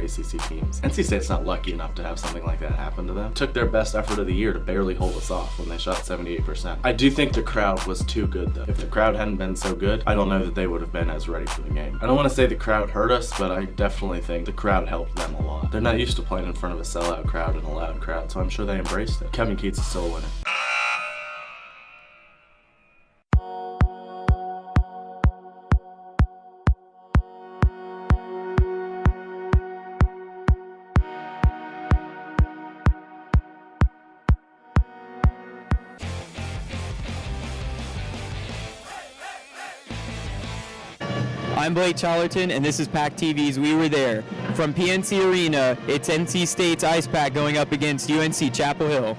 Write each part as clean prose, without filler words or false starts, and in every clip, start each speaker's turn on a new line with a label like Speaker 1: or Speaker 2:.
Speaker 1: ACC teams. NC State's not lucky enough to have something like that happen to them. Took their best effort of the year to barely hold us off when they shot 78%. I do think the crowd was too good though. If the crowd hadn't been so good, I don't know that they would have been as ready for the game. I don't want to say the crowd hurt us, but I definitely think the crowd helped them a lot. They're not used to playing in front of a sellout crowd and a loud crowd, so I'm sure they embraced it. Kevin Keats is still a winner.
Speaker 2: I'm Blake Challerton, and this is PackTV's We Were There. From PNC Arena, it's NC State's Ice Pack going up against UNC Chapel Hill.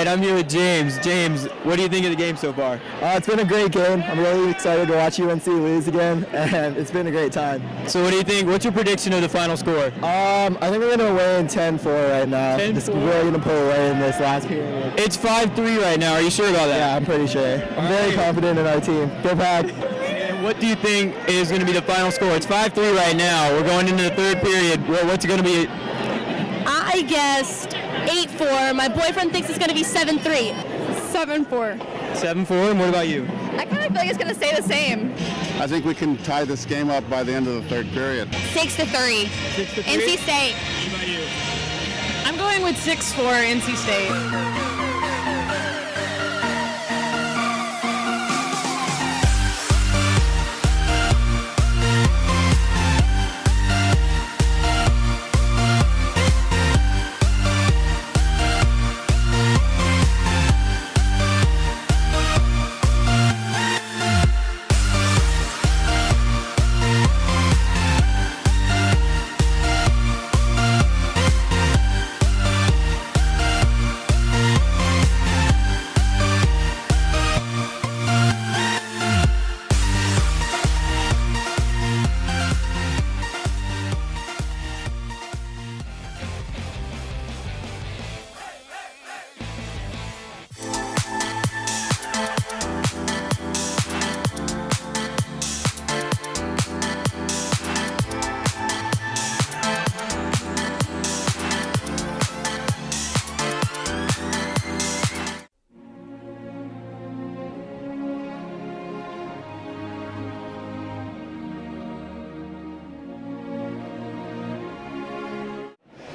Speaker 2: I'm here with James. James, what do you think of the game so far?
Speaker 3: It's been a great game. I'm really excited to watch UNC lose again, and it's been a great time.
Speaker 2: So what do you think? What's your prediction of the final score?
Speaker 3: I think we're going to win 10-4 right now.
Speaker 2: 10-4.
Speaker 3: Just really going to pull away in this last period.
Speaker 2: It's 5-3 right now. Are you sure about that?
Speaker 3: Yeah, I'm pretty sure. I'm very confident in our team. Go Pack.
Speaker 2: And what do you think is going to be the final score? It's 5-3 right now. We're going into the third period. What's it going to be?
Speaker 4: I guessed 8-4. My boyfriend thinks it's going to be 7-3. 7-4.
Speaker 2: 7-4, and what about you?
Speaker 4: I kind of feel like it's going to stay the same.
Speaker 5: I think we can tie this game up by the end of the third period.
Speaker 4: 6-3.
Speaker 2: 6-3?
Speaker 4: NC State.
Speaker 2: What about you?
Speaker 6: I'm going with 6-4 NC State.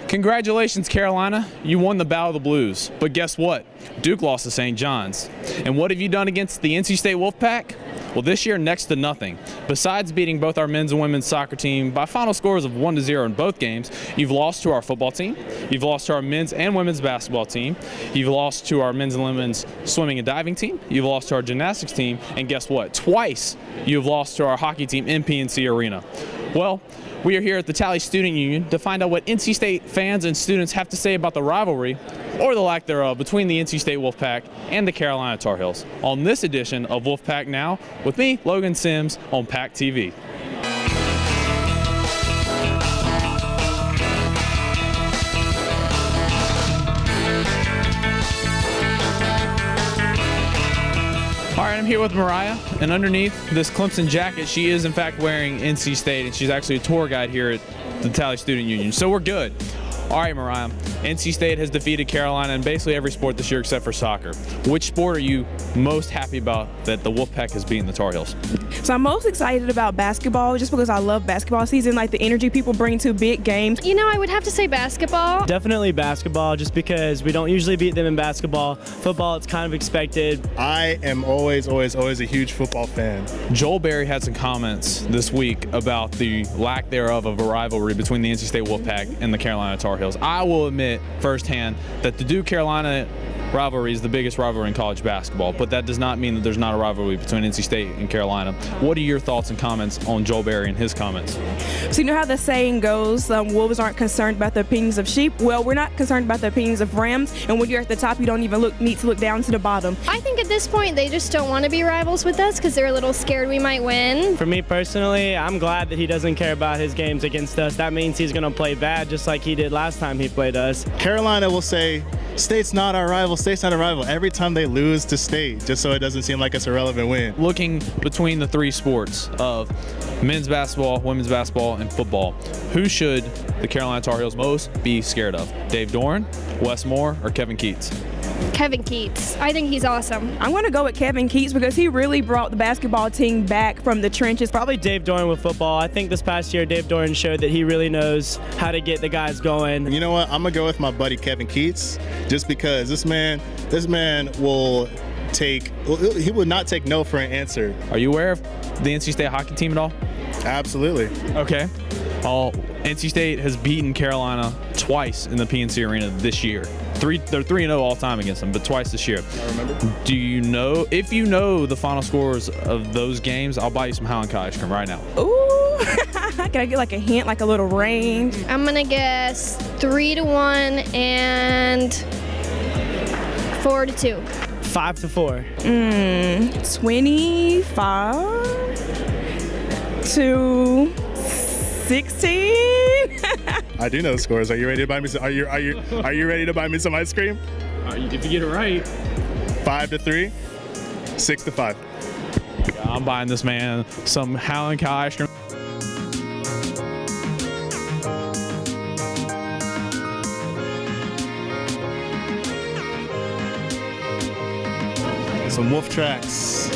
Speaker 7: Congratulations, Carolina. You won the Battle of the Blues. But guess what? Duke lost to St. John's. And what have you done against the NC State Wolfpack? Well, this year, next to nothing. Besides beating both our men's and women's soccer team by final scores of 1-0 in both games, you've lost to our football team, you've lost to our men's and women's basketball team, you've lost to our men's and women's swimming and diving team, you've lost to our gymnastics team, and guess what? Twice you've lost to our hockey team in PNC Arena. Well, we are here at the Tally Student Union to find out what NC State fans and students have to say about the rivalry, or the lack thereof, between the NC State Wolfpack and the Carolina Tar Heels on this edition of Wolfpack Now with me, Logan Sims, on PackTV. I'm here with Mariah, and underneath this Clemson jacket, she is in fact wearing NC State, and she's actually a tour guide here at the Tally Student Union. So we're good. All right, Mariah. NC State has defeated Carolina in basically every sport this year except for soccer. Which sport are you most happy about that the Wolfpack has beaten the Tar Heels?
Speaker 8: So I'm most excited about basketball just because I love basketball season, like the energy people bring to big games.
Speaker 4: You know, I would have to say basketball.
Speaker 3: Definitely basketball, just because we don't usually beat them in basketball. Football, it's kind of expected.
Speaker 9: I am always a huge football fan.
Speaker 7: Joel Berry had some comments this week about the lack thereof of a rivalry between the NC State Wolfpack and the Carolina Tar Heels. I will admit firsthand that the Duke-Carolina rivalry is the biggest rivalry in college basketball, but that does not mean that there's not a rivalry between NC State and Carolina. What are your thoughts and comments on Joel Berry and his comments?
Speaker 8: So you know how the saying goes, wolves aren't concerned about the opinions of sheep? Well, we're not concerned about the opinions of rams, and when you're at the top, you don't even need to look down to the bottom.
Speaker 4: I think at this point they just don't want to be rivals with us because they're a little scared we might win.
Speaker 3: For me personally, I'm glad that he doesn't care about his games against us. That means he's going to play bad just like he did last time he played us.
Speaker 9: Carolina will say, State's not our rival, State's not a rival, every time they lose to State, just so it doesn't seem like it's a relevant win.
Speaker 7: Looking between the three sports of men's basketball, women's basketball, and football, who should the Carolina Tar Heels most be scared of? Dave Doran, Wes Moore, or Kevin Keats?
Speaker 4: Kevin Keats. I think he's awesome.
Speaker 8: I'm going to go with Kevin Keats because he really brought the basketball team back from the trenches.
Speaker 3: Probably Dave Doran with football. I think this past year, Dave Doran showed that he really knows how to get the guys going.
Speaker 9: You know what? I'm going to go with my buddy Kevin Keats, just because this man will he would not take no for an answer.
Speaker 7: Are you aware of the NC State hockey team at all?
Speaker 9: Absolutely.
Speaker 7: Okay. NC State has beaten Carolina twice in the PNC Arena this year. They're 3-0 all time against them, but twice this year.
Speaker 9: I remember.
Speaker 7: Do you know, if you know the final scores of those games, I'll buy you some Howland ice cream right now.
Speaker 8: Ooh, can I get like a hint, like a little range?
Speaker 4: I'm going to guess 3-1 and 4-2.
Speaker 3: 5-4.
Speaker 8: 25-16.
Speaker 9: I do know the scores. Are you ready to buy me some? Are you ready to buy me some ice cream?
Speaker 7: If you get it right.
Speaker 9: 5-3, 6-5.
Speaker 7: I'm buying this man some Howland ice cream.
Speaker 9: Some Wolf Tracks.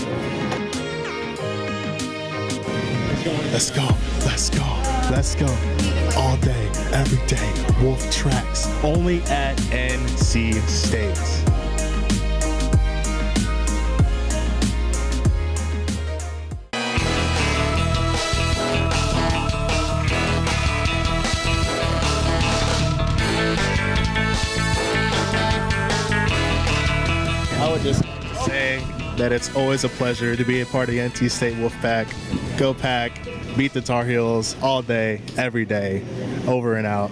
Speaker 9: Let's go. Let's go. Let's go. All day, every day. Wolf Tracks. Only at NC State. I would just say that it's always a pleasure to be a part of the NC State Wolfpack. Go Pack, beat the Tar Heels all day, every day, over and out.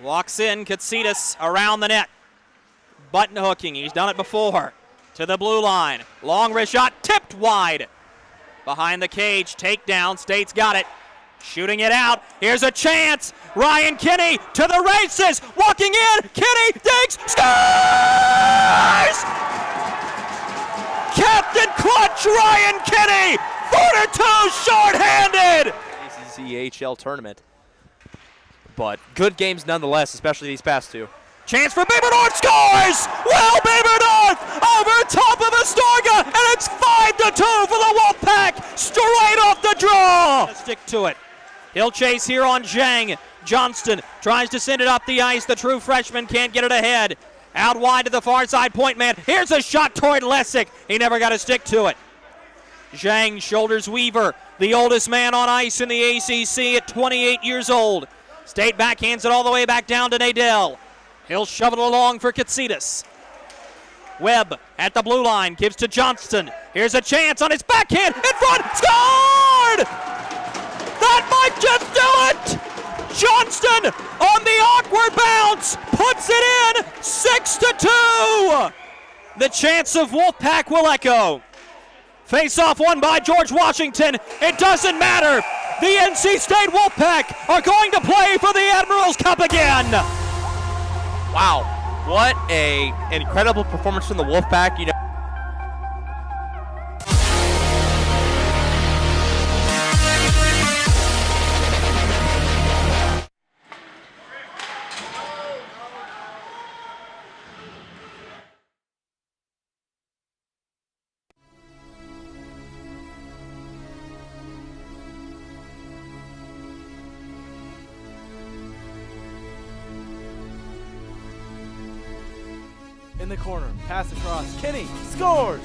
Speaker 10: Walks in, Katsitas around the net. Button hooking, he's done it before. To the blue line, long wrist shot, tipped wide. Behind the cage, takedown, State's got it. Shooting it out, here's a chance. Ryan Kinney to the races, walking in, Kinney digs, scores! Captain Clutch Ryan Kinney, 4-2 shorthanded! ACCHL tournament. But good games nonetheless, especially these past two. Chance for Baber North, scores! Will Baber North over top of Astorga, and it's 5-2 for the Wolfpack, straight off the draw! Stick to it. He'll chase here on Zhang. Johnston tries to send it up the ice. The true freshman can't get it ahead. Out wide to the far side point man. Here's a shot toward Lessick. He never got a stick to it. Zhang shoulders Weaver, the oldest man on ice in the ACC at 28 years old. State backhands it all the way back down to Nadell. He'll shove it along for Katsitas. Webb at the blue line, gives to Johnston. Here's a chance on his backhand, in front, scored! That might just do it! Johnston on the awkward bounce, puts it in, 6-2! The chance of Wolfpack will echo. Face-off won by George Washington. It doesn't matter. The NC State Wolfpack are going to play for the Admirals Cup again. Wow, what a incredible performance from the Wolfpack. You know.
Speaker 11: In the corner, pass across, Kinney scores!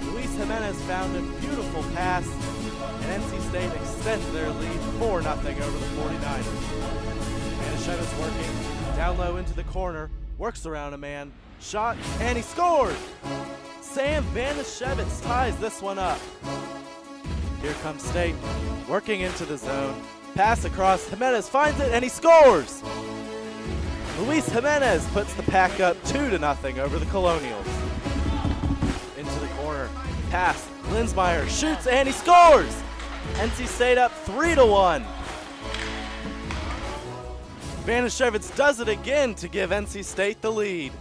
Speaker 11: Luis Jimenez found a beautiful pass, and NC State extends their lead 4-0 over the 49ers. Manischewitz working, down low into the corner, works around a man, shot, and he scores! Sam Manischewitz ties this one up. Here comes State, working into the zone, pass across, Jimenez finds it, and he scores! Luis Jimenez puts the Pack up 2-0 over the Colonials. Into the corner, pass, Linsmeyer shoots and he scores! NC State up 3-1. Manischewitz does it again to give NC State the lead.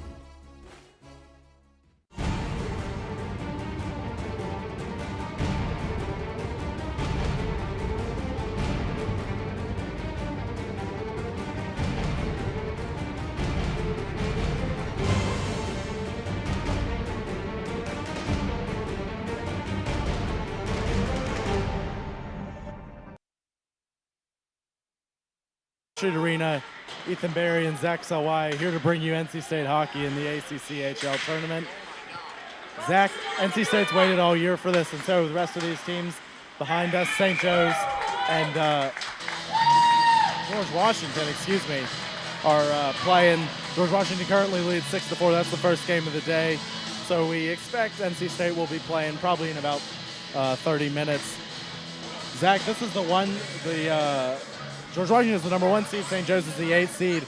Speaker 11: Arena, Ethan Berry and Zach Sawai here to bring you NC State hockey in the ACCHL tournament. Zach, NC State's waited all year for this, and so have the rest of these teams behind us. St. Joe's and George Washington, are playing. George Washington currently leads 6-4. That's the first game of the day. So we expect NC State will be playing probably in about 30 minutes. Zach, this is George Washington is the number 1 seed, St. Joe's is the 8th seed.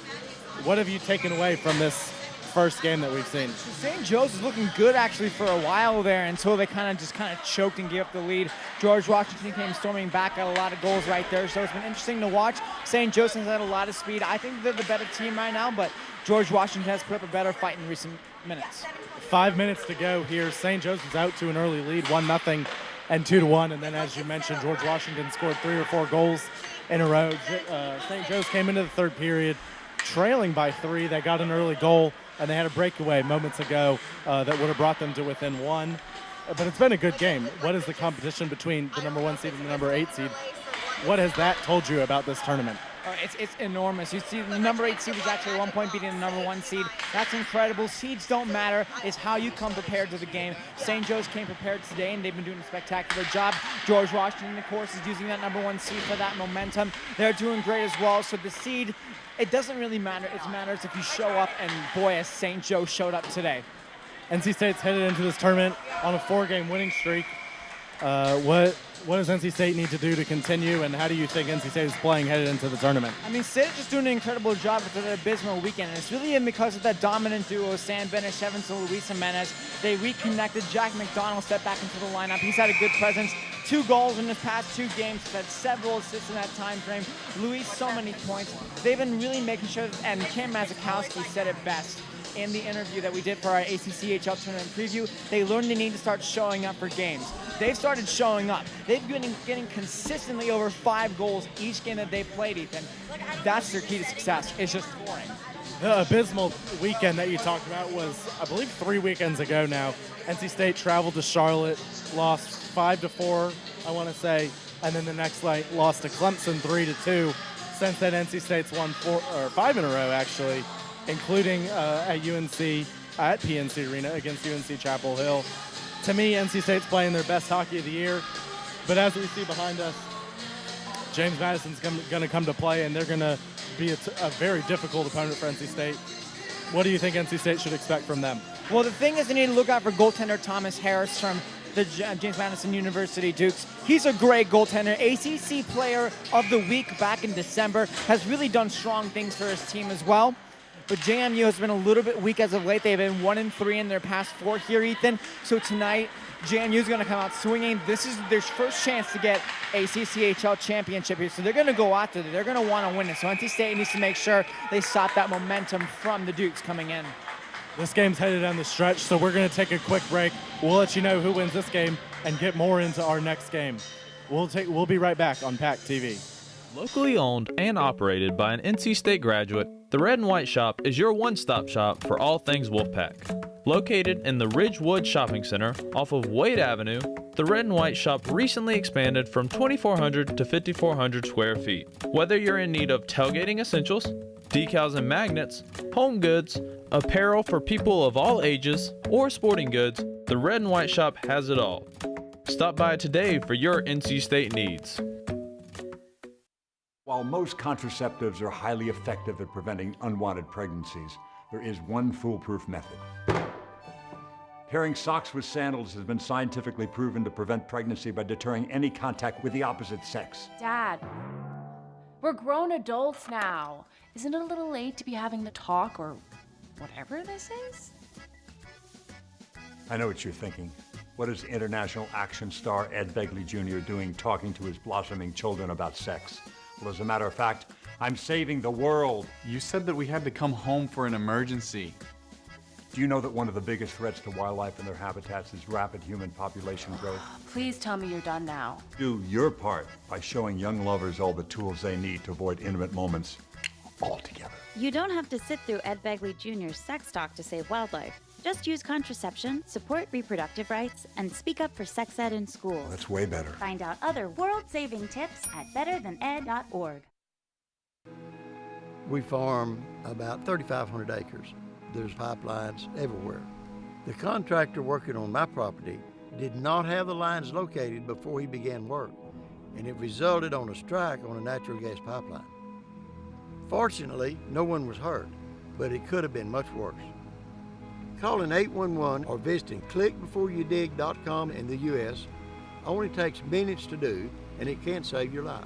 Speaker 11: What have you taken away from this first game that we've seen?
Speaker 12: St. Joe's is looking good actually for a while there until they kind of choked and gave up the lead. George Washington came storming back, got a lot of goals right there, so it's been interesting to watch. St. Joe's has had a lot of speed. I think they're the better team right now, but George Washington has put up a better fight in recent minutes. 5 minutes to go here. St. Joe's is out to an early lead, 1-0 and 2-1, and then as you mentioned, George Washington scored 3 or 4 goals in a row. St. Joe's came into the third period trailing by 3. They got an early goal, and they had a breakaway moments ago that would have brought them to within 1. But it's been a good game. What is the competition between the number 1 seed and the number 8 seed? What has that told you about this tournament? It's enormous. You see the number 8 seed is actually 1 point beating the number 1 seed. That's incredible. Seeds don't matter. It's how you come prepared to the game. St. Joe's came prepared today, and they've been doing a spectacular job. George Washington, of course, is using that number 1 seed for that momentum. They're doing great as well. So the seed, it doesn't really matter. It matters if you show up, and boy, has St. Joe showed up today. NC State's headed into this tournament on a 4-game winning streak. What does NC State need to do to continue, and how do you think NC State is playing headed into the tournament? I mean, State is just doing an incredible job after that abysmal weekend, and it's really because of that dominant duo, Sam Manischewitz and Luis Jimenez. They reconnected. Jack McDonald stepped back into the lineup. He's had a good presence. 2 goals in his past 2 games. He's had several assists in that time frame. Luis, so many points. They've been really making sure, and Kim Mazikowski said it best in the interview that we did for our ACCHL tournament preview. They learned they need to start showing up for games. They've started showing up. They've been getting consistently over 5 goals each game that they've played, Ethan. That's their key to success, is just scoring. The abysmal weekend that you talked about was, I believe, 3 weekends ago now. NC State traveled to Charlotte, lost 5-4, I want to say, and then the next night lost to Clemson 3-2. Since then, NC State's won 5 in a row, actually, including at UNC, at PNC Arena against UNC Chapel Hill. To me, NC State's playing their best hockey of the year, but as we see behind us, James Madison's going to come to play, and they're going to be a very difficult opponent for NC State. What do you think NC State should expect from them? Well, the thing is they need to look out for goaltender Thomas Harris from the James Madison University Dukes. He's a great goaltender. ACC Player of the Week back in December. Has really done strong things for his team as well. but JMU has been a little bit weak as of late. They've been 1-3 in their past 4 here, Ethan. So tonight, JMU is going to come out swinging. This is their first chance to get a CCHL championship here, so they're going to go after it. They're going to want to win it. So NC State needs to make sure they stop that momentum from the Dukes coming in.
Speaker 11: This game's headed down the stretch, so we're going to take a quick break. We'll let you know who wins this game and get more into our next game. We'll be right back on PackTV.
Speaker 7: Locally owned and operated by an NC State graduate, the Red and White Shop is your one-stop shop for all things Wolfpack. Located in the Ridgewood Shopping Center off of Wade Avenue, the Red and White Shop recently expanded from 2,400 to 5,400 square feet. Whether you're in need of tailgating essentials, decals and magnets, home goods, apparel for people of all ages, or sporting goods, the Red and White Shop has it all. Stop by today for your NC State needs.
Speaker 13: While most contraceptives are highly effective at preventing unwanted pregnancies, there is one foolproof method. Pairing socks with sandals has been scientifically proven to prevent pregnancy by deterring any contact with the opposite sex.
Speaker 14: Dad, we're grown adults now. Isn't it a little late to be having the talk or whatever this is?
Speaker 13: I know what you're thinking. What is international action star Ed Begley Jr. doing talking to his blossoming children about sex? Well, as a matter of fact, I'm saving the world.
Speaker 15: You said that we had to come home for an emergency.
Speaker 13: Do you know that one of the biggest threats to wildlife and their habitats is rapid human population growth?
Speaker 14: Please tell me you're done now.
Speaker 13: Do your part by showing young lovers all the tools they need to avoid intimate moments altogether.
Speaker 16: You don't have to sit through Ed Begley Jr.'s sex talk to save wildlife. Just use contraception, support reproductive rights, and speak up for sex ed in schools.
Speaker 13: That's way better.
Speaker 16: Find out other world-saving tips at betterthaned.org.
Speaker 17: We farm about 3,500 acres. There's pipelines everywhere. The contractor working on my property did not have the lines located before he began work, and it resulted on a strike on a natural gas pipeline. Fortunately, no one was hurt, but it could have been much worse. Calling 811 or visiting clickbeforeyoudig.com in the U.S. only takes minutes to do, and it can save your life.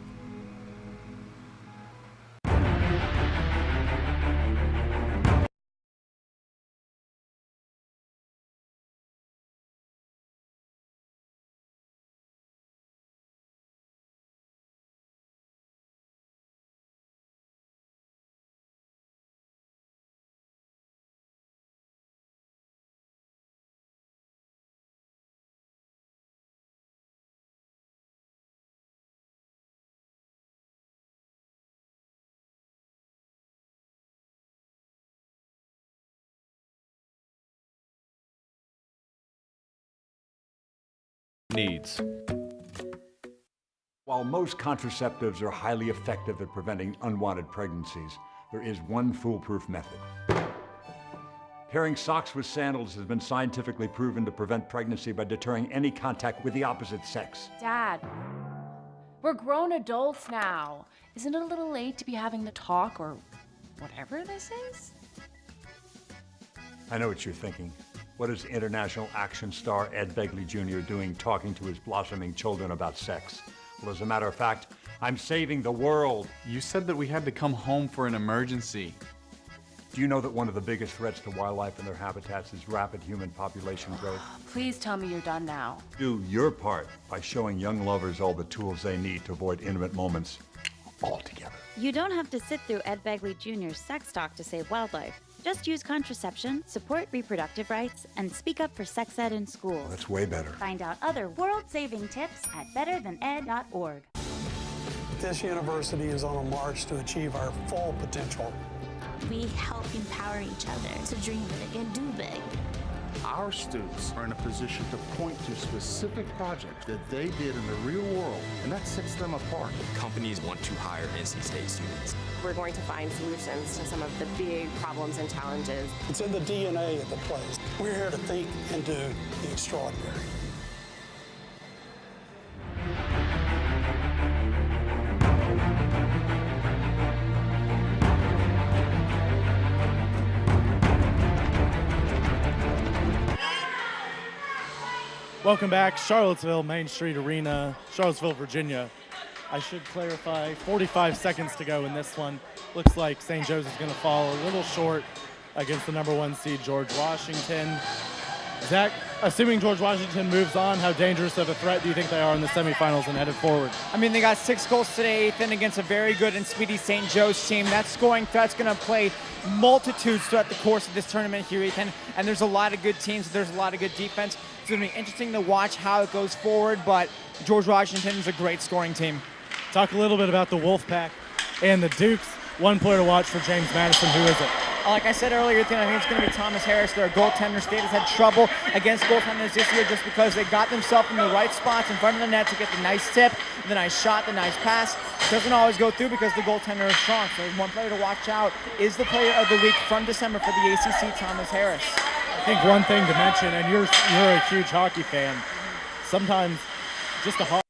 Speaker 7: Needs.
Speaker 13: While most contraceptives are highly effective at preventing unwanted pregnancies, there is one foolproof method. Pairing socks with sandals has been scientifically proven to prevent pregnancy by deterring any contact with the opposite sex.
Speaker 14: Dad, we're grown adults now. Isn't it a little late to be having the talk or whatever this is?
Speaker 13: I know what you're thinking. What is international action star Ed Begley Jr. doing talking to his blossoming children about sex? Well, as a matter of fact, I'm saving the world.
Speaker 15: You said that we had to come home for an emergency.
Speaker 13: Do you know that one of the biggest threats to wildlife and their habitats is rapid human population growth?
Speaker 14: Please tell me you're done now.
Speaker 13: Do your part by showing young lovers all the tools they need to avoid intimate moments altogether.
Speaker 16: You don't have to sit through Ed Begley Jr.'s sex talk to save wildlife. Just use contraception, support reproductive rights, and speak up for sex ed in schools.
Speaker 13: That's way better.
Speaker 16: Find out other world-saving tips at betterthaned.org.
Speaker 18: This university is on a march to achieve our full potential.
Speaker 19: We help empower each other to dream big and do big.
Speaker 5: Our students are in a position to point to specific projects that they did in the real world, and that sets them apart.
Speaker 10: Companies want to hire NC State students.
Speaker 20: We're going to find solutions to some of the big problems and challenges.
Speaker 18: It's in the DNA of the place. We're here to think and do the extraordinary.
Speaker 11: Welcome back, Charlottesville Main Street Arena, Charlottesville, Virginia. I should clarify, 45 seconds to go in this one.
Speaker 21: Looks like St. Joe's is going to fall a little short against the #1 seed George Washington. Zach, assuming George Washington moves on, how dangerous of a threat do you think they are in the semifinals and headed forward?
Speaker 12: I mean, they got 6 goals today, Ethan, against a very good and speedy St. Joe's team. That scoring threat's going to play multitudes throughout the course of this tournament here, Ethan. And there's a lot of good teams. There's a lot of good defense. It's going to be interesting to watch how it goes forward, but George Washington is a great scoring team.
Speaker 21: Talk a little bit about the Wolfpack and the Dukes. One player to watch for James Madison. Who is it?
Speaker 12: Like I said earlier, I think it's going to be Thomas Harris. Their goaltender. State has had trouble against goaltenders this year just because they got themselves in the right spots in front of the net to get the nice tip, the nice shot, the nice pass. Doesn't always go through because the goaltender is strong. So one player to watch out is the player of the week from December for the ACC, Thomas Harris.
Speaker 21: I think one thing to mention, and you're a huge hockey fan, sometimes just a hot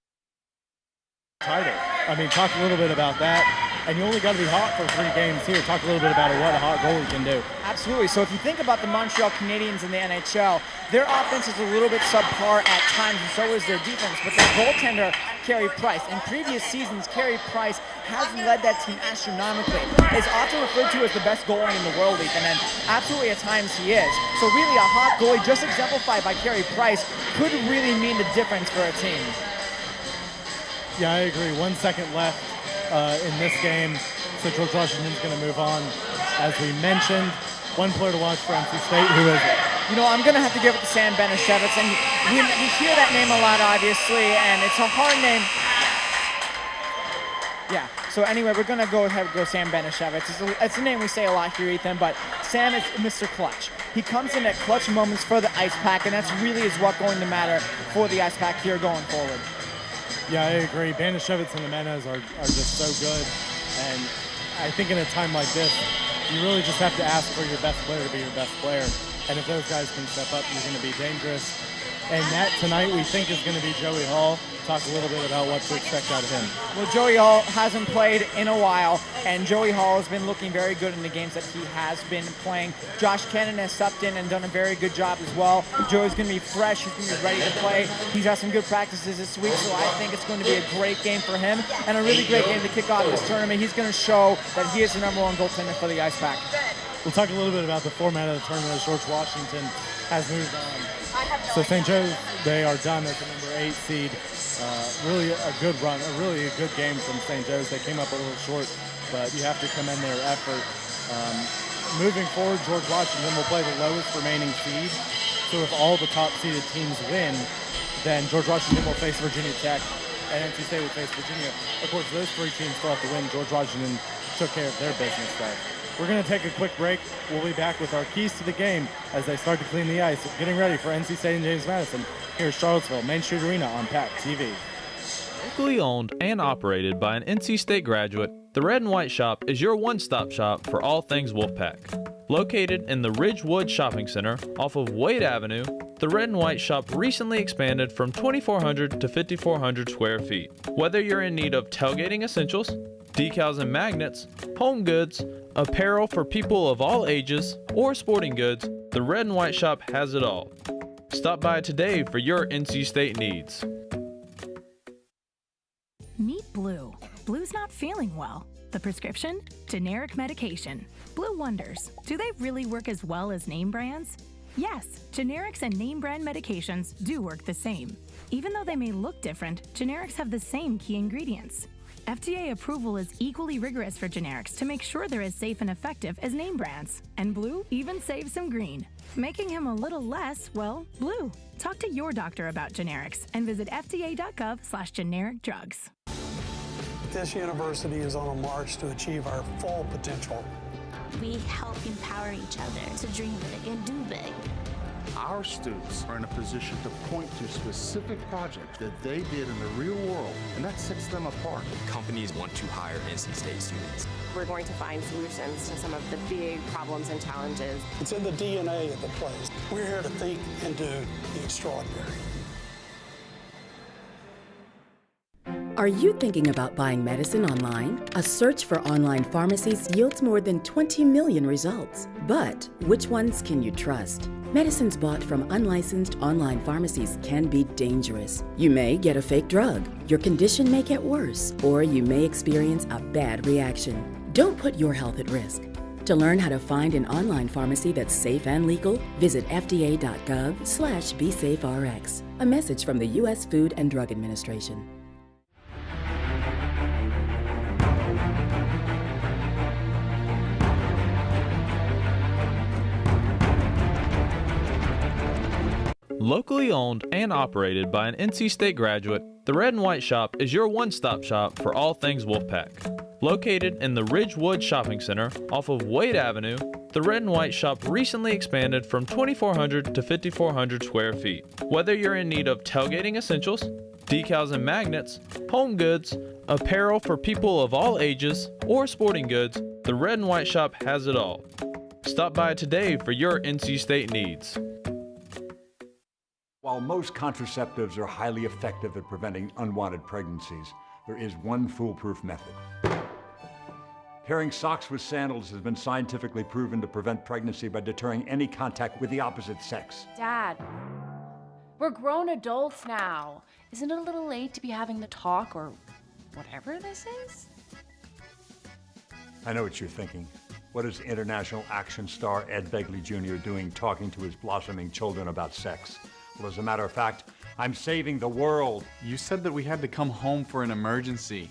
Speaker 21: title. I mean, talk a little bit about that. And you only got to be hot for 3 games here. Talk a little bit about what a hot goalie can do.
Speaker 12: Absolutely. So if you think about the Montreal Canadiens in the NHL, their offense is a little bit subpar at times, and so is their defense. But their goaltender, Carey Price, in previous seasons, Carey Price has led that team astronomically. Is often referred to as the best goalie in the world, Ethan, and absolutely at times he is. So really a hot goalie, just exemplified by Carey Price, could really mean the difference for a team.
Speaker 21: Yeah, I agree. 1 second left in this game, so George Washington's going to move on. As we mentioned, one player to watch for NC State. Who is it?
Speaker 12: You know, I'm going to have to give it to Sam Benishevitz, and we hear that name a lot, obviously, and it's a hard name. Yeah, so anyway, we're going to go ahead and go Sam Benishevitz. It's a name we say a lot here, Ethan, but Sam is Mr. Clutch. He comes in at clutch moments for the Ice Pack, and that's really is what's going to matter for the Ice Pack here going forward.
Speaker 21: Yeah, I agree. Banishevitz and Jimenez are just so good. And I think in a time like this, you really just have to ask for your best player to be your best player. And if those guys can step up, you're going to be dangerous. And that tonight we think is going to be Joey Hall. Talk a little bit about what to expect out of him.
Speaker 12: Well, Joey Hall hasn't played in a while, and Joey Hall has been looking very good in the games that he has been playing. Josh Cannon has stepped in and done a very good job as well. Joey's going to be fresh. He's going to be ready to play. He's had some good practices this week, so I think it's going to be a great game for him and a really great game to kick off this tournament. He's going to show that he is the #1 goaltender for the Ice Pack.
Speaker 21: We'll talk a little bit about the format of the tournament as George Washington has moved on. So St. Joe's, they are done as the #8 seed. Really a good run, really a good game from St. Joe's. They came up a little short, but you have to commend their effort. Moving forward, George Washington will play the lowest remaining seed. So if all the top-seeded teams win, then George Washington will face Virginia Tech, and NC State will face Virginia. Of course, those 3 teams still have to win. George Washington took care of their business, though. We're going to take a quick break. We'll be back with our keys to the game as they start to clean the ice, getting ready for NC State and James Madison here at Charlottesville, Main Street Arena on PackTV.
Speaker 22: Locally owned and operated by an NC State graduate, the Red and White Shop is your one-stop shop for all things Wolfpack. Located in the Ridgewood Shopping Center off of Wade Avenue, the Red and White Shop recently expanded from 2,400 to 5,400 square feet. Whether you're in need of tailgating essentials, decals and magnets, home goods, apparel for people of all ages, or sporting goods, the Red and White Shop has it all. Stop by today for your NC State needs.
Speaker 23: Meet Blue. Blue's not feeling well. The prescription? Generic medication. Blue wonders, do they really work as well as name brands? Yes, generics and name brand medications do work the same. Even though they may look different, generics have the same key ingredients. FDA approval is equally rigorous for generics to make sure they're as safe and effective as name brands. And Blue even saves some green, making him a little less, well, blue. Talk to your doctor about generics and visit fda.gov/generic drugs.
Speaker 18: This university is on a march to achieve our full potential.
Speaker 19: We help empower each other to dream big and do big.
Speaker 5: Our students are in a position to point to specific projects that they did in the real world, and that sets them apart.
Speaker 24: Companies want to hire NC State students.
Speaker 20: We're going to find solutions to some of the big problems and challenges.
Speaker 18: It's in the DNA of the place. We're here to think and do the extraordinary.
Speaker 25: Are you thinking about buying medicine online? A search for online pharmacies yields more than 20 million results. But which ones can you trust? Medicines bought from unlicensed online pharmacies can be dangerous. You may get a fake drug, your condition may get worse, or you may experience a bad reaction. Don't put your health at risk. To learn how to find an online pharmacy that's safe and legal, visit fda.gov/BeSafeRx. A message from the U.S. Food and Drug Administration.
Speaker 22: Locally owned and operated by an NC State graduate, the Red and White Shop is your one-stop shop for all things Wolfpack. Located in the Ridgewood Shopping Center off of Wade Avenue, the Red and White Shop recently expanded from 2,400 to 5,400 square feet. Whether you're in need of tailgating essentials, decals and magnets, home goods, apparel for people of all ages, or sporting goods, the Red and White Shop has it all. Stop by today for your NC State needs.
Speaker 13: While most contraceptives are highly effective at preventing unwanted pregnancies, there is one foolproof method. Pairing socks with sandals has been scientifically proven to prevent pregnancy by deterring any contact with the opposite sex.
Speaker 14: Dad, we're grown adults now. Isn't it a little late to be having the talk or whatever this is?
Speaker 13: I know what you're thinking. What is international action star Ed Begley Jr. doing talking to his blossoming children about sex? Well, as a matter of fact, I'm saving the world.
Speaker 15: You said that we had to come home for an emergency.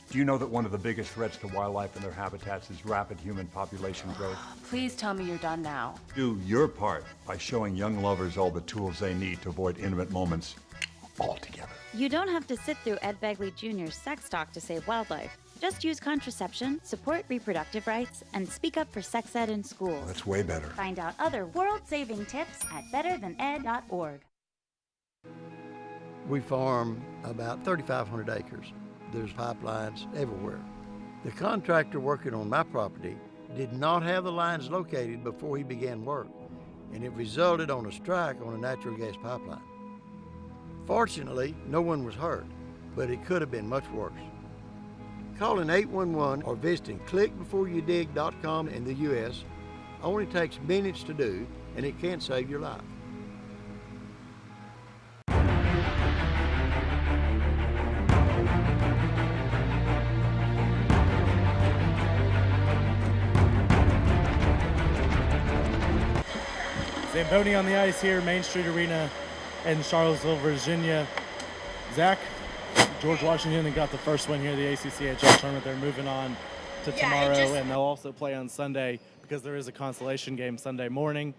Speaker 13: Do you know that one of the biggest threats to wildlife and their habitats is rapid human population growth?
Speaker 14: Please tell me you're done now.
Speaker 13: Do your part by showing young lovers all the tools they need to avoid intimate moments altogether.
Speaker 16: You don't have to sit through Ed Begley Jr.'s sex talk to save wildlife. Just use contraception, support reproductive rights, and speak up for sex ed in school.
Speaker 13: Well, that's way better.
Speaker 16: Find out other world-saving tips at betterthaned.org.
Speaker 17: We farm about 3,500 acres. There's pipelines everywhere. The contractor working on my property did not have the lines located before he began work, and it resulted on a strike on a natural gas pipeline. Fortunately, no one was hurt, but it could have been much worse. Calling 811 or visiting clickbeforeyoudig.com in the U.S. only takes minutes to do, and it can save your life.
Speaker 21: Zamboni on the ice here, Main Street Arena in Charlottesville, Virginia. Zach, George Washington got the first win here at the ACCHL tournament. They're moving on to tomorrow, and they'll also play on Sunday because there is a consolation game Sunday morning.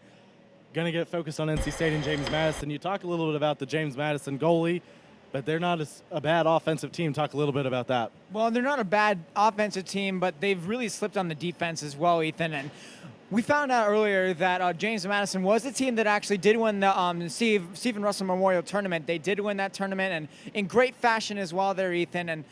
Speaker 21: Going to get focused on NC State and James Madison. You talk a little bit about the James Madison goalie, but they're not a bad offensive team. Talk a little bit about that.
Speaker 12: Well, they're not a bad offensive team, but they've really slipped on the defense as well, Ethan. And we found out earlier that James Madison was the team that actually did win the Stephen Russell Memorial Tournament. They did win that tournament, and in great fashion as well there, Ethan. And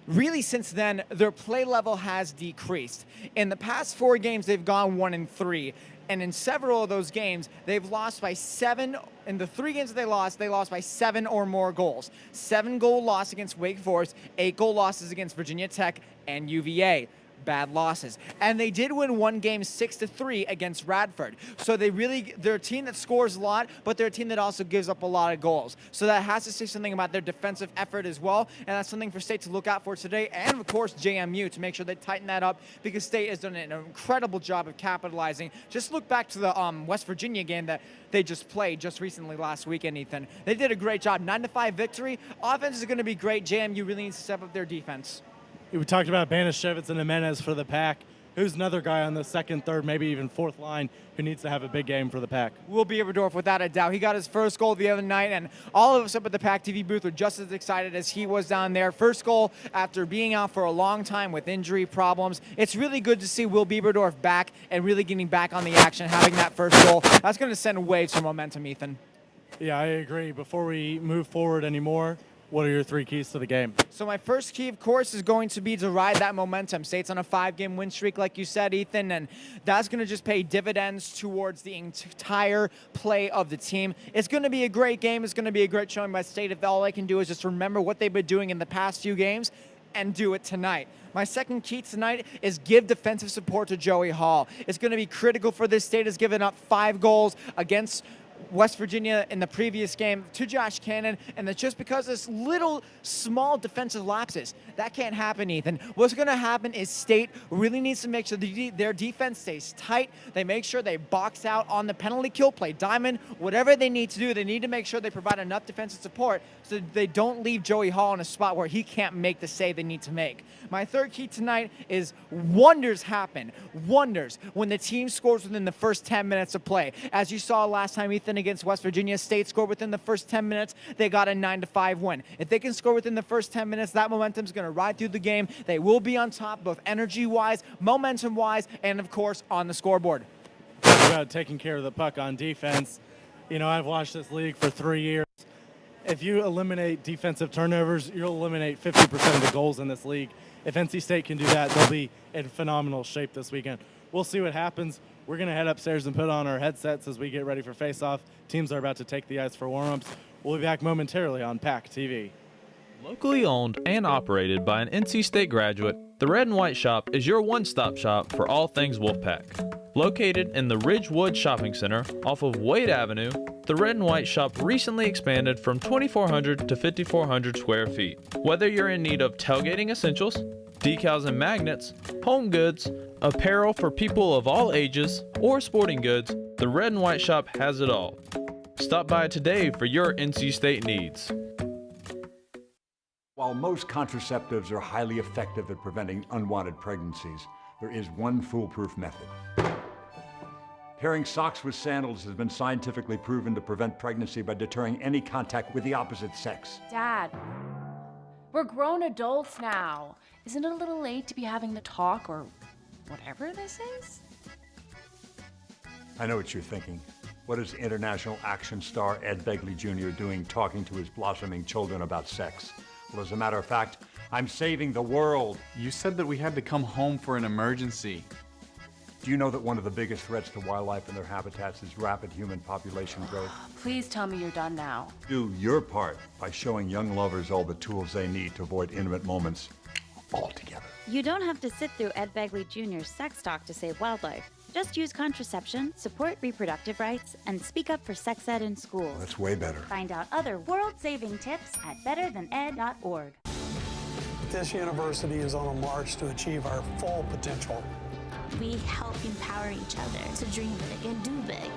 Speaker 12: really, since then, their play level has decreased. In the past 4 games, they've gone 1-3. And in several of those games, they've lost by 7. In the 3 games that they lost by 7 or more goals. 7-goal loss against Wake Forest, 8-goal losses against Virginia Tech and UVA. Bad losses. And they did win 1 game 6-3 against Radford. So they're a team that scores a lot, but they're a team that also gives up a lot of goals. So that has to say something about their defensive effort as well. And that's something for State to look out for today. And of course, JMU to make sure they tighten that up, because State has done an incredible job of capitalizing. Just look back to the West Virginia game that they just played just recently last weekend, Ethan. They did a great job. 9-5 victory. Offense is going to be great. JMU really needs to step up their defense.
Speaker 21: We talked about Banashevitz and Jimenez for the Pack. Who's another guy on the second, third, maybe even fourth line who needs to have a big game for the Pack?
Speaker 12: Will Bieberdorf, without a doubt. He got his first goal the other night, and all of us up at the PackTV booth were just as excited as he was down there. First goal after being out for a long time with injury problems. It's really good to see Will Bieberdorf back and really getting back on the action, having that first goal. That's going to send waves for momentum, Ethan.
Speaker 21: Yeah, I agree. Before we move forward anymore, what are your 3 keys to the game?
Speaker 12: So my first key, of course, is going to be to ride that momentum. State's on a 5-game win streak, like you said, Ethan, and that's going to just pay dividends towards the entire play of the team. It's going to be a great game. It's going to be a great showing by State if all they can do is just remember what they've been doing in the past few games and do it tonight. My second key tonight is give defensive support to Joey Hall. It's going to be critical for this. State has given up 5 goals against West Virginia in the previous game to Josh Cannon, and that's just because of this little small defensive lapses. That can't happen, Ethan. What's going to happen is State really needs to make sure their defense stays tight. They make sure they box out on the penalty kill play, diamond, whatever they need to do. They need to make sure they provide enough defensive support so they don't leave Joey Hall in a spot where he can't make the save they need to make. My third key tonight is wonders happen. Wonders when the team scores within the first 10 minutes of play. As you saw last time, Ethan, against West Virginia, State scored within the first 10 minutes. They got a 9-5 win. If they can score within the first 10 minutes, that momentum is going to ride through the game. They will be on top, both energy-wise, momentum-wise, and, of course, on the scoreboard.
Speaker 21: About taking care of the puck on defense. You know, I've watched this league for 3 years. If you eliminate defensive turnovers, you'll eliminate 50% of the goals in this league. If NC State can do that, they'll be in phenomenal shape this weekend. We'll see what happens. We're going to head upstairs and put on our headsets as we get ready for face-off. Teams are about to take the ice for warm-ups. We'll be back momentarily on PackTV.
Speaker 22: Locally owned and operated by an NC State graduate, the Red and White Shop is your one-stop shop for all things Wolfpack. Located in the Ridgewood Shopping Center off of Wade Avenue, the Red and White Shop recently expanded from 2,400 to 5,400 square feet. Whether you're in need of tailgating essentials, decals and magnets, home goods, apparel for people of all ages, or sporting goods, the Red and White Shop has it all. Stop by today for your NC State needs.
Speaker 13: While most contraceptives are highly effective at preventing unwanted pregnancies, there is one foolproof method. Pairing socks with sandals has been scientifically proven to prevent pregnancy by deterring any contact with the opposite sex.
Speaker 14: Dad, we're grown adults now. Isn't it a little late to be having the talk or whatever this is?
Speaker 13: I know what you're thinking. What is international action star Ed Begley Jr. doing talking to his blossoming children about sex? Well, as a matter of fact, I'm saving the world.
Speaker 15: You said that we had to come home for an emergency.
Speaker 13: Do you know that one of the biggest threats to wildlife and their habitats is rapid human population growth?
Speaker 14: Please tell me you're done now.
Speaker 13: Do your part by showing young lovers all the tools they need to avoid intimate moments altogether.
Speaker 16: You don't have to sit through Ed Begley Jr.'s sex talk to save wildlife. Just use contraception, support reproductive rights, and speak up for sex ed in schools.
Speaker 13: That's way better.
Speaker 16: Find out other world-saving tips at betterthaned.org.
Speaker 18: This university is on a march to achieve our full potential.
Speaker 19: We help empower each other to dream big and do big.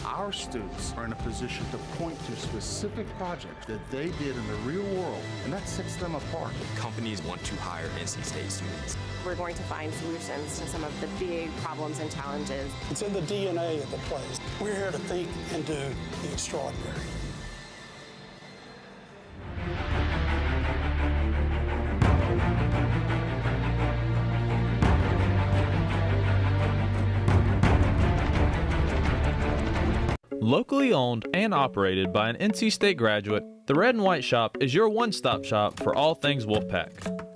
Speaker 5: Our students are in a position to point to specific projects that they did in the real world, and that sets them apart.
Speaker 24: Companies want to hire NC State students.
Speaker 20: We're going to find solutions to some of the big problems and challenges.
Speaker 18: It's in the DNA of the place. We're here to think and do the extraordinary.
Speaker 22: Locally owned and operated by an NC State graduate, the Red and White Shop is your one-stop shop for all things Wolfpack.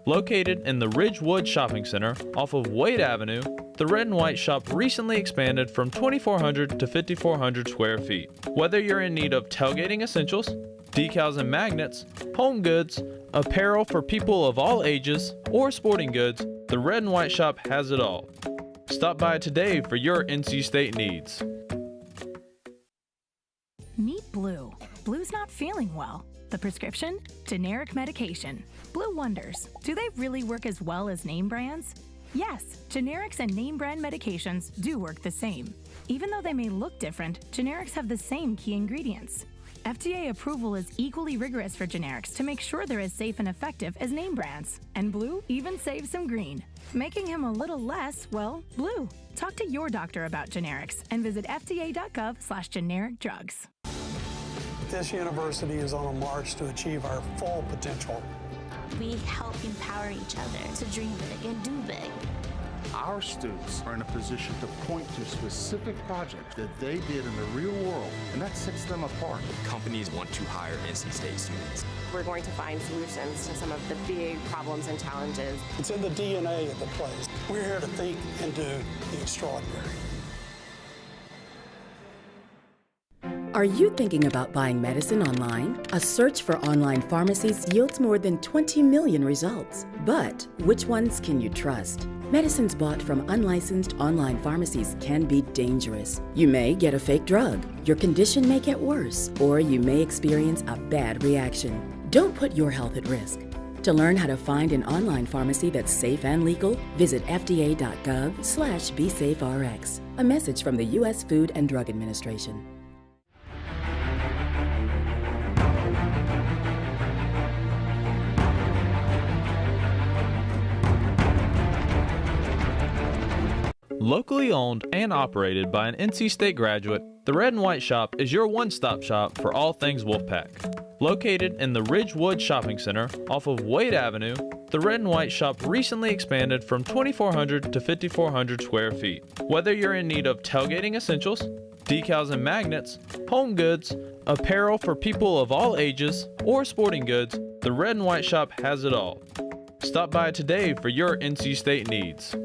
Speaker 22: Located in the Ridgewood Shopping Center off of Wade Avenue, the Red and White Shop recently expanded from 2,400 to 5,400 square feet. Whether you're in need of tailgating essentials, decals and magnets, home goods, apparel for people of all ages, or sporting goods, the Red and White Shop has it all. Stop by today for your NC State needs.
Speaker 23: Meet Blue. Blue's not feeling well. The prescription? Generic medication. Blue wonders, do they really work as well as name brands? Yes, generics and name brand medications do work the same. Even though they may look different, generics have the same key ingredients. FDA approval is equally rigorous for generics to make sure they're as safe and effective as name brands. And Blue even saves some green, making him a little less, well, blue. Talk to your doctor about generics and visit fda.gov/generic drugs.
Speaker 18: This university is on a march to achieve our full potential.
Speaker 19: We help empower each other to dream big and do big.
Speaker 5: Our students are in a position to point to specific projects that they did in the real world, and that sets them apart.
Speaker 24: Companies want to hire NC State students.
Speaker 20: We're going to find solutions to some of the big problems and challenges.
Speaker 18: It's in the DNA of the place. We're here to think and do the extraordinary.
Speaker 25: Are you thinking about buying medicine online? A search for online pharmacies yields more than 20 million results. But which ones can you trust? Medicines bought from unlicensed online pharmacies can be dangerous. You may get a fake drug, your condition may get worse, or you may experience a bad reaction. Don't put your health at risk. To learn how to find an online pharmacy that's safe and legal, visit fda.gov/BeSafeRx. A message from the U.S. Food and Drug Administration.
Speaker 22: Locally owned and operated by an NC State graduate, the Red and White Shop is your one-stop shop for all things Wolfpack. Located in the Ridgewood Shopping Center off of Wade Avenue, the Red and White Shop recently expanded from 2,400 to 5,400 square feet. Whether you're in need of tailgating essentials, decals and magnets, home goods, apparel for people of all ages, or sporting goods, the Red and White Shop has it all. Stop by today for your NC State needs.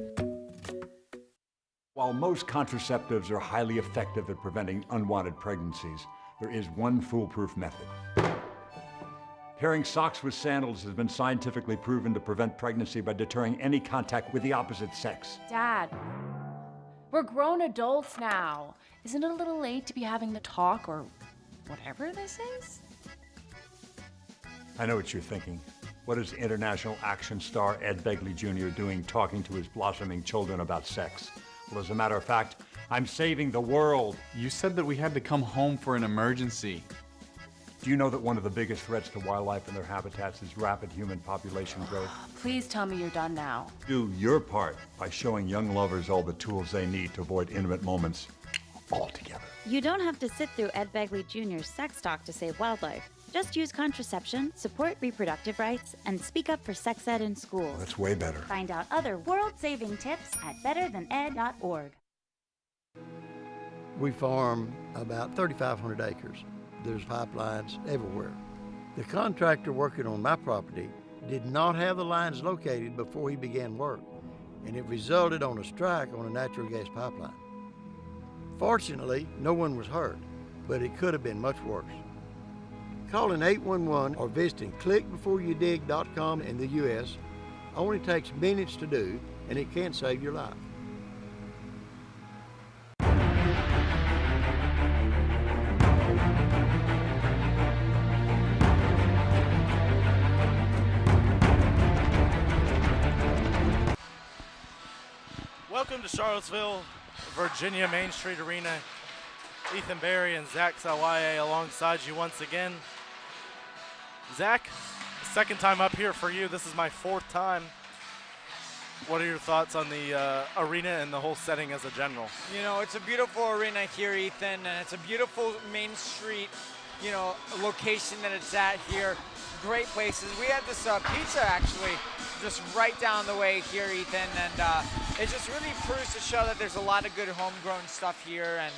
Speaker 13: While most contraceptives are highly effective at preventing unwanted pregnancies, there is one foolproof method. Pairing socks with sandals has been scientifically proven to prevent pregnancy by deterring any contact with the opposite sex.
Speaker 14: Dad, we're grown adults now. Isn't it a little late to be having the talk or whatever this is?
Speaker 13: I know what you're thinking. What is international action star Ed Begley Jr. doing talking to his blossoming children about sex? Well, as a matter of fact, I'm saving the world.
Speaker 15: You said that we had to come home for an emergency.
Speaker 13: Do you know that one of the biggest threats to wildlife and their habitats is rapid human population growth?
Speaker 14: Please tell me you're done now.
Speaker 13: Do your part by showing young lovers all the tools they need to avoid intimate moments altogether.
Speaker 16: You don't have to sit through Ed Begley Jr.'s sex talk to save wildlife. Just use contraception, support reproductive rights, and speak up for sex ed in schools.
Speaker 13: That's way better.
Speaker 16: Find out other world-saving tips at betterthaned.org.
Speaker 17: We farm about 3,500 acres. There's pipelines everywhere. The contractor working on my property did not have the lines located before he began work, and it resulted on a strike on a natural gas pipeline. Fortunately, no one was hurt, but it could have been much worse. Calling 811 or visiting clickbeforeyoudig.com in the U.S. only takes minutes to do, and it can save your life.
Speaker 11: Welcome to Charlottesville, Virginia Main Street Arena. Ethan Berry and Zach Sawaye alongside you once again. Zach, second time up here for you. This is my fourth time. What are your thoughts on the arena and the whole setting as a general?
Speaker 12: You know, it's a beautiful arena here, Ethan, and it's a beautiful Main Street, location that it's at here. Great places. We had this pizza actually just right down the way here, Ethan, and it just really proves to show that there's a lot of good homegrown stuff here, and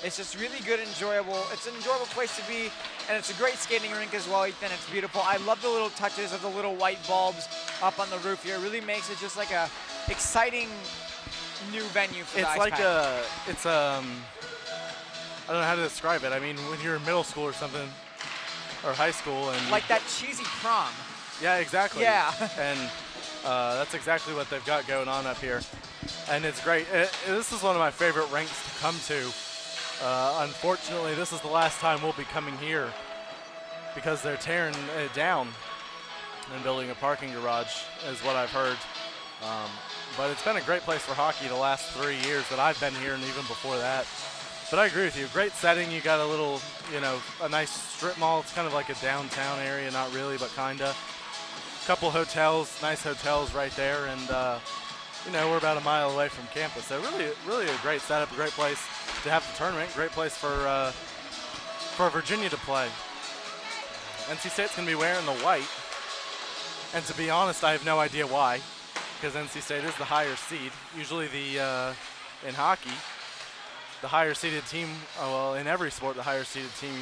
Speaker 12: it's just really good, enjoyable. It's an enjoyable place to be, and it's a great skating rink as well, Ethan. It's beautiful. I love the little touches of the little white bulbs up on the roof here. It really makes it just like a exciting new venue for the ice
Speaker 11: like
Speaker 12: pack.
Speaker 11: I don't know how to describe it. I mean, when you're in middle school or something, or high school, and
Speaker 12: like that cheesy prom.
Speaker 11: Yeah, exactly.
Speaker 12: Yeah.
Speaker 11: And that's exactly what they've got going on up here, and it's great. This is one of my favorite rinks to come to. Unfortunately, this is the last time we'll be coming here because they're tearing it down and building a parking garage, is what I've heard. But it's been a great place for hockey the last 3 years that I've been here, and even before that. But I agree with you. Great setting. You got a little, a nice strip mall. It's kind of like a downtown area, not really, but kinda. Couple hotels, nice hotels right there, and we're about a mile away from campus. So really a great setup, a great place to have the tournament, great place for Virginia to play. NC State's gonna be wearing the white, and to be honest, I have no idea why, because NC State is the higher seed. Usually in hockey, the higher seeded team, in every sport, the higher seeded team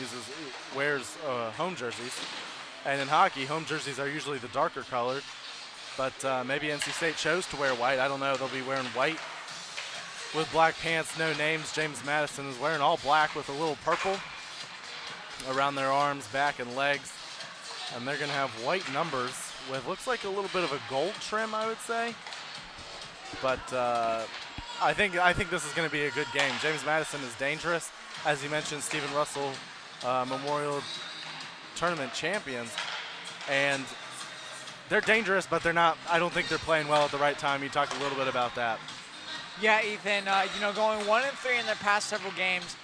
Speaker 11: wears home jerseys. And in hockey, home jerseys are usually the darker colored, but maybe NC State chose to wear white. I don't know. They'll be wearing white with black pants, no names. James Madison is wearing all black with a little purple. around their arms, back, and legs. And they're going to have white numbers with looks like a little bit of a gold trim, I would say. But I think this is going to be a good game. James Madison is dangerous. As you mentioned, Stephen Russell Memorial Tournament champions. And they're dangerous, but they're not. I don't think they're playing well at the right time. You talked a little bit about that.
Speaker 12: Yeah, Ethan, going 1-3 in their past several games,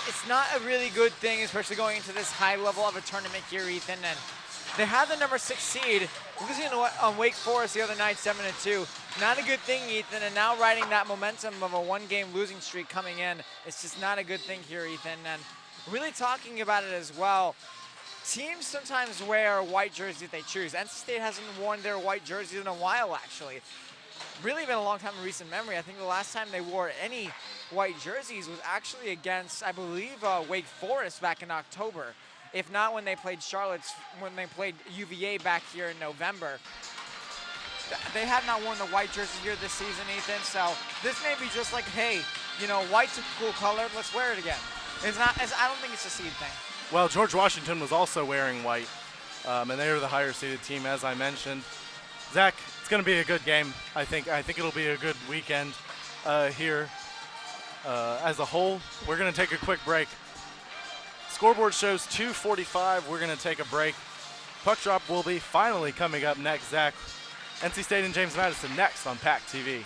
Speaker 12: it's not a really good thing, especially going into this high level of a tournament here, Ethan. And they have the number 6 seed, losing on Wake Forest the other night, 7-2. Not a good thing, Ethan, and now riding that momentum of a 1-game losing streak coming in, it's just not a good thing here, Ethan. And really talking about it as well, teams sometimes wear white jerseys if they choose. NC State hasn't worn their white jerseys in a while, actually. Really been a long time in recent memory. I think the last time they wore any white jerseys was actually against, I believe, Wake Forest back in October. If not, when they played when they played UVA back here in November. They have not worn the white jersey here this season, Ethan. So this may be just like, hey, white's a cool color. Let's wear it again. I don't think it's a seed thing.
Speaker 11: Well, George Washington was also wearing white, and they were the higher seeded team, as I mentioned. Zach, it's going to be a good game. I think it'll be a good weekend here as a whole. We're going to take a quick break. Scoreboard shows 2:45. We're going to take a break. Puck drop will be finally coming up next, Zach. NC State and James Madison next on PackTV.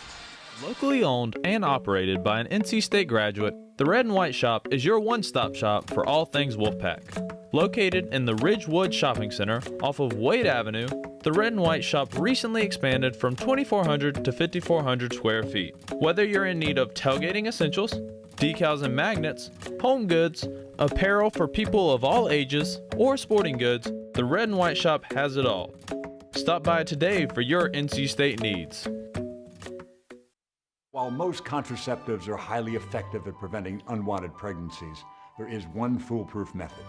Speaker 22: Locally owned and operated by an NC State graduate, the Red and White Shop is your one-stop shop for all things Wolfpack. Located in the Ridgewood Shopping Center off of Wade Avenue, the Red and White Shop recently expanded from 2,400 to 5,400 square feet. Whether you're in need of tailgating essentials, decals and magnets, home goods, apparel for people of all ages, or sporting goods, the Red and White Shop has it all. Stop by today for your NC State needs.
Speaker 13: While most contraceptives are highly effective at preventing unwanted pregnancies, there is one foolproof method.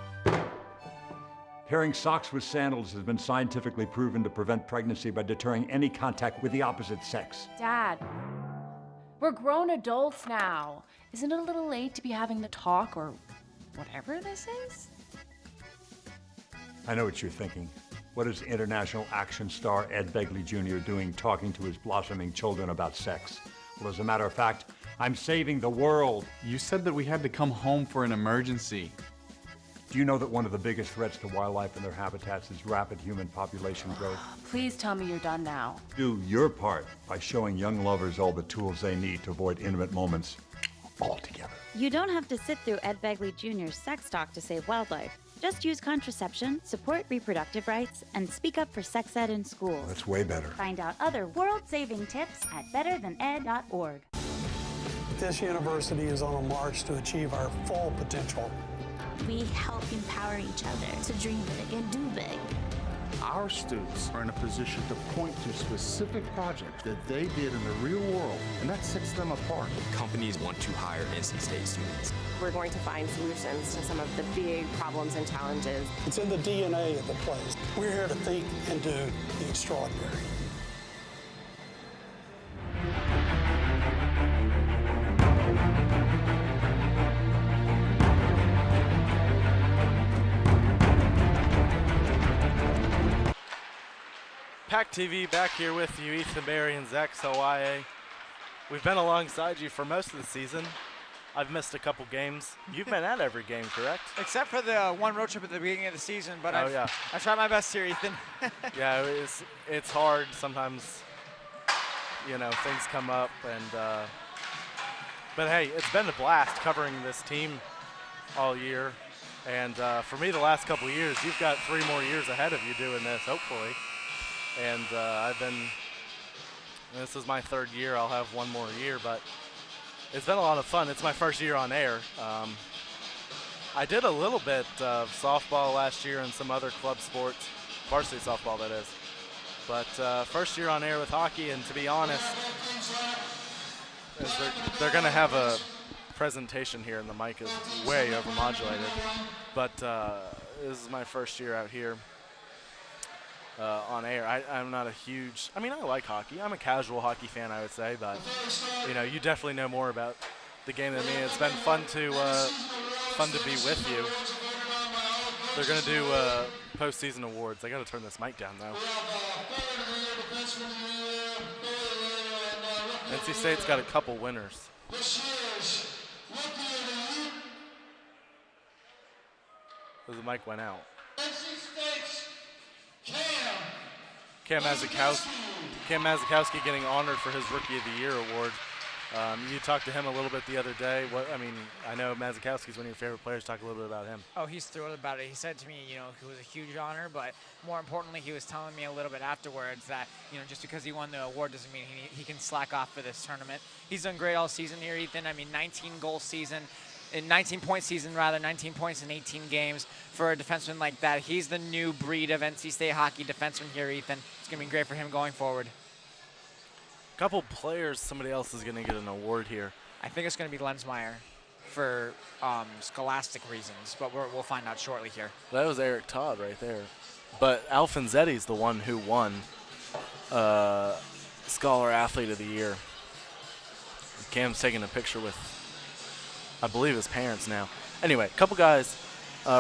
Speaker 13: Pairing socks with sandals has been scientifically proven to prevent pregnancy by deterring any contact with the opposite sex.
Speaker 14: Dad, we're grown adults now. Isn't it a little late to be having the talk or whatever this is?
Speaker 13: I know what you're thinking. What is international action star Ed Begley Jr. doing talking to his blossoming children about sex? Well, as a matter of fact, I'm saving the world.
Speaker 15: You said that we had to come home for an emergency.
Speaker 13: Do you know that one of the biggest threats to wildlife and their habitats is rapid human population growth?
Speaker 14: Please tell me you're done now.
Speaker 13: Do your part by showing young lovers all the tools they need to avoid intimate moments altogether.
Speaker 16: You don't have to sit through Ed Begley Jr.'s sex talk to save wildlife. Just use contraception, support reproductive rights, and speak up for sex ed in schools.
Speaker 13: That's way better.
Speaker 16: Find out other world-saving tips at betterthaned.org.
Speaker 18: This university is on a march to achieve our full potential.
Speaker 19: We help empower each other to dream big and do big.
Speaker 5: Our students are in a position to point to specific projects that they did in the real world, and that sets them apart.
Speaker 24: Companies want to hire NC State students.
Speaker 20: We're going to find solutions to some of the big problems and challenges.
Speaker 18: It's in the DNA of the place. We're here to think and do the extraordinary.
Speaker 11: PackTV back here with you, Ethan Berry and Zach Sawaye. We've been alongside you for most of the season. I've missed a couple games. You've been at every game, correct?
Speaker 12: Except for the one road trip at the beginning of the season, but
Speaker 11: yeah.
Speaker 12: I tried my best here, Ethan.
Speaker 11: Yeah, it's hard sometimes. Things come up, and but hey, it's been a blast covering this team all year. And for me, the last couple of years, you've got 3 more years ahead of you doing this, hopefully. And this is my 3rd year. I'll have 1 more year, but it's been a lot of fun. It's my first year on air. I did a little bit of softball last year and some other club sports, varsity softball that is. But first year on air with hockey, and to be honest, they're going to have a presentation here, and the mic is way overmodulated. But this is my first year out here on air. I'm not a huge, I like hockey. I'm a casual hockey fan, I would say, but you definitely know more about the game than me. It's been fun to be with you. They're going to do postseason awards. I got to turn this mic down, though. NC State's got a couple winners. The mic went out. Cam Mazikowski getting honored for his Rookie of the Year award. You talked to him a little bit the other day. I know Mazikowski's one of your favorite players. Talk a little bit about him.
Speaker 12: Oh, he's thrilled about it. He said to me, it was a huge honor, but more importantly, he was telling me a little bit afterwards that, just because he won the award doesn't mean he can slack off for this tournament. He's done great all season here, Ethan. 19-goal season. 19-point season, 19 points in 18 games for a defenseman like that. He's the new breed of NC State hockey defenseman here, Ethan. It's going to be great for him going forward.
Speaker 11: Couple players, somebody else is going to get an award here.
Speaker 12: I think it's going to be Lensmeyer for scholastic reasons, but we'll find out shortly here.
Speaker 11: That was Eric Todd right there. But Alfonsetti's the one who won Scholar Athlete of the Year. Cam's taking a picture with, I believe, his parents now. Anyway, a couple guys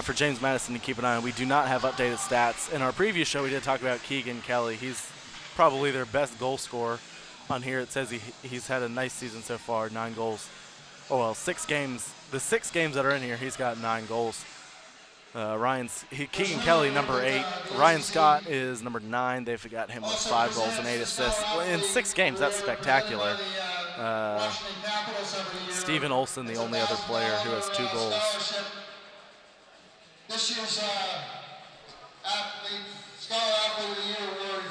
Speaker 11: for James Madison to keep an eye on. We do not have updated stats. In our previous show, we did talk about Keegan Kelly. He's probably their best goal scorer. On here, it says he's had a nice season so far, 9 goals. Oh, well, 6 games. The 6 games that are in here, he's got 9 goals. Keegan Kelly, number 8. Ryan Scott is number 9. They've got him with 5 goals and 8 assists. In 6 games, that's spectacular. Steven Olson, the only other player who has 2 goals.
Speaker 1: This year's Scholar Athlete of the Year award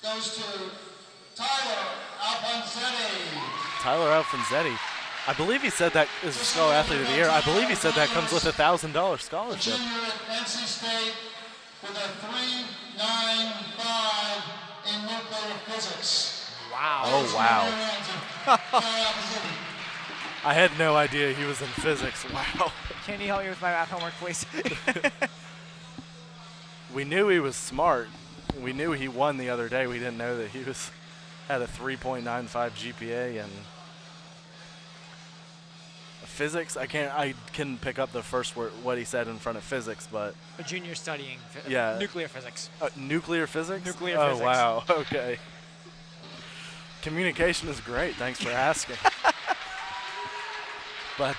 Speaker 1: goes to Tyler Alfonsetti.
Speaker 11: Tyler Alfonsetti. I believe he said that is a Scholar Athlete of the Year. I believe he said that comes with a $1,000 scholarship.
Speaker 1: Junior at NC State with a 3.95 in nuclear physics.
Speaker 12: Wow.
Speaker 11: Oh, wow. I had no idea he was in physics. Wow.
Speaker 12: Can you help me with my math homework, please?
Speaker 11: We knew he was smart. We knew he won the other day. We didn't know that he had a 3.95 GPA and physics. I couldn't pick up the first word what he said in front of physics, but
Speaker 12: a junior studying nuclear physics.
Speaker 11: Nuclear physics?
Speaker 12: Nuclear physics.
Speaker 11: Oh wow. Okay. Communication is great. Thanks for asking. But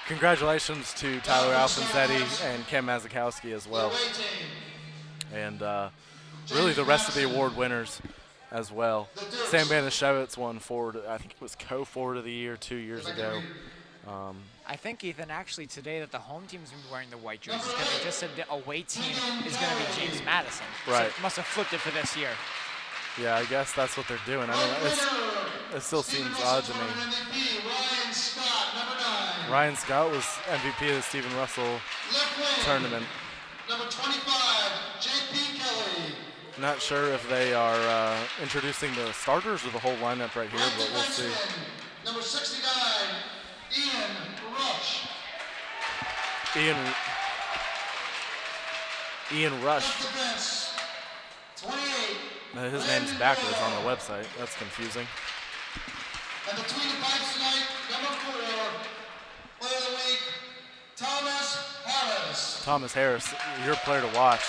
Speaker 11: congratulations to Tyler Alfonsetti and Cam Mazikowski as well. And really the rest of the award winners as well. Sam Banishevitz won I think it was co-forward of the year 2 years ago.
Speaker 12: I think, Ethan, actually today that the home team's going to be wearing the white jerseys because they just said the away team is going to be James Madison.
Speaker 11: Right.
Speaker 12: So must have flipped it for this year.
Speaker 11: Yeah, I guess that's what they're doing. I mean, it still seems odd to me. Ryan Scott was MVP of the Stephen Russell tournament.
Speaker 1: Number 25, J.P. Kelly.
Speaker 11: Not sure if they are introducing the starters or the whole lineup right here, but we'll see.
Speaker 1: Number 69, Ian Rush.
Speaker 11: Ian Rush.
Speaker 1: 28.
Speaker 11: His name's backwards on the website. That's confusing.
Speaker 1: And between the pipes tonight, number 4, player of the week, Thomas Harris.
Speaker 11: Thomas Harris, your player to watch.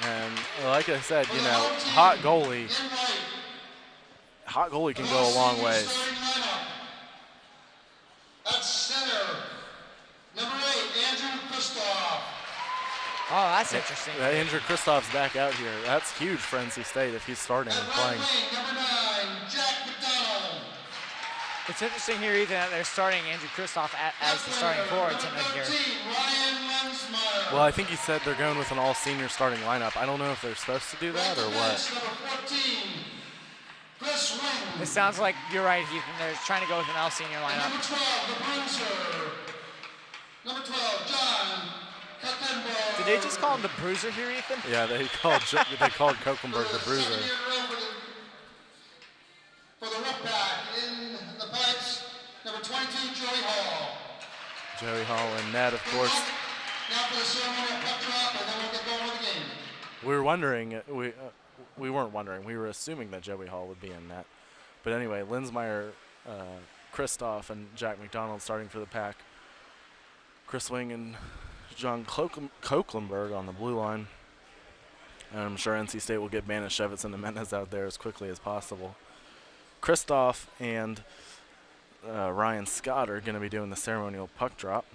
Speaker 11: And like I said, hot goalie can go a long ways.
Speaker 1: At center, number 8, Andrew Kristoff.
Speaker 12: Oh, that's interesting.
Speaker 11: Andrew Kristoff's back out here. That's huge for NC State if he's starting and playing.
Speaker 1: Number 9, Jack McDonald.
Speaker 12: It's interesting here, Ethan, that they're starting Andrew Kristoff as the starting forward tonight here.
Speaker 11: Well, I think he said they're going with an all-senior starting lineup. I don't know if they're supposed to do that or what.
Speaker 12: It sounds like you're right, Ethan. They're trying to go with an all-senior lineup.
Speaker 1: Number 12, the Bruiser. Number 12, John Kuckenberg.
Speaker 12: Did they just call him the Bruiser here, Ethan?
Speaker 11: Yeah, they called Kuckenberg the Bruiser.
Speaker 1: For the Wolfpack in the pipes, number 22, Joey Hall.
Speaker 11: Joey Hall and Ned, of course.
Speaker 1: Now for the ceremonial puck drop, and then we'll get going with the game.
Speaker 11: We were wondering, we weren't wondering, we were assuming that Joey Hall would be in that. But anyway, Lensmeyer, Kristoff, and Jack McDonald starting for the Pack.
Speaker 2: Chris Wing and John Koeklenberg on the blue line. And I'm sure NC State will get Banashevitz and Jimenez out there as quickly as possible. Kristoff and Ryan Scott are going to be doing the ceremonial puck drop.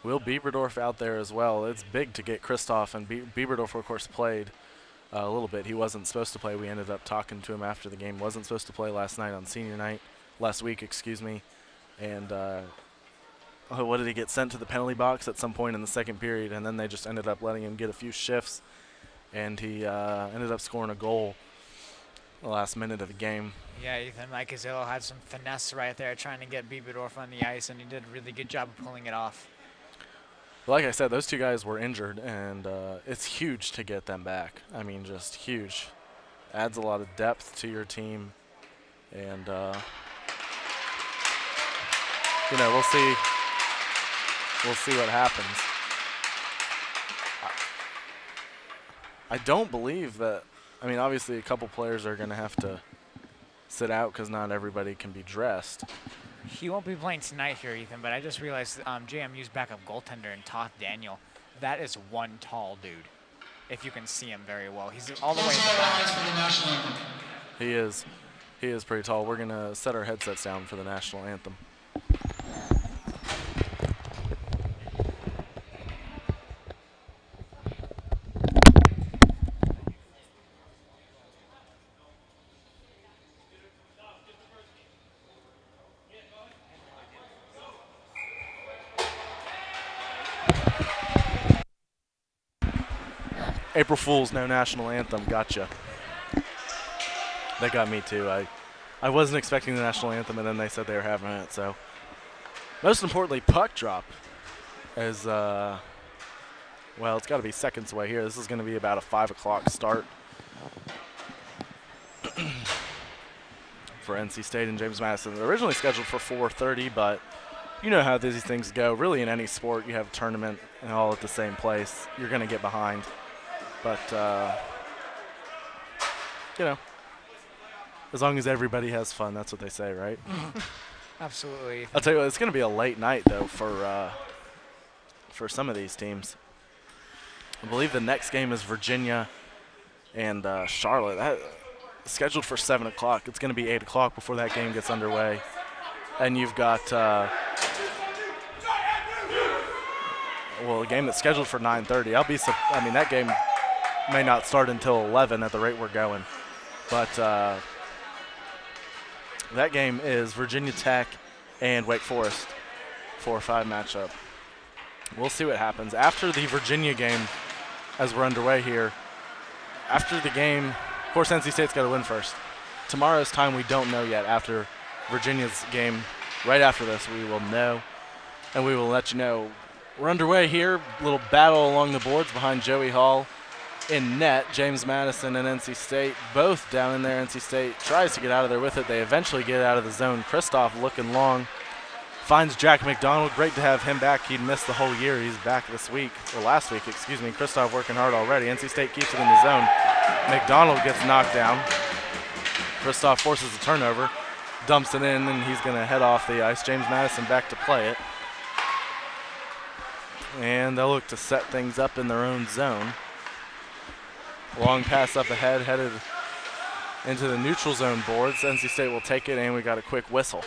Speaker 2: Will Bieberdorf out there as well. It's big to get Kristoff, and Bieberdorf, of course, played a little bit. He wasn't supposed to play. We ended up talking to him after the game. Wasn't supposed to play last week, excuse me. And what did he get sent to the penalty box at some point in the second period, and then they just ended up letting him get a few shifts, and he ended up scoring a goal the last minute of the game.
Speaker 12: Yeah, Ethan, Mike Gazzillo had some finesse right there trying to get Bieberdorf on the ice, and he did a really good job of pulling it off.
Speaker 2: Like I said, those two guys were injured, and it's huge to get them back. I mean, just huge. Adds a lot of depth to your team, and you know, we'll see what happens. I don't believe that. I mean, obviously, a couple players are going to have to sit out because not everybody can be dressed.
Speaker 12: He won't be playing tonight here, Ethan, but I just realized JMU's backup goaltender and Toth Daniel, that is one tall dude, if you can see him very well. He's all the way in the back.
Speaker 2: He is pretty tall. We're going to set our headsets down for the national anthem. April Fool's, no national anthem. Gotcha. They got me too. I wasn't expecting the national anthem, and then they said they were having it. So, most importantly, puck drop is well, it's got to be seconds away here. This is going to be about a 5 o'clock start for NC State and James Madison. They're originally scheduled for 4:30, but you know how these things go. Really, in any sport, you have a tournament and all at the same place. You're going to get behind. But, you know, as long as everybody has fun, that's what they say, right?
Speaker 12: Absolutely.
Speaker 2: I'll tell you what, it's going to be a late night, though, for some of these teams. I believe the next game is Virginia and Charlotte. That scheduled for 7 o'clock. It's going to be 8 o'clock before that game gets underway. And you've got, well, a game that's scheduled for 9:30. I mean, that game may not start until 11 at the rate we're going. But that game is Virginia Tech and Wake Forest, 4-5 matchup. We'll see what happens. After the Virginia game, as we're underway here, after the game, of course, NC State's got to win first. Tomorrow's time we don't know yet. After Virginia's game, right after this, we will know, and we will let you know. We're underway here. Little battle along the boards behind Joey Hall. In net, James Madison and NC State, both down in there. NC State tries to get out of there with it. They eventually get out of the zone. Kristoff looking long. Finds Jack McDonald. Great to have him back. He'd missed the whole year. He's back this week, or last week, excuse me. Kristoff working hard already. NC State keeps it in the zone. McDonald gets knocked down. Kristoff forces a turnover, dumps it in, and he's going to head off the ice. James Madison back to play it. And they'll look to set things up in their own zone. Long pass up ahead, headed into the neutral zone boards. NC State will take it, and we got a quick whistle.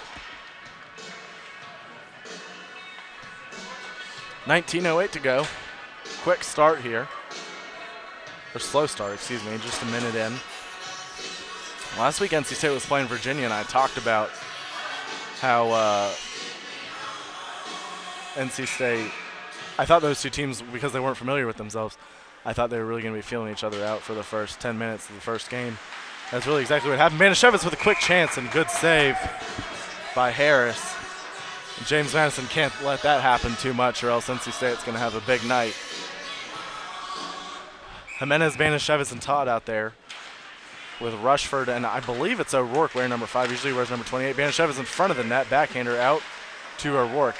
Speaker 2: 19:08 to go. Quick start here. Or slow start, excuse me, just a minute in. Last week, NC State was playing Virginia, and I talked about how NC State, I thought those two teams, because they weren't familiar with themselves, I thought they were really going to be feeling each other out for the first 10 minutes of the first game. That's really exactly what happened. Banashevitz with a quick chance and good save by Harris. James Madison can't let that happen too much, or else NC State's going to have a big night. Jimenez, Banashevitz, and Todd out there with Rushford, and I believe it's O'Rourke wearing number 5. Usually wears number 28. Banashevitz in front of the net. Backhander out to O'Rourke.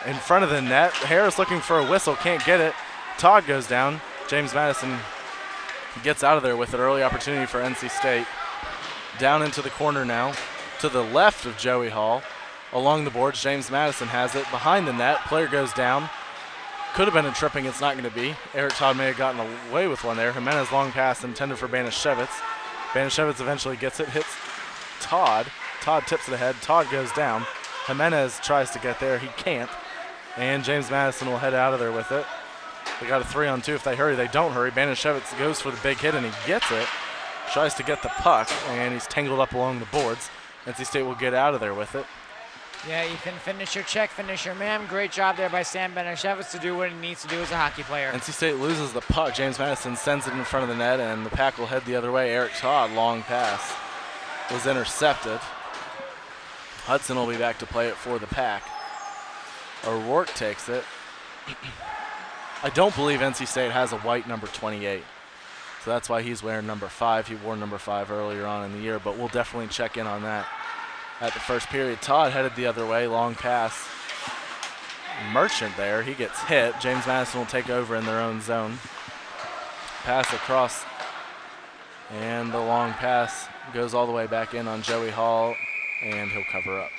Speaker 2: In front of the net. Harris looking for a whistle. Can't get it. Todd goes down. James Madison gets out of there with an early opportunity for NC State. Down into the corner now. to the left of Joey Hall. Along the boards, James Madison has it behind the net. Player goes down. Could have been a tripping, it's not going to be. Eric Todd may have gotten away with one there. Jimenez long pass intended for Banashevitz. Banashevitz eventually gets it, hits Todd. Todd tips it ahead. Todd goes down. Jimenez tries to get there. He can't. And James Madison will head out of there with it. They got a 3-on-2 if they hurry. They don't hurry. Banashevitz goes for the big hit, and he gets it. Tries to get the puck, and he's tangled up along the boards. NC State will get out of there with it.
Speaker 12: Yeah, Ethan, finish your check, finish your man. Great job there by Sam Banashevitz to do what he needs to do as a hockey player.
Speaker 2: NC State loses the puck. James Madison sends it in front of the net, and the Pack will head the other way. Eric Todd, long pass, was intercepted. Hudson will be back to play it for the Pack. O'Rourke takes it. I don't believe NC State has a white number 28. So that's why he's wearing number 5. He wore number 5 earlier on in the year, but we'll definitely check in on that at the first period. Todd headed the other way, long pass. Merchant there, he gets hit. James Madison will take over in their own zone. Pass across, and the long pass goes all the way back in on Joey Hall, and he'll cover up.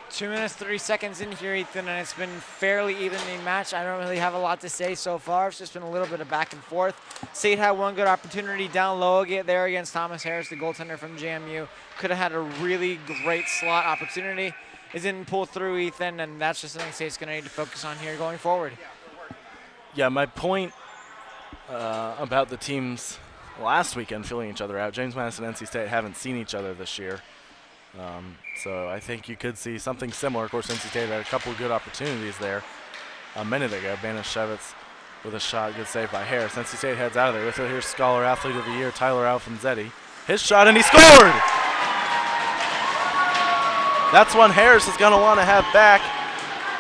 Speaker 12: 2 minutes, 30 seconds in here, Ethan, and it's been fairly evenly matched. I don't really have a lot to say so far. It's just been a little bit of back and forth. State had one good opportunity down low there against Thomas Harris, the goaltender from JMU. Could have had a really great slot opportunity. It didn't pull through, Ethan, and that's just something State's going to need to focus on here going forward.
Speaker 2: Yeah, my point about the teams last weekend filling each other out, James Madison and NC State haven't seen each other this year. So I think you could see something similar. Of course, NC State had a couple of good opportunities there a minute ago. Banashevitz with a shot, good save by Harris. NC State heads out of there with it. Here's Scholar Athlete of the Year, Tyler Alfonzetti. His shot, and he scored! That's one Harris is going to want to have back.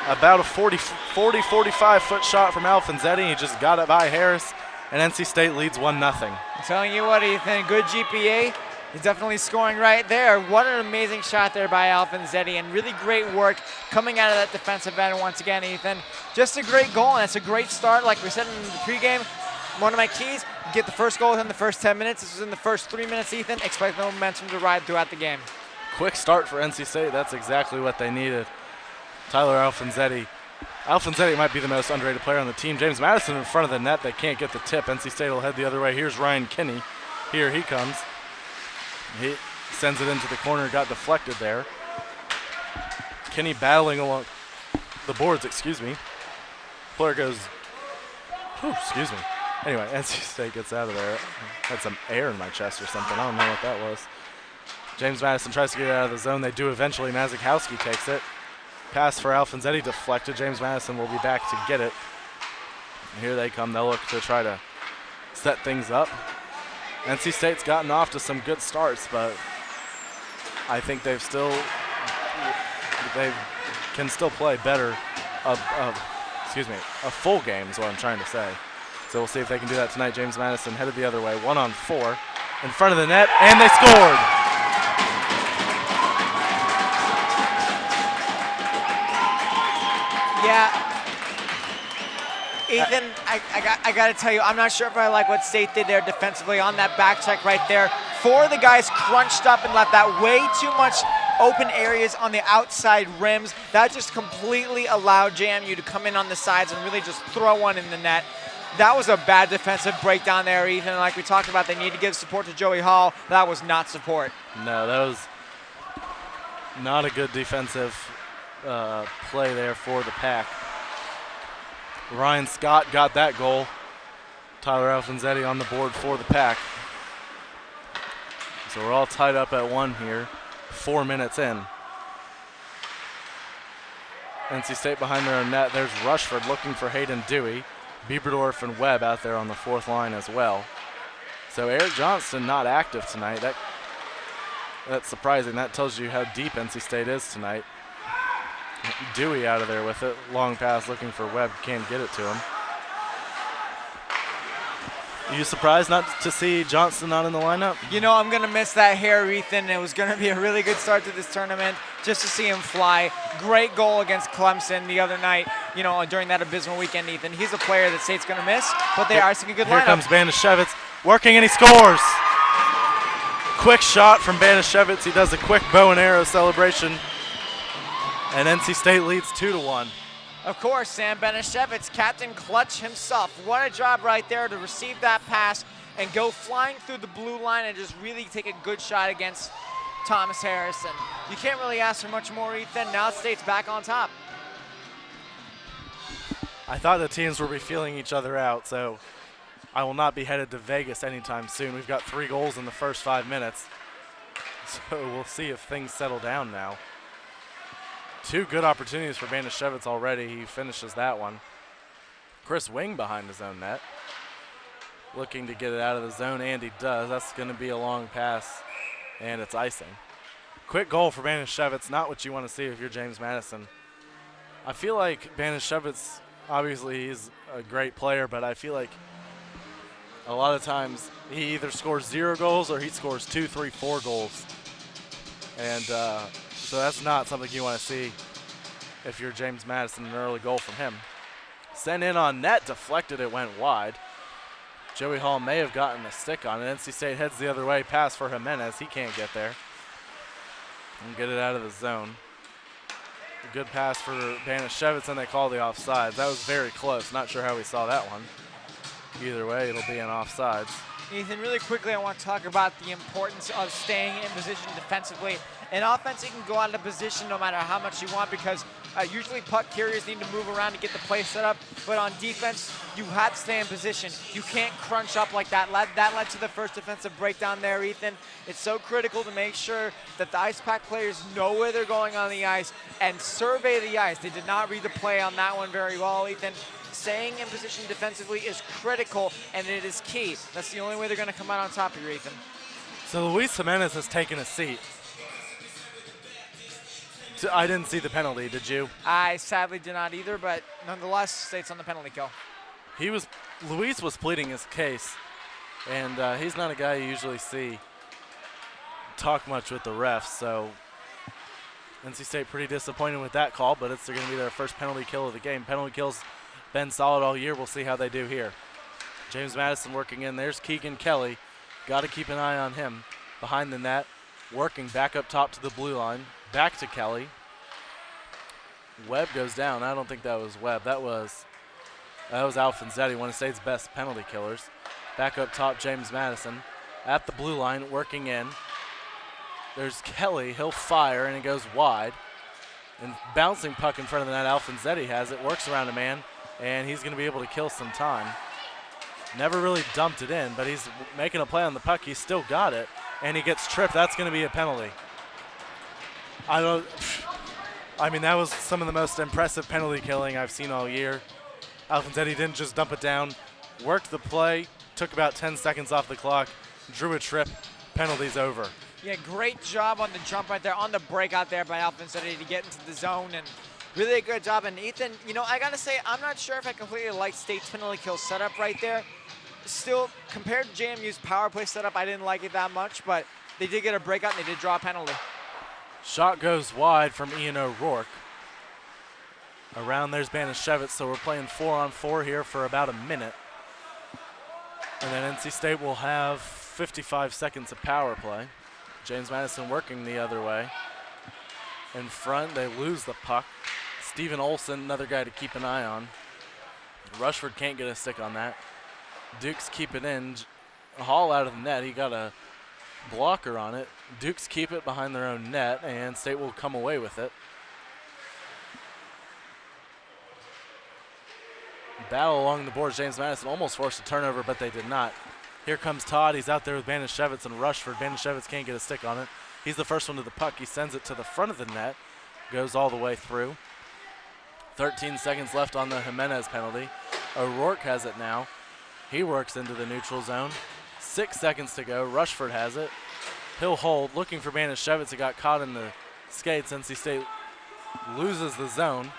Speaker 2: About a 45-foot shot from Alfonzetti. He just got it by Harris, and NC State leads 1-0.
Speaker 12: I'm telling you what, Ethan, good GPA. He's definitely scoring right there. What an amazing shot there by Alfonzetti, and really great work coming out of that defensive end once again, Ethan. Just a great goal, and it's a great start. Like we said in the pregame, one of my keys, get the first goal within the first 10 minutes. This was in the first 3 minutes, Ethan. Expect the momentum to ride throughout the game.
Speaker 2: Quick start for NC State. That's exactly what they needed. Tyler Alfonzetti. Alfonzetti might be the most underrated player on the team. James Madison in front of the net. They can't get the tip. NC State will head the other way. Here's Ryan Kinney. Here he comes. He sends it into the corner, got deflected there. Kinney battling along the boards, excuse me. Player goes, excuse me. Anyway, NC State gets out of there. Had some air in my chest or something. I don't know what that was. James Madison tries to get out of the zone. They do eventually. Mazikowski takes it. Pass for Alfonzetti deflected. James Madison will be back to get it. And here they come. They'll look to try to set things up. NC State's gotten off to some good starts, but I think they can still play better. A full game is what I'm trying to say. So we'll see if they can do that tonight. James Madison headed the other way, 1-on-4 in front of the net, and they scored.
Speaker 12: Yeah. Ethan, I got to tell you, I'm not sure if I like what State did there defensively on that back check right there. 4 of the guys crunched up and left that way too much open areas on the outside rims. That just completely allowed JMU to come in on the sides and really just throw one in the net. That was a bad defensive breakdown there, Ethan. Like we talked about, they need to give support to Joey Hall. That was not support.
Speaker 2: No, that was not a good defensive play there for the Pack. Ryan Scott got that goal. Tyler Alfonzetti on the board for the Pack. So we're all tied up at 1 here, 4 minutes in. NC State behind their own net. There's Rushford looking for Hayden Dewey. Bieberdorf and Webb out there on the 4th line as well. So Eric Johnston not active tonight. That's surprising. That tells you how deep NC State is tonight. Dewey out of there with it. Long pass looking for Webb. Can't get it to him. Are you surprised not to see Johnston not in the lineup?
Speaker 12: You know, I'm going to miss that hair, Ethan. It was going to be a really good start to this tournament just to see him fly. Great goal against Clemson the other night, you know, during that abysmal weekend, Ethan. He's a player that State's going to miss, but they are seeing a good lineup.
Speaker 2: Here comes Banashevitz working, and he scores. quick shot from Banashevitz. He does a quick bow and arrow celebration. And NC State leads 2-1.
Speaker 12: Of course, Sam Banashevitz, Captain Clutch himself. What a job right there to receive that pass and go flying through the blue line and just really take a good shot against Thomas Harrison. You can't really ask for much more, Ethan. Now State's back on top.
Speaker 2: I thought the teams would be feeling each other out, so I will not be headed to Vegas anytime soon. We've got 3 goals in the first 5 minutes, so we'll see if things settle down now. 2 good opportunities for Banashevitz already. He finishes that one. Chris Wing behind his own net, looking to get it out of the zone, and he does. That's going to be a long pass, and it's icing. Quick goal for Banashevitz, not what you want to see if you're James Madison. I feel like Banashevitz, obviously he's a great player, but I feel like a lot of times he either scores 0 goals or he scores 2, 3, 4 goals. And so that's not something you want to see if you're James Madison, an early goal from him. Sent in on net, deflected, it went wide. Joey Hall may have gotten a stick on it. NC State heads the other way, pass for Jimenez. He can't get there. And get it out of the zone. A good pass for Banashevitz, and they call the offsides. That was very close. Not sure how we saw that one. Either way, it'll be an offsides.
Speaker 12: Ethan, really quickly, I want to talk about the importance of staying in position defensively. In offense, you can go out of position no matter how much you want because usually puck carriers need to move around to get the play set up. But on defense, you have to stay in position. You can't crunch up like that. That led to the first defensive breakdown there, Ethan. It's so critical to make sure that the Ice Pack players know where they're going on the ice and survey the ice. They did not read the play on that one very well, Ethan. Staying in position defensively is critical, and it is key. That's the only way they're going to come out on top here, Ethan.
Speaker 2: So Luis Jimenez has taken a seat. So I didn't see the penalty, did you?
Speaker 12: I sadly did not either, but nonetheless, State's on the penalty kill.
Speaker 2: Luis was pleading his case, and he's not a guy you usually see talk much with the refs, so NC State pretty disappointed with that call, but it's going to be their first penalty kill of the game. Penalty kills been solid all year. We'll see how they do here. James Madison working in. There's Keegan Kelly. Got to keep an eye on him. Behind the net, working back up top to the blue line. Back to Kelly. Webb goes down. I don't think that was Webb. That was Alfonsetti, one of State's best penalty killers. Back up top, James Madison. At the blue line, working in. There's Kelly. He'll fire, and it goes wide. And bouncing puck in front of the net, Alfonsetti has it. Works around a man, and he's going to be able to kill some time. Never really dumped it in, but he's making a play on the puck. He's still got it, and he gets tripped. That's going to be a penalty. I mean, that was some of the most impressive penalty killing I've seen all year. Alfonsetti didn't just dump it down, worked the play, took about 10 seconds off the clock, drew a trip, penalty's over.
Speaker 12: Yeah, great job on the jump right there, on the break out there by Alfonsetti to get into the zone, and really a good job. And Ethan, you know, I gotta say, I'm not sure if I completely like State's penalty kill setup right there. Still, compared to JMU's power play setup, I didn't like it that much, but they did get a breakout and they did draw a penalty.
Speaker 2: Shot goes wide from Ian O'Rourke. Around there's Banashevitz, so we're playing 4-on-4 here for about a minute. And then NC State will have 55 seconds of power play. James Madison working the other way. In front, they lose the puck. Steven Olson, another guy to keep an eye on. Rushford can't get a stick on that. Dukes keep it in. Hall out of the net. He got a blocker on it. Dukes keep it behind their own net, and State will come away with it. Battle along the boards. James Madison almost forced a turnover, but they did not. Here comes Todd. He's out there with Banashevitz and Rushford. Banashevitz can't get a stick on it. He's the first one to the puck. He sends it to the front of the net. Goes all the way through. 13 seconds left on the Jimenez penalty. O'Rourke has it now. He works into the neutral zone. 6 seconds to go. Rushford has it. He'll hold. Looking for Banashevitz. He got caught in the skates. NC State loses the zone.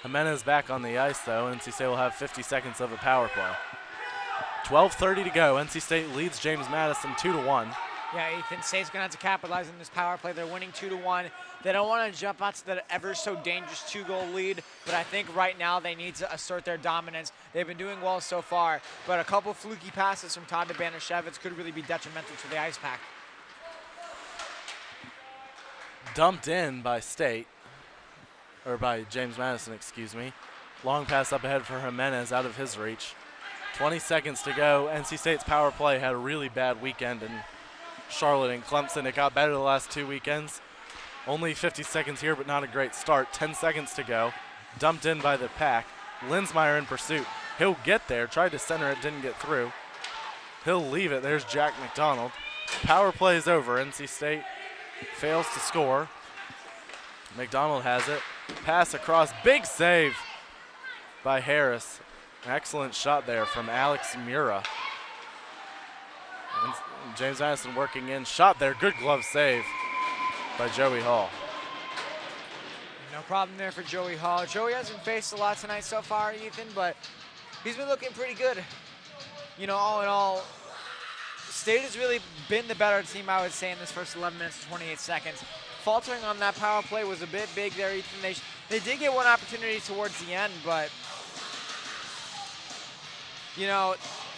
Speaker 2: Jimenez back on the ice, though. NC State will have 50 seconds of a power play. 12:30 to go. NC State leads James Madison 2-1.
Speaker 12: Yeah, Ethan, State's going to have to capitalize on this power play. They're winning 2-1. They don't want to jump out to that ever so dangerous 2-goal lead, but I think right now they need to assert their dominance. They've been doing well so far, but a couple fluky passes from Todd to Banashevitz could really be detrimental to the Ice Pack.
Speaker 2: dumped in by State, or by James Madison, excuse me. Long pass up ahead for Jimenez out of his reach. 20 seconds to go. NC State's power play had a really bad weekend in Charlotte and Clemson. It got better the last 2 weekends. Only 50 seconds here, but not a great start. 10 seconds to go. Dumped in by the Pack. Linsmeyer in pursuit. He'll get there. Tried to center it, didn't get through. He'll leave it. There's Jack McDonald. Power play is over. NC State fails to score. McDonald has it. Pass across. Big save by Harris. Excellent shot there from Alex Mura. And James Madison working in. Shot there. Good glove save by Joey Hall.
Speaker 12: No problem there for Joey Hall. Joey hasn't faced a lot tonight so far, Ethan, but he's been looking pretty good. You know, all in all, State has really been the better team, I would say, in this first 11 minutes and 28 seconds. Faltering on that power play was a bit big there, Ethan. They did get one opportunity towards the end, but, you know,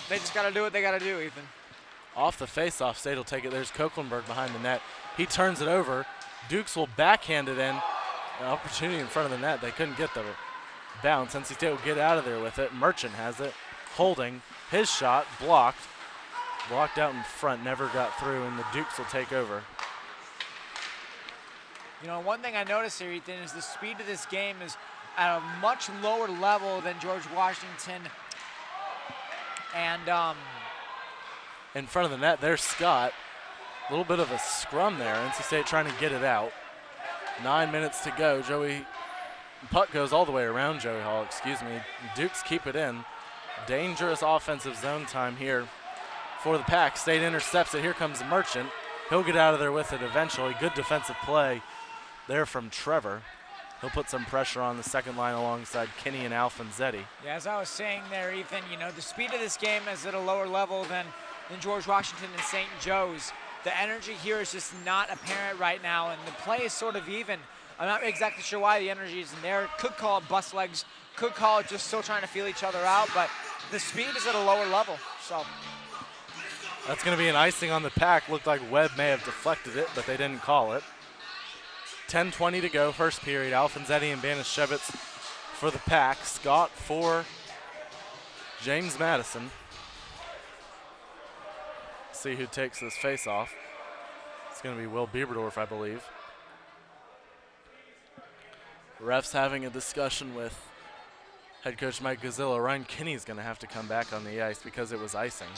Speaker 12: they just got to do what they got to do, Ethan.
Speaker 2: Off the face-off, State will take it. There's Koeklenberg behind the net. He turns it over. Dukes will backhand it in. An opportunity in front of the net. They couldn't get the bounce. NC State will get out of there with it. Merchant has it. Holding. His shot blocked. Blocked out in front. Never got through, and the Dukes will take over.
Speaker 12: You know, one thing I noticed here, Ethan, is the speed of this game is at a much lower level than George Washington. And
Speaker 2: in front of the net, there's Scott. A little bit of a scrum there. NC State trying to get it out. 9 minutes to go. Puck goes all the way around Joey Hall, excuse me. Dukes keep it in. Dangerous offensive zone time here for the Pack. State intercepts it. Here comes Merchant. He'll get out of there with it eventually. Good defensive play there from Trevor. He'll put some pressure on the second line alongside Kinney and Alfonzetti.
Speaker 12: yeah, as I was saying there, Ethan, you know, the speed of this game is at a lower level than George Washington and St. Joe's. The energy here is just not apparent right now, and the play is sort of even. I'm not exactly sure why the energy isn't there. Could call it bus legs, could call it just still trying to feel each other out, but the speed is at a lower level. So
Speaker 2: that's going to be an icing on the Pack. Looked like Webb may have deflected it, but they didn't call it. 10:20 to go, first period. Alfonzetti and Banishevitz for the Pack. Scott for James Madison. See who takes this face-off. It's going to be Will Bieberdorf, I believe. Refs having a discussion with head coach Mike Gazzillo. Ryan Kinney's going to have to come back on the ice because it was icing.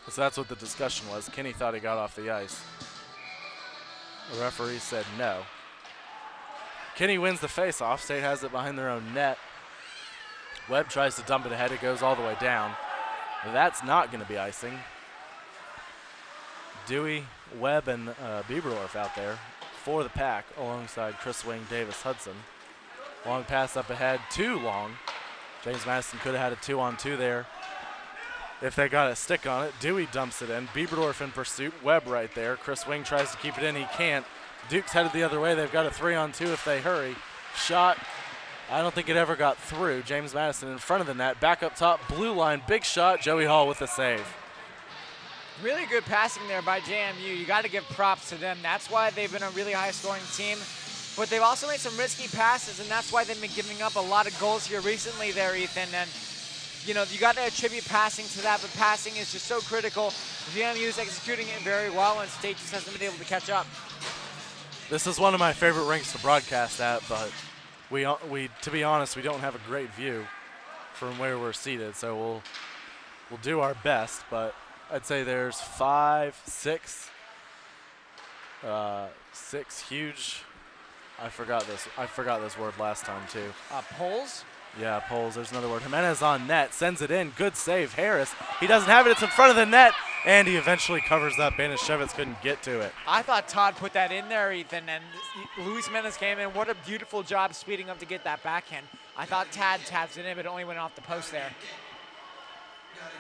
Speaker 2: So that's what the discussion was. Kinney thought he got off the ice. The referee said no. Kinney wins the face-off. State has it behind their own net. Webb tries to dump it ahead. It goes all the way down. That's not going to be icing. Dewey, Webb, and Bieberdorf out there for the Pack alongside Chris Wing, Davis, Hudson. Long pass up ahead, too long. James Madison could have had a 2-on-2 there if they got a stick on it. Dewey dumps it in. Bieberdorf in pursuit. Webb right there. Chris Wing tries to keep it in. He can't. Duke's headed the other way. They've got a 3-on-2 if they hurry. Shot. I don't think it ever got through. James Madison in front of the net. Back up top. Blue line. Big shot. Joey Hall with the save.
Speaker 12: really good passing there by JMU. You got to give props to them. That's why they've been a really high-scoring team. But they've also made some risky passes, and that's why they've been giving up a lot of goals here recently there, Ethan. And, you know, you got to attribute passing to that, but passing is just so critical. JMU is executing it very well, and State just hasn't been able to catch up.
Speaker 2: This is one of my favorite rinks to broadcast at, but we to be honest, we don't have a great view from where we're seated, so we'll do our best. But I'd say there's six huge. I forgot this word last time too.
Speaker 12: Poles?
Speaker 2: Yeah, poles. There's another word. Jimenez on net, sends it in. Good save, Harris. He doesn't have it. It's in front of the net, and he eventually covers up. Banishevitz couldn't get to it.
Speaker 12: I thought Todd put that in there, Ethan, and Luis Jimenez came in. What a beautiful job speeding up to get that backhand. I thought Tad taps it in, but it only went off the post there.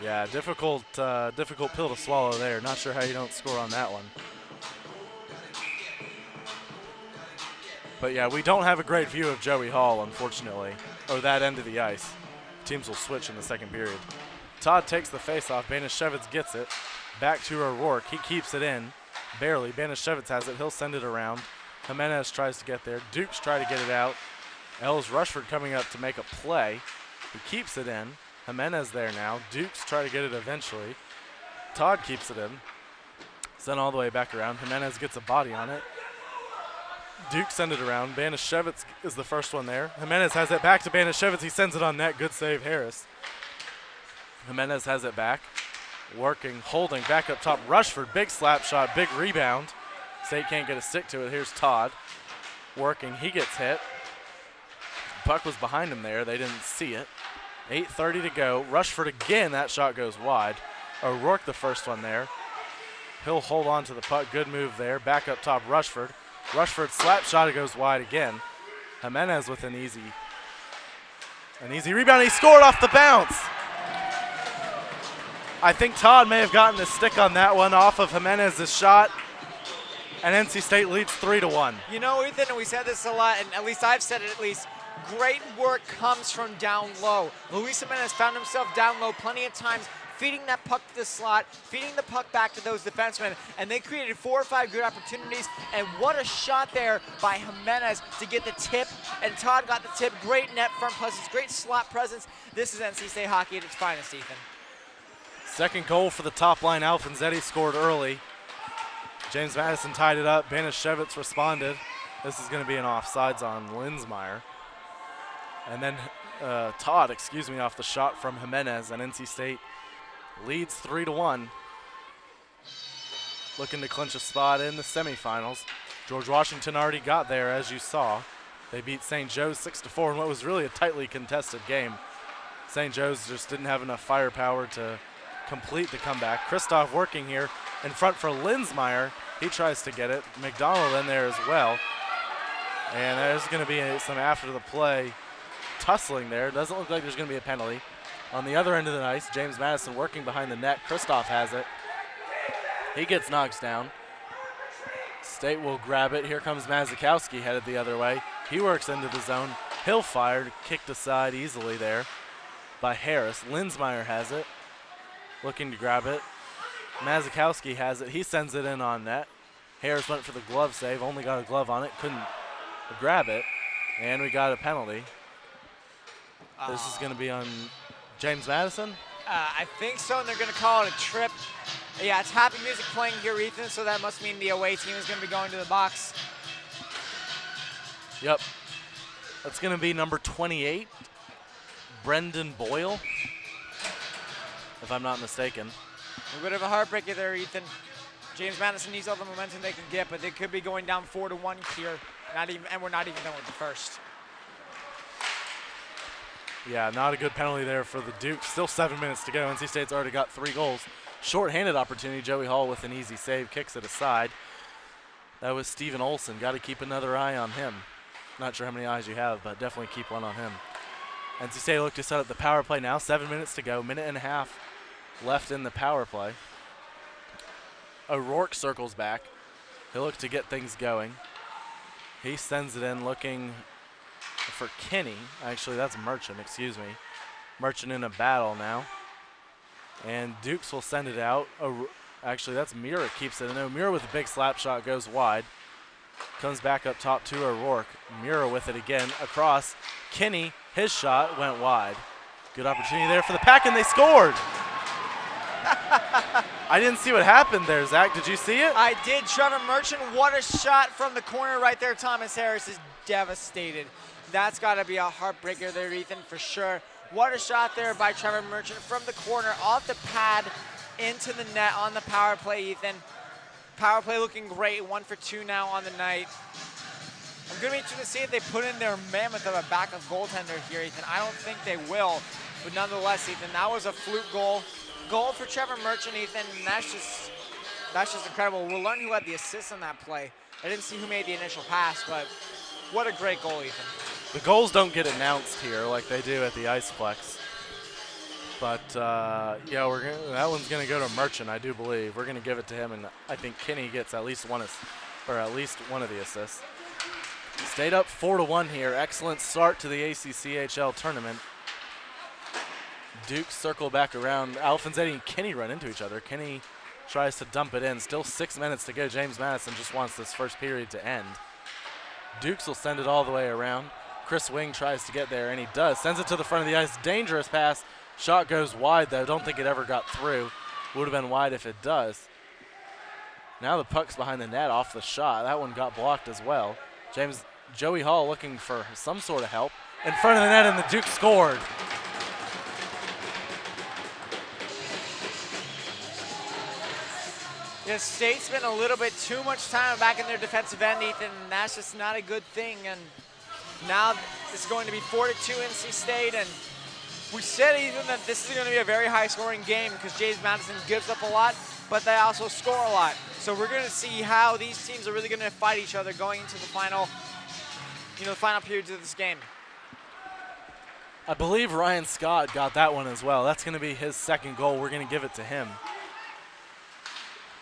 Speaker 2: Yeah, difficult pill to swallow there. Not sure how you don't score on that one. But yeah, we don't have a great view of Joey Hall, unfortunately, or that end of the ice. Teams will switch in the second period. Todd takes the faceoff. Banishevitz gets it. Back to O'Rourke. He keeps it in, barely. Banishevitz has it. He'll send it around. Jimenez tries to get there. Dukes try to get it out. Els Rushford coming up to make a play. He keeps it in. Jimenez there now. Dukes try to get it eventually. Todd keeps it in. Sent all the way back around. Jimenez gets a body on it. Duke send it around. Banashevitz is the first one there. Jimenez has it back to Banashevitz. He sends it on net. Good save, Harris. Jimenez has it back. Working, holding, back up top. Rushford, big slap shot, big rebound. State can't get a stick to it. Here's Todd. Working, he gets hit. Puck was behind him there. They didn't see it. 8:30 to go. Rushford again. That shot goes wide. O'Rourke the first one there. He'll hold on to the puck. Good move there. Back up top, Rushford. Rushford slap shot. It goes wide again. Jimenez with an easy rebound. He scored off the bounce. I think Todd may have gotten a stick on that one off of Jimenez's shot. And NC State leads 3-1.
Speaker 3: You know, Ethan, and we said this a lot, and at least I've said it at least, great work comes from down low. Luis Jimenez found himself down low plenty of times, feeding that puck to the slot, feeding the puck back to those defensemen, and they created 4 or 5 good opportunities, and what a shot there by Jimenez to get the tip, and Todd got the tip. Great net front presence, great slot presence. This is NC State hockey at its finest, Ethan.
Speaker 2: Second goal for the top line. Alfonsetti scored early. James Madison tied it up. Banashevitz responded. This is going to be an offsides on Linsmeyer. And then Todd, off the shot from Jimenez, and NC State leads 3-1. Looking to clinch a spot in the semifinals. George Washington already got there, as you saw. They beat St. Joe's 6-4 in what was really a tightly contested game. St. Joe's just didn't have enough firepower to complete the comeback. Kristoff working here in front for Linsmeyer. He tries to get it. McDonald in there as well. And there's going to be some after the play tussling there. Doesn't look like there's going to be a penalty. On the other end of the ice, James Madison working behind the net. Kristoff has it. He gets knocked down. State will grab it. Here comes Mazikowski headed the other way. He works into the zone. Hill fired, kicked aside easily there by Harris. Linsmeyer has it. Looking to grab it. Mazikowski has it. He sends it in on net. Harris went for the glove save. Only got a glove on it. Couldn't grab it. And we got a penalty. This is going to be on James Madison?
Speaker 3: I think so, and they're going to call it a trip. Yeah, it's happy music playing here, Ethan, so that must mean the away team is going to be going to the box.
Speaker 2: Yep. That's going to be number 28, Brendan Boyle, if I'm not mistaken.
Speaker 3: A bit of a heartbreaker there, Ethan. James Madison needs all the momentum they can get, but they could be going down 4-1 here, and we're not even done with the first.
Speaker 2: Yeah, not a good penalty there for the Duke. Still 7 minutes to go. NC State's already got 3 goals. Short-handed opportunity. Joey Hall with an easy save, kicks it aside. That was Steven Olson. Got to keep another eye on him. Not sure how many eyes you have, but definitely keep one on him. NC State look to set up the power play now. 7 minutes to go. Minute and a half left in the power play. O'Rourke circles back. He'll look to get things going. He sends it in looking for Kinney. Actually, that's Merchant, excuse me. Merchant in a battle now. And Dukes will send it out. Actually, that's Mira keeps it in. Mira with a big slap shot goes wide. Comes back up top to O'Rourke. Mira with it again across. Kinney, his shot went wide. Good opportunity there for the Pack, and they scored. I didn't see what happened there, Zach. Did you see it?
Speaker 3: I did. Trevor Merchant, what a shot from the corner right there. Thomas Harris is devastated. That's got to be a heartbreaker there, Ethan, for sure. What a shot there by Trevor Merchant from the corner, off the pad, into the net on the power play, Ethan. Power play looking great, 1 for 2 now on the night. I'm going to be interested to see if they put in their mammoth of a backup goaltender here, Ethan. I don't think they will, but nonetheless, Ethan, that was a fluke goal. Goal for Trevor Merchant, Ethan, and that's just incredible. We'll learn who had the assist on that play. I didn't see who made the initial pass, but what a great goal, Ethan.
Speaker 2: The goals don't get announced here like they do at the Iceplex. But, yeah, that one's going to go to Merchant, I do believe. We're going to give it to him, and I think Kinney gets at least one of the assists. Stayed up 4-1 here. Excellent start to the ACCHL tournament. Duke circle back around. Alfonsetti and Kinney run into each other. Kinney tries to dump it in. Still 6 minutes to go. James Madison just wants this first period to end. Dukes will send it all the way around. Chris Wing tries to get there, and he does. Sends it to the front of the ice. Dangerous pass. Shot goes wide, though. Don't think it ever got through. Would have been wide if it does. Now the puck's behind the net off the shot. That one got blocked as well. Joey Hall looking for some sort of help. In front of the net, and the Dukes scored.
Speaker 3: Yeah, State spent a little bit too much time back in their defensive end, Ethan, and that's just not a good thing. And now it's going to be 4-2 NC State, and we said even that this is going to be a very high-scoring game because James Madison gives up a lot, but they also score a lot. So we're going to see how these teams are really going to fight each other going into the final, the final periods of this game.
Speaker 2: I believe Ryan Scott got that one as well. That's going to be his second goal. We're going to give it to him.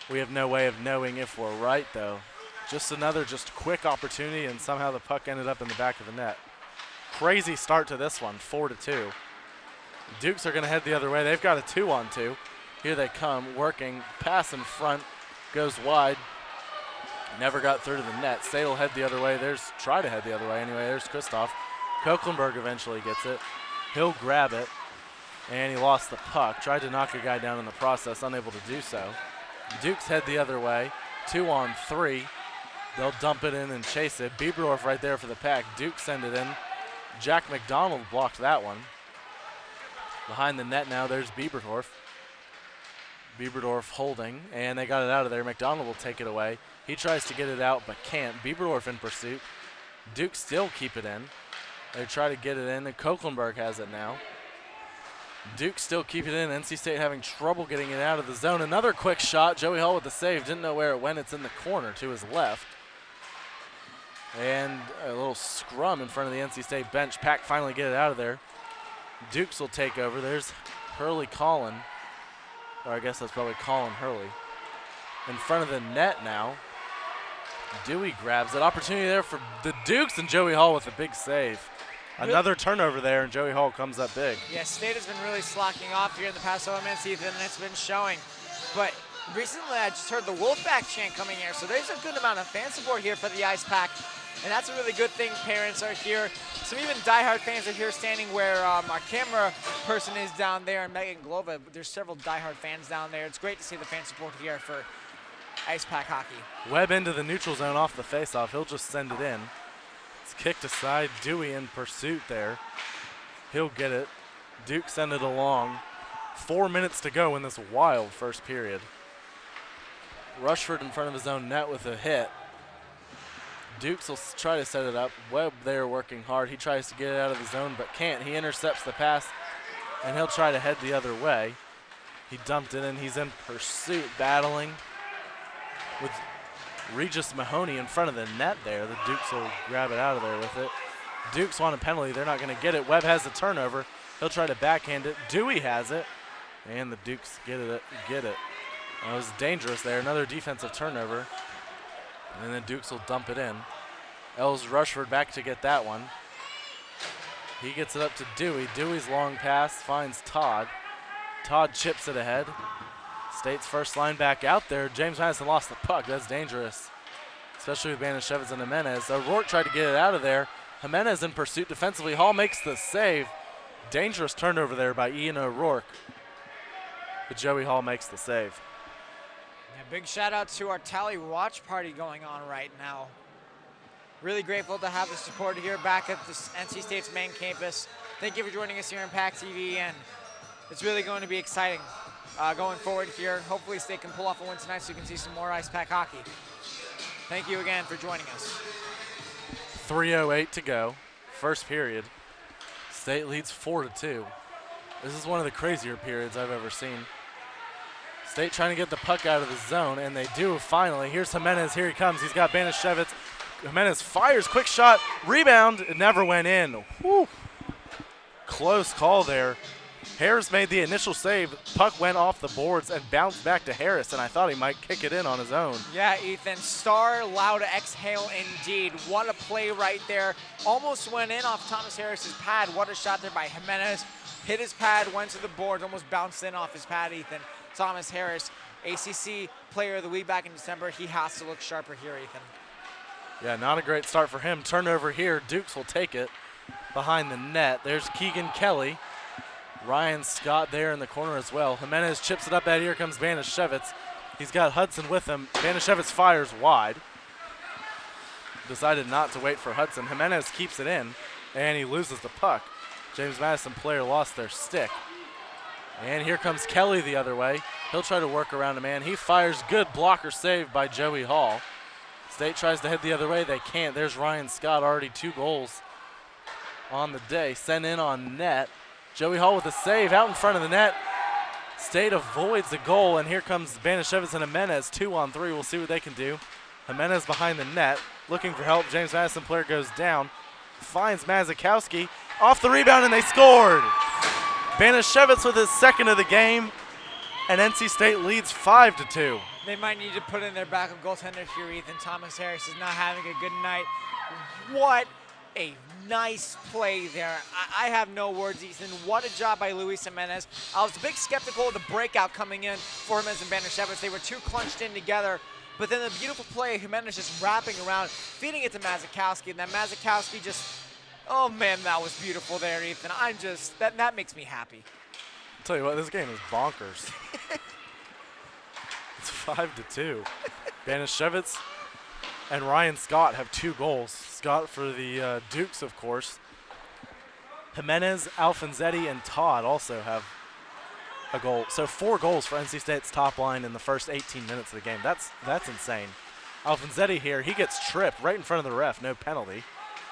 Speaker 2: We have no way of knowing if we're right, though. Just another quick opportunity, and somehow the puck ended up in the back of the net. Crazy start to this one, 4-2. Dukes are going to head the other way. They've got a 2-on-2. Here they come, working. Pass in front, goes wide. Never got through to the net. State will head the other way. Try to head the other way anyway. There's Kristoff. Koeklenberg eventually gets it. He'll grab it, and he lost the puck. Tried to knock a guy down in the process, unable to do so. Dukes head the other way, 2-on-3. They'll dump it in and chase it. Bieberdorf right there for the pack. Dukes send it in. Jack McDonald blocked that one. Behind the net now, there's Bieberdorf. Bieberdorf holding, and they got it out of there. McDonald will take it away. He tries to get it out, but can't. Bieberdorf in pursuit. Dukes still keep it in. They try to get it in, and Koeklenberg has it now. Duke still keep it in. NC State having trouble getting it out of the zone. Another quick shot. Joey Hall with the save. Didn't know where it went. It's in the corner to his left. And a little scrum in front of the NC State bench. Pack finally get it out of there. Dukes will take over. There's Hurley Collin. Or I guess that's probably Colin Hurley. In front of the net now. Dewey grabs it. Opportunity there for the Dukes, and Joey Hall with a big save. Another turnover there, and Joey Hall comes up big.
Speaker 3: Yeah, State has been really slacking off here in the past several minutes, Ethan, and it's been showing. But recently I just heard the Wolfpack chant coming here, so there's a good amount of fan support here for the Ice Pack, and that's a really good thing. Parents are here. Some even diehard fans are here standing where our camera person is down there, and Megan Glova. There's several diehard fans down there. It's great to see the fan support here for Ice Pack hockey.
Speaker 2: Webb into the neutral zone off the faceoff. He'll just send it in. It's kicked aside. Dewey in pursuit there. He'll get it. Duke send it along. 4 minutes to go in this wild first period. Rushford in front of his own net with a hit. Dukes will try to set it up. Webb there working hard. He tries to get it out of the zone but can't. He intercepts the pass, and he'll try to head the other way. He dumped it in. He's in pursuit, battling with Regis Mahoney in front of the net there. The Dukes will grab it out of there with it. Dukes want a penalty. They're not going to get it. Webb has the turnover. He'll try to backhand it. Dewey has it, and the Dukes get it. That was dangerous there. Another defensive turnover, and then the Dukes will dump it in. Els Rushford back to get that one. He gets it up to Dewey. Dewey's long pass finds Todd. Todd chips it ahead. State's first line back out there. James Madison lost the puck. That's dangerous, especially with Banashevitz and Jimenez. O'Rourke tried to get it out of there. Jimenez in pursuit defensively. Hall makes the save. Dangerous turnover there by Ian O'Rourke, but Joey Hall makes the save.
Speaker 3: Yeah, big shout out to our Tally watch party going on right now. Really grateful to have the support here back at the NC State's main campus. Thank you for joining us here on PackTV, and it's really going to be exciting going forward here. Hopefully State can pull off a win tonight so you can see some more Ice Pack hockey. Thank you again for joining us.
Speaker 2: 3:08 to go, first period. State leads 4-2. This is one of the crazier periods I've ever seen. State trying to get the puck out of the zone, and they do finally. Here's Jimenez. Here he comes. He's got Banashevitz. Jimenez fires, quick shot, rebound. It never went in. Whew. Close call there. Harris made the initial save. Puck went off the boards and bounced back to Harris, and I thought he might kick it in on his own.
Speaker 3: Yeah, Ethan, star loud exhale indeed. What a play right there. Almost went in off Thomas Harris's pad. What a shot there by Jimenez. Hit his pad, went to the boards, almost bounced in off his pad, Ethan. Thomas Harris, ACC Player of the Week back in December. He has to look sharper here, Ethan.
Speaker 2: Yeah, not a great start for him. Turnover here. Dukes will take it behind the net. There's Keegan Kelly. Ryan Scott there in the corner as well. Jimenez chips it up out here. Comes Banashevitz. He's got Hudson with him. Banashevitz fires wide. Decided not to wait for Hudson. Jimenez keeps it in, and he loses the puck. James Madison player lost their stick. And here comes Kelly the other way. He'll try to work around a man. He fires. Good blocker save by Joey Hall. State tries to head the other way. They can't. There's Ryan Scott, already 2 goals on the day. Sent in on net. Joey Hall with a save out in front of the net. State avoids the goal, and here comes Banashevitz and Jimenez, 2-on-3. We'll see what they can do. Jimenez behind the net, looking for help. James Madison player goes down, finds Mazikowski, off the rebound, and they scored. Banashevitz with his 2nd of the game, and NC State leads 5-2.
Speaker 3: They might need to put in their backup goaltender here, Ethan. Thomas Harris is not having a good night. What a nice play there. I have no words, Ethan. What a job by Luis Jimenez. I was a big skeptical of the breakout coming in for Jimenez and Banashevitz. They were too clunched in together. But then the beautiful play, Jimenez just wrapping around, feeding it to Mazikowski, and then Mazikowski just, oh man, that was beautiful there, Ethan. That makes me happy.
Speaker 2: I'll tell you what, this game is bonkers. It's 5-2. Banashevitz and Ryan Scott have 2 goals. Scott for the Dukes, of course. Jimenez, Alfonzetti, and Todd also have a goal. So 4 goals for NC State's top line in the first 18 minutes of the game. That's insane. Alfonzetti here, he gets tripped right in front of the ref, no penalty.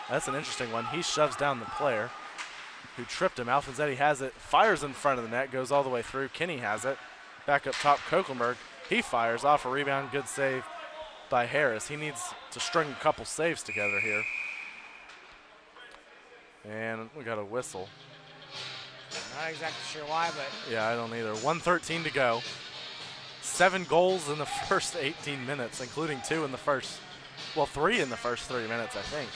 Speaker 2: That's an interesting one. He shoves down the player who tripped him. Alfonzetti has it, fires in front of the net, goes all the way through. Kinney has it. Back up top, Kokelberg. He fires off a rebound. Good save by Harris. He needs to string a couple saves together here. And we got a whistle.
Speaker 3: Not exactly sure why, but.
Speaker 2: Yeah, I don't either. 1:13 to go. 7 goals in the first 18 minutes, including 2 in the first, well, 3 in the first 3 minutes, I think.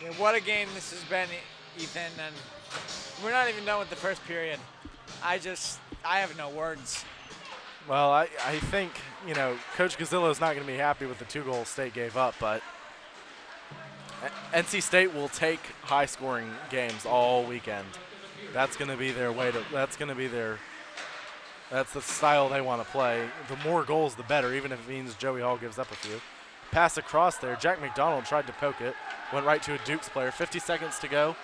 Speaker 3: Yeah, what a game this has been, Ethan, and we're not even done with the first period. I have no words.
Speaker 2: Well, I think, you know, Coach Gazzillo's not going to be happy with the 2 goals State gave up, but NC State will take high-scoring games all weekend. That's going to be their way to. That's the style they want to play. The more goals, the better, even if it means Joey Hall gives up a few. Pass across there. Jack McDonald tried to poke it. Went right to a Dukes player. 50 seconds to go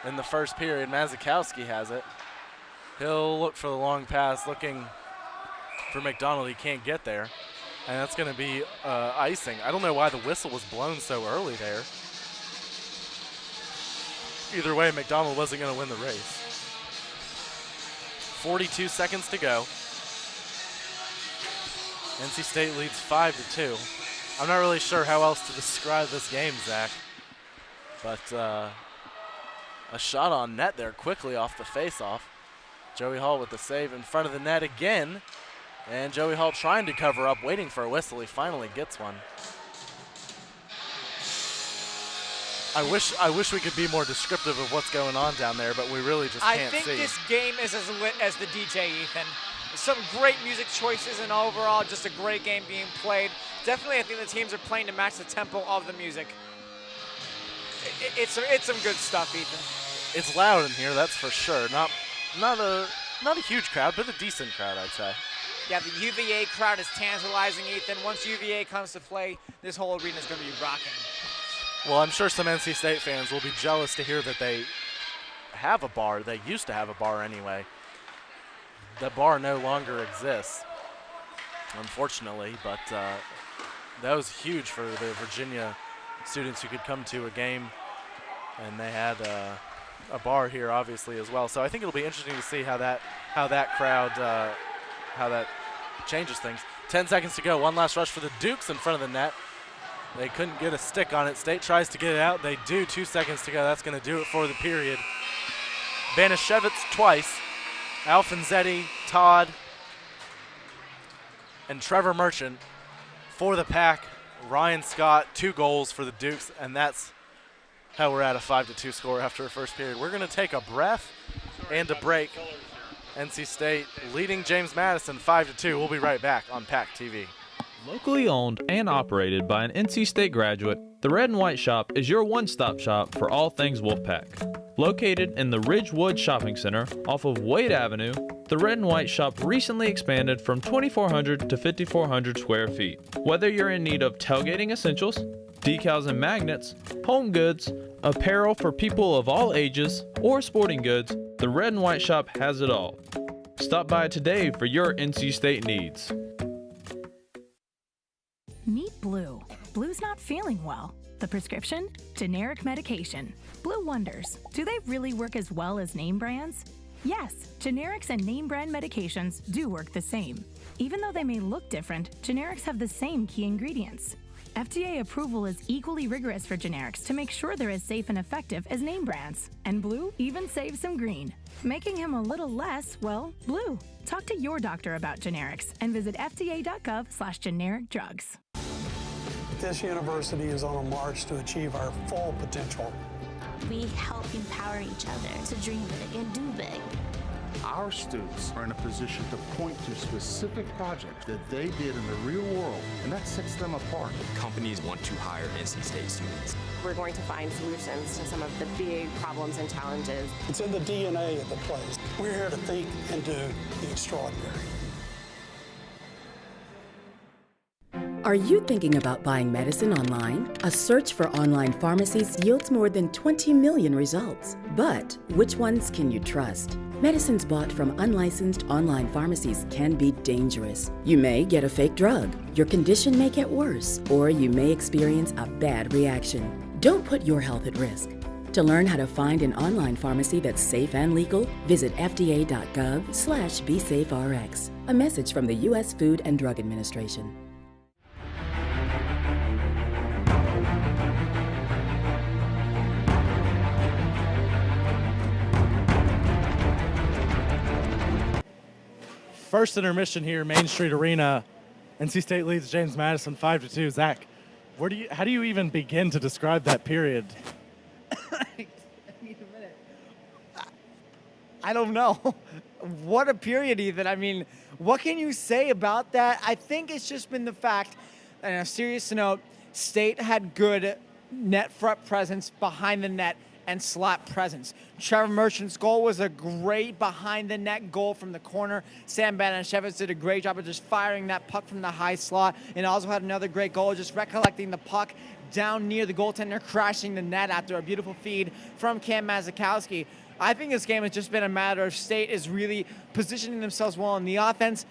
Speaker 2: in the first period. Mazikowski has it. He'll look for the long pass, looking for McDonald. He can't get there. And that's going to be icing. I don't know why the whistle was blown so early there. Either way, McDonald wasn't going to win the race. 42 seconds to go. NC State leads 5-2. I'm not really sure how else to describe this game, Zach. But a shot on net there quickly off the face-off. Joey Hall with the save in front of the net again. And Joey Hall trying to cover up, waiting for a whistle. He finally gets one. I wish we could be more descriptive of what's going on down there, but we really just can't see.
Speaker 3: I think this game is as lit as the DJ, Ethan. Some great music choices, and overall just a great game being played. Definitely, I think the teams are playing to match the tempo of the music. It's some good stuff, Ethan.
Speaker 2: It's loud in here, that's for sure. Not a huge crowd, but a decent crowd, I'd say.
Speaker 3: Yeah, the UVA crowd is tantalizing, Ethan. Once UVA comes to play, this whole arena is going to be rocking.
Speaker 2: Well, I'm sure some NC State fans will be jealous to hear that they have a bar. They used to have a bar anyway. The bar no longer exists, unfortunately, but that was huge for the Virginia students who could come to a game, and they had a bar here, obviously, as well. So I think it'll be interesting to see how that crowd, how that changes things. 10 seconds to go. One last rush for the Dukes in front of the net. They couldn't get a stick on it. State tries to get it out. They do. 2 seconds to go. That's going to do it for the period. Banashevitz twice. Alfonzetti, Todd, and Trevor Merchant for the Pack. Ryan Scott, 2 goals for the Dukes, and that's how we're at a 5-2 score after the first period. We're going to take a breath and a break. NC State leading James Madison 5-2. We'll be right back on PackTV.
Speaker 22: Locally owned and operated by an NC State graduate, the Red and White Shop is your one-stop shop for all things Wolfpack. Located in the Ridgewood Shopping Center off of Wade Avenue, the Red and White Shop recently expanded from 2,400 to 5,400 square feet. Whether you're in need of tailgating essentials, decals and magnets, home goods, apparel for people of all ages, or sporting goods, the Red and White Shop has it all. Stop by today for your NC State needs.
Speaker 23: Meet Blue. Blue's not feeling well. The prescription? Generic medication. Blue wonders, do they really work as well as name brands? Yes, generics and name brand medications do work the same. Even though they may look different, generics have the same key ingredients. FDA approval is equally rigorous for generics to make sure they're as safe and effective as name brands. And Blue even saves some green, making him a little less, well, blue. Talk to your doctor about generics and visit fda.gov/generic drugs.
Speaker 18: This university is on a march to achieve our full potential.
Speaker 19: We help empower each other to dream big and do big.
Speaker 5: Our students are in a position to point to specific projects that they did in the real world, and that sets them apart.
Speaker 24: Companies want to hire NC State students.
Speaker 20: We're going to find solutions to some of the big problems and challenges.
Speaker 18: It's in the DNA of the place. We're here to think and do the extraordinary.
Speaker 25: Are you thinking about buying medicine online? A search for online pharmacies yields more than 20 million results. But which ones can you trust? Medicines bought from unlicensed online pharmacies can be dangerous. You may get a fake drug, your condition may get worse, or you may experience a bad reaction. Don't put your health at risk. To learn how to find an online pharmacy that's safe and legal, visit fda.gov/BeSafeRx. A message from the U.S. Food and Drug Administration.
Speaker 21: First intermission here, Main Street Arena. NC State leads James Madison 5-2. Zach, how do you even begin to describe that period?
Speaker 3: I don't know. What a period, Ethan. I mean, what can you say about that? I think it's just been the fact, and on a serious note, State had good net front presence behind the net and slot presence. Trevor Merchant's goal was a great behind-the-net goal from the corner. Sam Banashevitz did a great job of just firing that puck from the high slot, and also had another great goal just recollecting the puck down near the goaltender, crashing the net after a beautiful feed from Cam Mazikowski. I think this game has just been a matter of State is really positioning themselves well in the offense.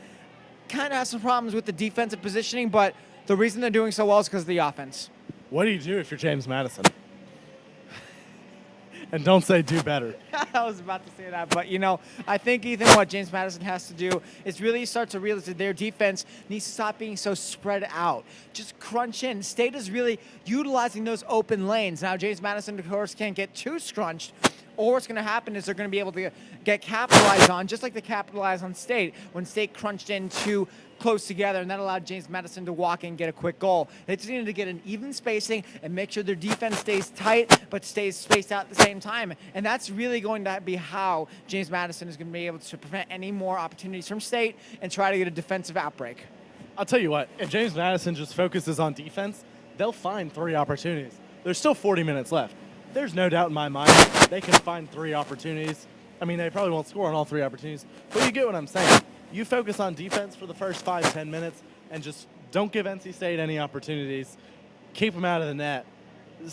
Speaker 3: Kind of has some problems with the defensive positioning, but the reason they're doing so well is because of the offense.
Speaker 21: What do you do if you're James Madison? And don't say do better.
Speaker 3: I was about to say that, but I think, Ethan, what James Madison has to do is really start to realize that their defense needs to stop being so spread out. Just crunch in. State is really utilizing those open lanes. Now, James Madison, of course, can't get too scrunched, or what's going to happen is they're going to be able to get capitalized on, just like they capitalized on State when State crunched in too close together, and that allowed James Madison to walk in and get a quick goal. They just needed to get an even spacing and make sure their defense stays tight but stays spaced out at the same time. And that's really going to be how James Madison is going to be able to prevent any more opportunities from State and try to get a defensive outbreak.
Speaker 21: I'll tell you what, if James Madison just focuses on defense, they'll find 3 opportunities. There's still 40 minutes left. There's no doubt in my mind they can find 3 opportunities. I mean, they probably won't score on all 3 opportunities, but you get what I'm saying. You focus on defense for the first 5-10 minutes and just don't give NC State any opportunities. Keep them out of the net.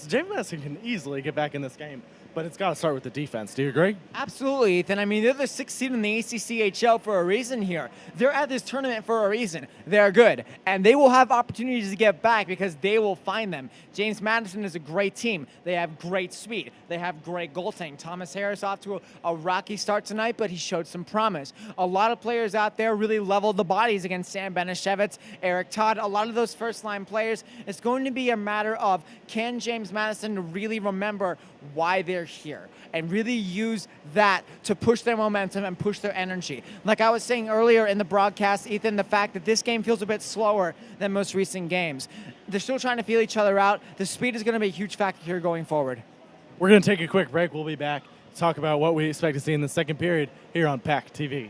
Speaker 21: James Madison can easily get back in this game, but it's got to start with the defense. Do you agree?
Speaker 3: Absolutely, Ethan. I mean, they're the 6th seed in the ACCHL for a reason here. They're at this tournament for a reason. They're good, and they will have opportunities to get back because they will find them. James Madison is a great team. They have great speed. They have great goaltending. Thomas Harris off to a rocky start tonight, but he showed some promise. A lot of players out there really leveled the bodies against Sam Banashevitz, Eric Todd, a lot of those first-line players. It's going to be a matter of, can James Madison really remember why they're here and really use that to push their momentum and push their energy. Like I was saying earlier in the broadcast, Ethan, the fact that this game feels a bit slower than most recent games. They're still trying to feel each other out. The speed is going to be a huge factor here going forward.
Speaker 21: We're going to take a quick break. We'll be back to talk about what we expect to see in the second period here on PackTV.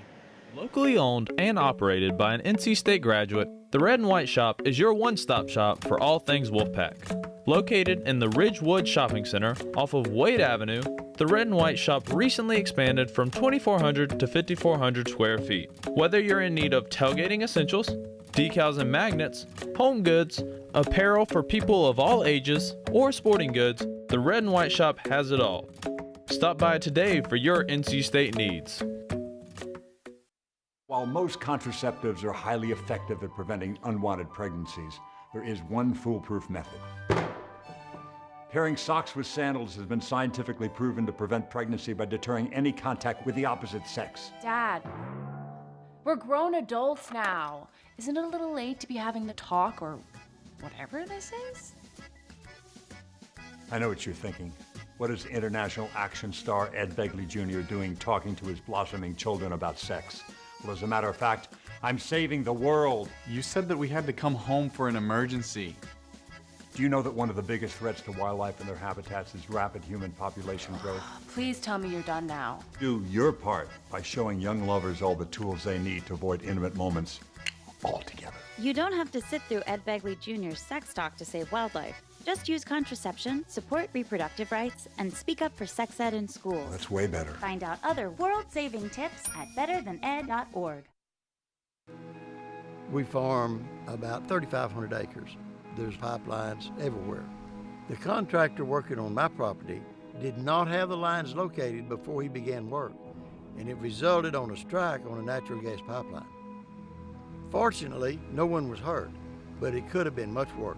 Speaker 22: Locally owned and operated by an NC State graduate, the Red and White Shop is your one-stop shop for all things Wolfpack. Located in the Ridgewood Shopping Center off of Wade Avenue, the Red and White Shop recently expanded from 2,400 to 5,400 square feet. Whether you're in need of tailgating essentials, decals and magnets, home goods, apparel for people of all ages, or sporting goods, the Red and White Shop has it all. Stop by today for your NC State needs.
Speaker 13: While most contraceptives are highly effective at preventing unwanted pregnancies, there is one foolproof method. Pairing socks with sandals has been scientifically proven to prevent pregnancy by deterring any contact with the opposite sex.
Speaker 14: Dad, we're grown adults now. Isn't it a little late to be having the talk or whatever this is?
Speaker 13: I know what you're thinking. What is international action star Ed Begley Jr. doing talking to his blossoming children about sex? Well, as a matter of fact, I'm saving the world.
Speaker 15: You said that we had to come home for an emergency.
Speaker 13: Do you know that one of the biggest threats to wildlife and their habitats is rapid human population growth?
Speaker 14: Please tell me you're done now.
Speaker 13: Do your part by showing young lovers all the tools they need to avoid intimate moments altogether.
Speaker 16: You don't have to sit through Ed Begley Jr.'s sex talk to save wildlife. Just use contraception, support reproductive rights, and speak up for sex ed in schools.
Speaker 13: That's way better.
Speaker 16: Find out other world-saving tips at betterthaned.org.
Speaker 17: We farm about 3,500 acres. There's pipelines everywhere. The contractor working on my property did not have the lines located before he began work, and it resulted on a strike on a natural gas pipeline. Fortunately, no one was hurt, but it could have been much worse.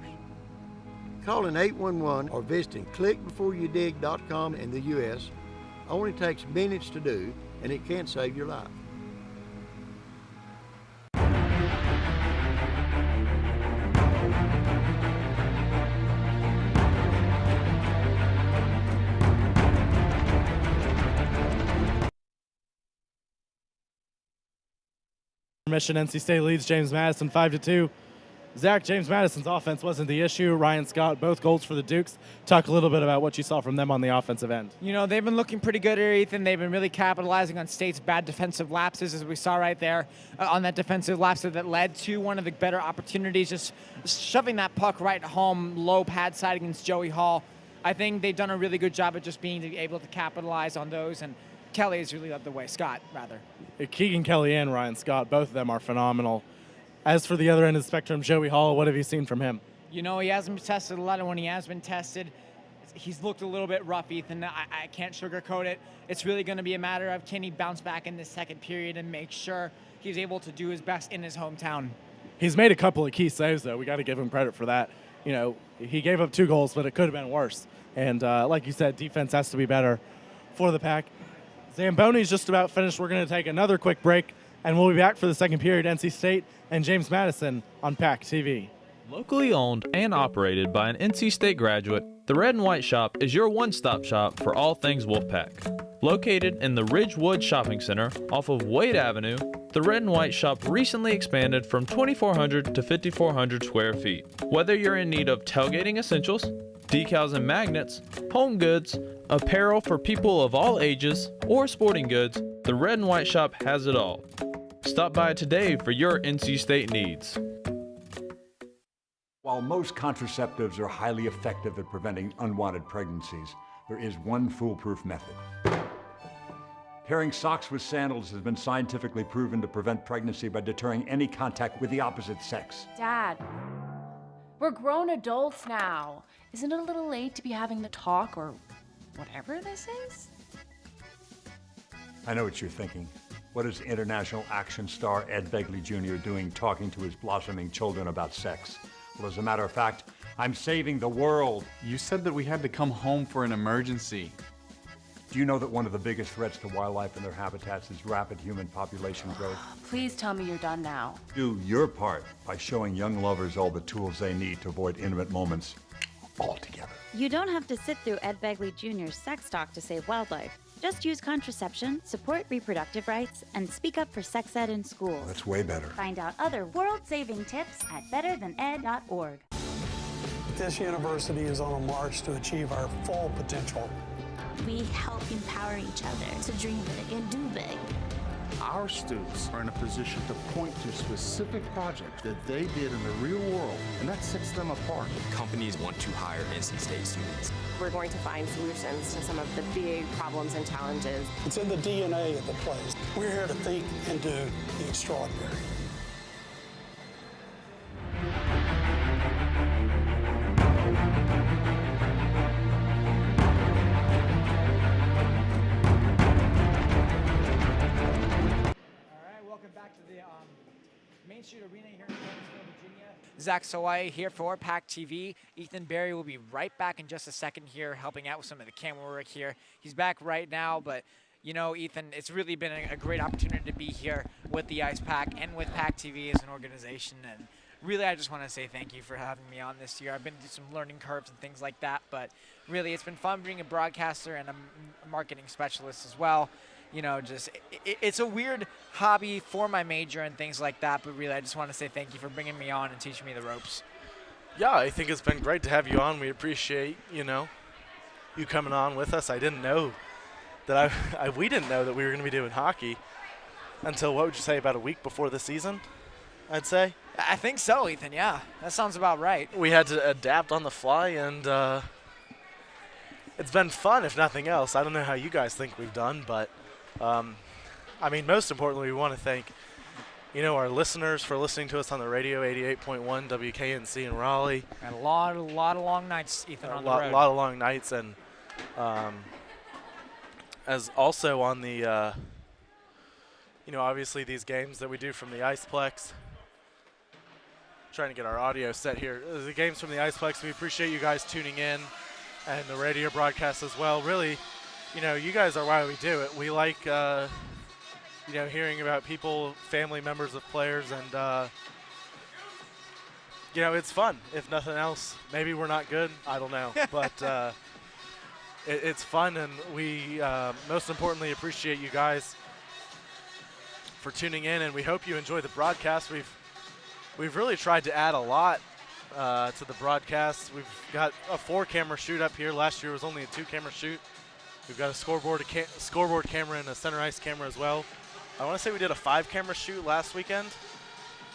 Speaker 17: Calling 811 or visiting clickbeforeyoudig.com in the U.S. only takes minutes to do, and it can save your life.
Speaker 21: Intermission, NC State leads James Madison 5-2. Zach, James Madison's offense wasn't the issue. Ryan Scott, both goals for the Dukes. Talk a little bit about what you saw from them on the offensive end.
Speaker 12: You know, they've been looking pretty good here, Ethan. They've been really capitalizing on State's bad defensive lapses, as we saw right there on that defensive lapse that led to one of the better opportunities, just shoving that puck right home, low pad side against Joey Hall. I think they've done a really good job of just being able to capitalize on those, and Kelly has really led the way. Scott, rather.
Speaker 21: Keegan Kelly and Ryan Scott, both of them are phenomenal. As for the other end of the spectrum, Joey Hall, what have you seen from him?
Speaker 12: You know, he hasn't been tested a lot, and when he has been tested, he's looked a little bit rough, Ethan. I can't sugarcoat it. It's really going to be a matter of can he bounce back in the second period and make sure he's able to do his best in his hometown.
Speaker 21: He's made a couple of key saves, though. We got to give him credit for that. You know, he gave up 2 goals, but it could have been worse. And like you said, defense has to be better for the Pack. Zamboni's just about finished. We're going to take another quick break, and we'll be back for the second period. NC State and James Madison on PackTV.
Speaker 22: Locally owned and operated by an NC State graduate, the Red and White Shop is your one-stop shop for all things Wolfpack. Located in the Ridgewood Shopping Center off of Wade Avenue, the Red and White Shop recently expanded from 2,400 to 5,400 square feet. Whether you're in need of tailgating essentials, decals and magnets, home goods, apparel for people of all ages, or sporting goods, the Red and White Shop has it all. Stop by today for your NC State needs.
Speaker 13: While most contraceptives are highly effective at preventing unwanted pregnancies, there is one foolproof method. Pairing socks with sandals has been scientifically proven to prevent pregnancy by deterring any contact with the opposite sex.
Speaker 14: Dad, we're grown adults now. Isn't it a little late to be having the talk or whatever this is?
Speaker 13: I know what you're thinking. What is international action star Ed Begley Jr. doing talking to his blossoming children about sex? Well, as a matter of fact, I'm saving the world.
Speaker 15: You said that we had to come home for an emergency.
Speaker 13: Do you know that one of the biggest threats to wildlife and their habitats is rapid human population growth?
Speaker 14: Please tell me you're done now.
Speaker 13: Do your part by showing young lovers all the tools they need to avoid intimate moments altogether.
Speaker 16: You don't have to sit through Ed Begley Jr.'s sex talk to save wildlife. Just use contraception, support reproductive rights, and speak up for sex ed in schools.
Speaker 13: That's way better.
Speaker 16: Find out other world-saving tips at betterthaned.org.
Speaker 18: This university is on a march to achieve our full potential.
Speaker 19: We help empower each other to dream big and do big.
Speaker 5: Our students are in a position to point to specific projects that they did in the real world, and that sets them apart.
Speaker 24: Companies want to hire NC State students.
Speaker 20: We're going to find solutions to some of the big problems and challenges.
Speaker 18: It's in the DNA of the place. We're here to think and do the extraordinary.
Speaker 3: Main Street Arena here in Gainesville, Virginia. Zach Sawai here for PackTV. Ethan Berry will be right back in just a second here, helping out with some of the camera work here. He's back right now, but you know, Ethan, it's really been a great opportunity to be here with the Ice Pack and with PackTV as an organization. And really, I just want to say thank you for having me on this year. I've been through some learning curves and things like that, but really, it's been fun being a broadcaster and a marketing specialist as well. You know, just it's a weird hobby for my major and things like that, but really I just want to say thank you for bringing me on and teaching me the ropes.
Speaker 2: Yeah, I think it's been great to have you on. We appreciate, you coming on with us. I didn't know that we didn't know that we were going to be doing hockey until, what would you say, about a week before the season, I'd say?
Speaker 3: I think so, Ethan, yeah. That sounds about right.
Speaker 2: We had to adapt on the fly, and it's been fun, if nothing else. I don't know how you guys think we've done, but I mean, most importantly, we want to thank, our listeners for listening to us on the radio, 88.1 WKNC in Raleigh.
Speaker 3: And a lot of long nights, Ethan, on the road.
Speaker 2: A lot of long nights, and as also on the, obviously these games that we do from the Iceplex. Trying to get our audio set here. The games from the Iceplex, we appreciate you guys tuning in, and the radio broadcast as well. Really, you guys are why we do it. We like, hearing about people, family members of players, and, it's fun, if nothing else. Maybe we're not good. I don't know. But it's fun, and we most importantly appreciate you guys for tuning in, and we hope you enjoy the broadcast. We've really tried to add a lot to the broadcast. We've got a 4-camera shoot up here. Last year was only a 2-camera shoot. We've got a scoreboard camera and a center ice camera as well. I want to say we did a 5-camera shoot last weekend.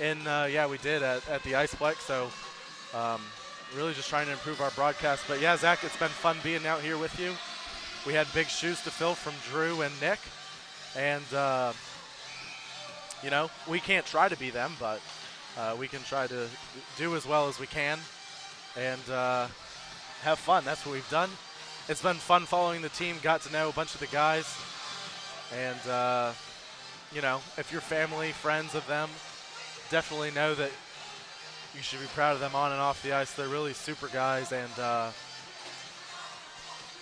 Speaker 2: And, yeah, we did at the Iceplex. So really just trying to improve our broadcast. But, yeah, Zach, it's been fun being out here with you. We had big shoes to fill from Drew and Nick. And, we can't try to be them, but we can try to do as well as we can and have fun. That's what we've done. It's been fun following the team, got to know a bunch of the guys. And, if you're family, friends of them, definitely know that you should be proud of them on and off the ice. They're really super guys, and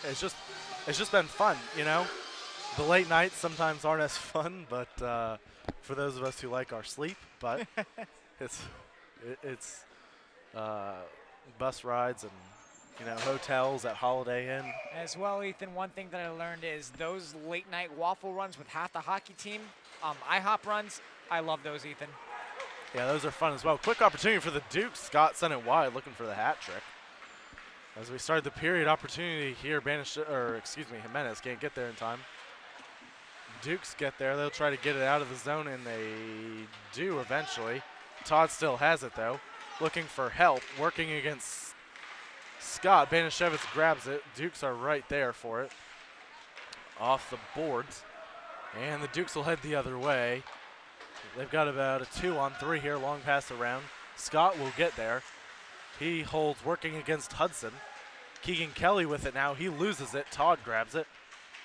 Speaker 2: it's just been fun, The late nights sometimes aren't as fun, but for those of us who like our sleep, but it's bus rides and hotels at Holiday Inn.
Speaker 3: As well, Ethan, one thing that I learned is those late night waffle runs with half the hockey team, IHOP runs, I love those, Ethan.
Speaker 2: Yeah, those are fun as well. Quick opportunity for the Dukes. Scott sent it wide, looking for the hat trick. As we start the period, opportunity here, Jimenez can't get there in time. Dukes get there. They'll try to get it out of the zone, and they do eventually. Todd still has it, though. Looking for help, working against Scott. Banishevitz grabs it. Dukes are right there for it. Off the boards. And the Dukes will head the other way. They've got about a 2-on-3 here. Long pass around. Scott will get there. He holds, working against Hudson. Keegan Kelly with it now. He loses it. Todd grabs it.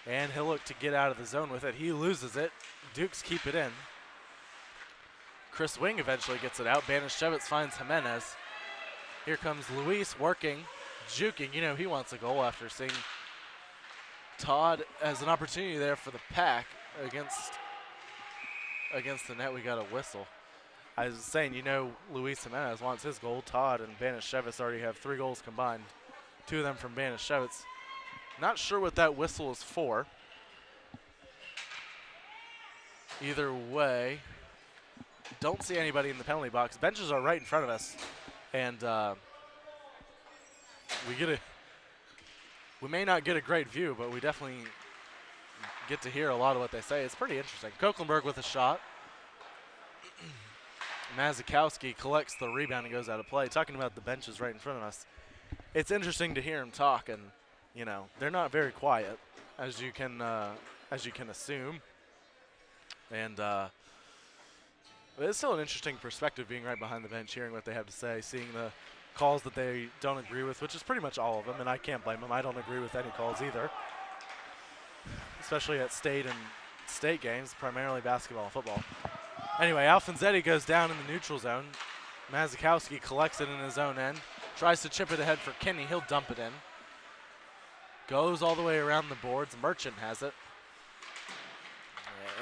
Speaker 2: And he'll look to get out of the zone with it. He loses it. Dukes keep it in. Chris Wing eventually gets it out. Banishevitz finds Jimenez. Here comes Luis working, juking. He wants a goal after seeing Todd as an opportunity there for the Pack against the net. We got a whistle. I was saying, Luis Jimenez wants his goal. Todd and Banishevitz already have 3 goals combined. 2 of them from Banishevitz. Not sure what that whistle is for. Either way, don't see anybody in the penalty box. Benches are right in front of us, and we may not get a great view, but we definitely get to hear a lot of what they say. It's pretty interesting. Koeklenberg with a shot. Mazikowski collects the rebound and goes out of play. Talking about the benches right in front of us, it's interesting to hear him talk, and you know they're not very quiet, as you can assume. And it's still an interesting perspective being right behind the bench, hearing what they have to say, seeing the calls that they don't agree with, which is pretty much all of them, and I can't blame them. I don't agree with any calls either, especially at state and state games, primarily basketball and football. Anyway, Alfonsetti goes down in the neutral zone. Mazikowski collects it in his own end, tries to chip it ahead for Kinney. He'll dump it in. Goes all the way around the boards. Merchant has it.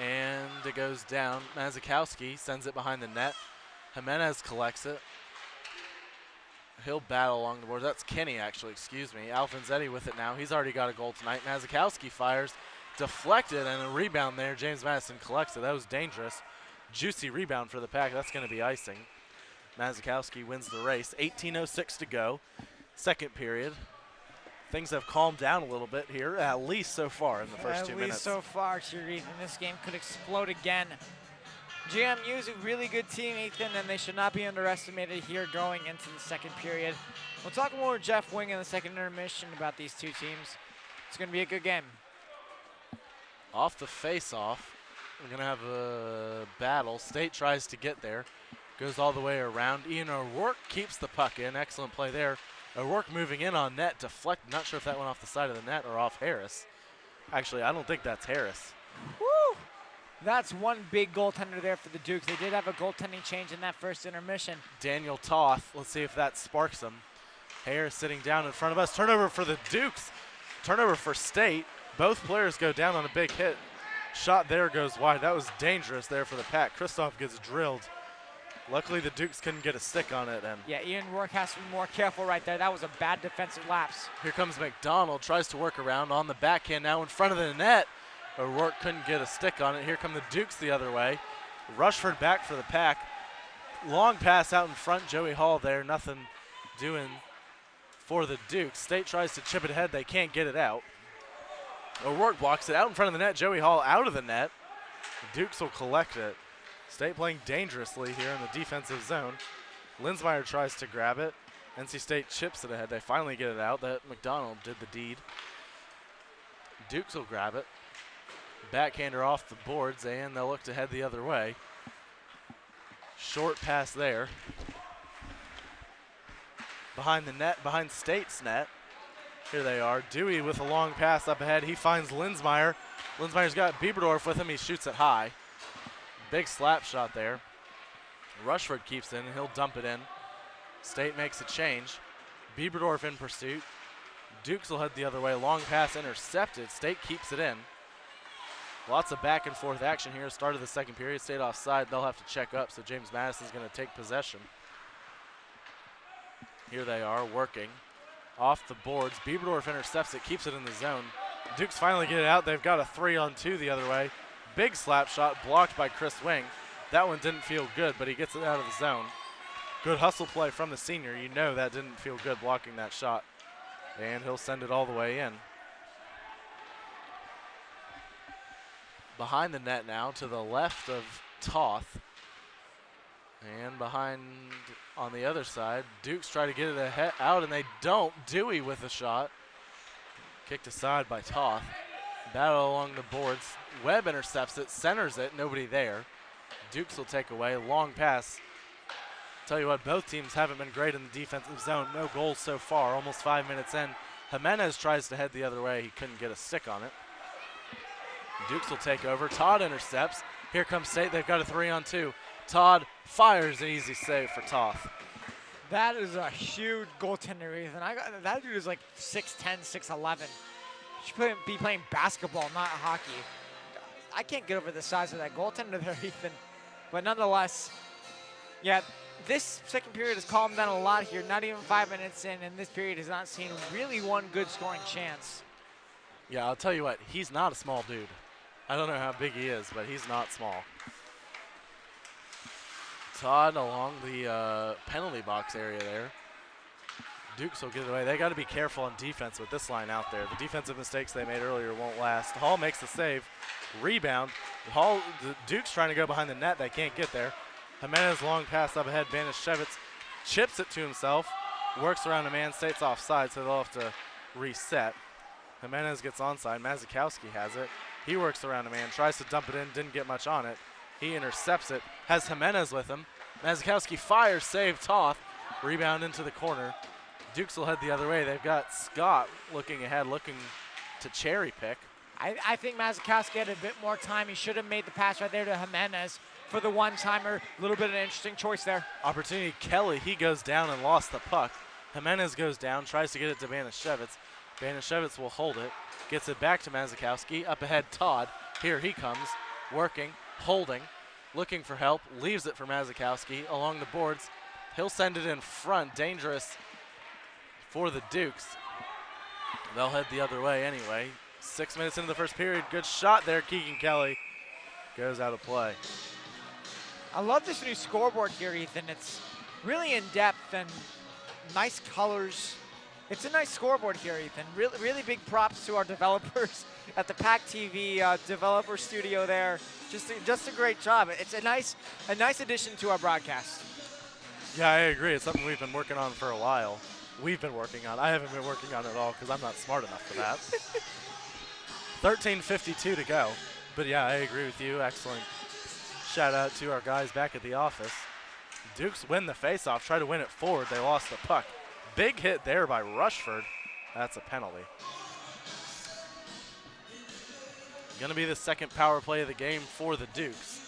Speaker 2: And it goes down. Mazikowski sends it behind the net. Jimenez collects it. He'll battle along the boards. That's Kinney, actually, excuse me. Alfonsetti with it now. He's already got a goal tonight. Mazikowski fires, deflected, and a rebound there. James Madison collects it. That was dangerous. Juicy rebound for the Pack. That's going to be icing. Mazikowski wins the race. 18:06 to go. Second period. Things have calmed down a little bit here, at least so far in the first 2 minutes.
Speaker 3: At least so far, Ethan. This game could explode again. JMU is a really good team, Ethan, and they should not be underestimated here going into the second period. We'll talk more with Jeff Wing in the second intermission about these two teams. It's going to be a good game.
Speaker 2: Off the face-off, we're going to have a battle. State tries to get there. Goes all the way around. Ian O'Rourke keeps the puck in. Excellent play there. O'Rourke moving in on net. Deflect. Not sure if that went off the side of the net or off Harris. Actually, I don't think that's Harris.
Speaker 3: Woo! That's one big goaltender there for the Dukes. They did have a goaltending change in that first intermission.
Speaker 2: Daniel Toth. Let's see if that sparks him. Harris sitting down in front of us. Turnover for the Dukes. Turnover for State. Both players go down on a big hit. Shot there goes wide. That was dangerous there for the Pack. Kristoff gets drilled. Luckily, the Dukes couldn't get a stick on it. And
Speaker 3: yeah, Ian Rourke has to be more careful right there. That was a bad defensive lapse.
Speaker 2: Here comes McDonald. Tries to work around on the backhand now in front of the net. O'Rourke couldn't get a stick on it. Here come the Dukes the other way. Rushford back for the Pack. Long pass out in front. Joey Hall there. Nothing doing for the Dukes. State tries to chip it ahead. They can't get it out. O'Rourke blocks it out in front of the net. Joey Hall out of the net. The Dukes will collect it. State playing dangerously here in the defensive zone. Linsmeyer tries to grab it. NC State chips it ahead. They finally get it out. That McDonald did the deed. Dukes will grab it. Backhander off the boards, and they'll look to head the other way. Short pass there. Behind the net, behind State's net. Here they are. Dewey with a long pass up ahead. He finds Linsmeyer. Linsmeyer's got Bieberdorf with him. He shoots it high. Big slap shot there. Rushford keeps in, and he'll dump it in. State makes a change. Bieberdorf in pursuit. Dukes will head the other way. Long pass intercepted. State keeps it in. Lots of back and forth action here. Start of the second period. State offside. They'll have to check up, so James Madison's going to take possession. Here they are working. Off the boards. Bieberdorf intercepts it, keeps it in the zone. Dukes finally get it out. They've got a 3-on-2 the other way. Big slap shot blocked by Chris Wing. That one didn't feel good, but he gets it out of the zone. Good hustle play from the senior. You know that didn't feel good blocking that shot. And he'll send it all the way in. Behind the net now to the left of Toth. And behind on the other side, Dukes try to get it out, and they don't. Dewey with a shot. Kicked aside by Toth. Battle along the boards. Webb intercepts it, centers it, nobody there. Dukes will take away. Long pass. Tell you what, both teams haven't been great in the defensive zone. No goals so far, almost 5 minutes in. Jimenez tries to head the other way. He couldn't get a stick on it. Dukes will take over. Todd intercepts. Here comes State. They've got a 3-on-2. Todd fires an easy save for Toth.
Speaker 3: That is a huge goaltender, Ethan. That dude is like 6'10", 6'11". He should be playing basketball, not hockey. I can't get over the size of that goaltender there, Ethan. But nonetheless, yeah, this second period has calmed down a lot here. Not even 5 minutes in, and this period has not seen really one good scoring chance.
Speaker 2: Yeah, I'll tell you what, he's not a small dude. I don't know how big he is, but he's not small. Todd along the penalty box area there. Dukes will get it away. They got to be careful on defense with this line out there. The defensive mistakes they made earlier won't last. Hall makes the save. Rebound. The Dukes trying to go behind the net. They can't get there. Jimenez long pass up ahead. Banishevitz chips it to himself. Works around a man. State's offside, so they'll have to reset. Jimenez gets onside. Mazikowski has it. He works around a man. Tries to dump it in. Didn't get much on it. He intercepts it. Has Jimenez with him. Mazikowski fires. Save Toth. Rebound into the corner. Dukes will head the other way. They've got Scott looking ahead, looking to cherry pick.
Speaker 3: I think Mazikowski had a bit more time. He should have made the pass right there to Jimenez for the one-timer. A little bit of an interesting choice there.
Speaker 2: Opportunity, Kelly, he goes down and lost the puck. Jimenez goes down, tries to get it to Banishevitz. Banishevitz will hold it, gets it back to Mazikowski. Up ahead, Todd. Here he comes, working, holding, looking for help, leaves it for Mazikowski along the boards. He'll send it in front, dangerous for the Dukes. They'll head the other way anyway. 6 minutes into the first period, good shot there. Keegan Kelly goes out of play.
Speaker 3: I love this new scoreboard here, Ethan. It's really in depth and nice colors. It's a nice scoreboard here, Ethan. Really big props to our developers at the PackTV developer studio there. Just a great job. It's a nice addition to our broadcast.
Speaker 2: Yeah, I agree. It's something we've been working on for a while. We've been working on. I haven't been working on it all because I'm not smart enough for that. 13:52 to go. But yeah, I agree with you. Excellent shout out to our guys back at the office. Dukes win the faceoff, try to win it forward. They lost the puck. Big hit there by Rushford. That's a penalty. Gonna be the second power play of the game for the Dukes.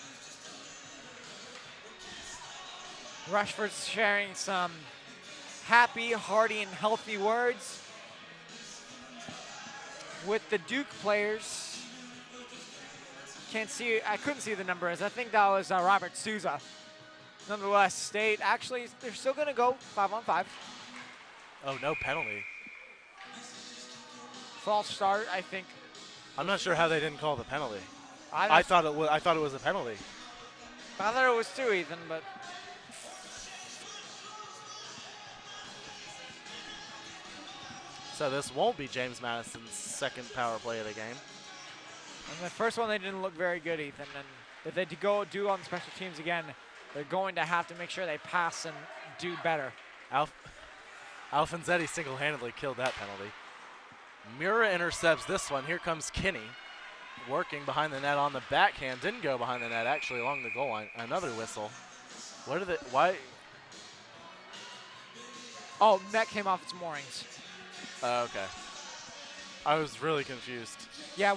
Speaker 3: Rushford's sharing some happy, hearty, and healthy words with the Duke players. I couldn't see the numbers. I think that was Robert Souza. Nonetheless, State actually, they're still gonna go 5-on-5.
Speaker 2: Oh, no penalty.
Speaker 3: False start, I think.
Speaker 2: I'm not sure how they didn't call the penalty. I thought it was a penalty.
Speaker 3: I thought it was too, Ethan, but.
Speaker 2: So this won't be James Madison's second power play of the game.
Speaker 3: And the first one, they didn't look very good, Ethan. And if they do on the special teams again, they're going to have to make sure they pass and do better.
Speaker 2: Alfonsetti single-handedly killed that penalty. Mura intercepts this one. Here comes Kinney working behind the net on the backhand. Didn't go behind the net, actually along the goal line. Another whistle. Why?
Speaker 3: Oh, net came off its moorings.
Speaker 2: Okay. I was really confused.
Speaker 3: Yeah,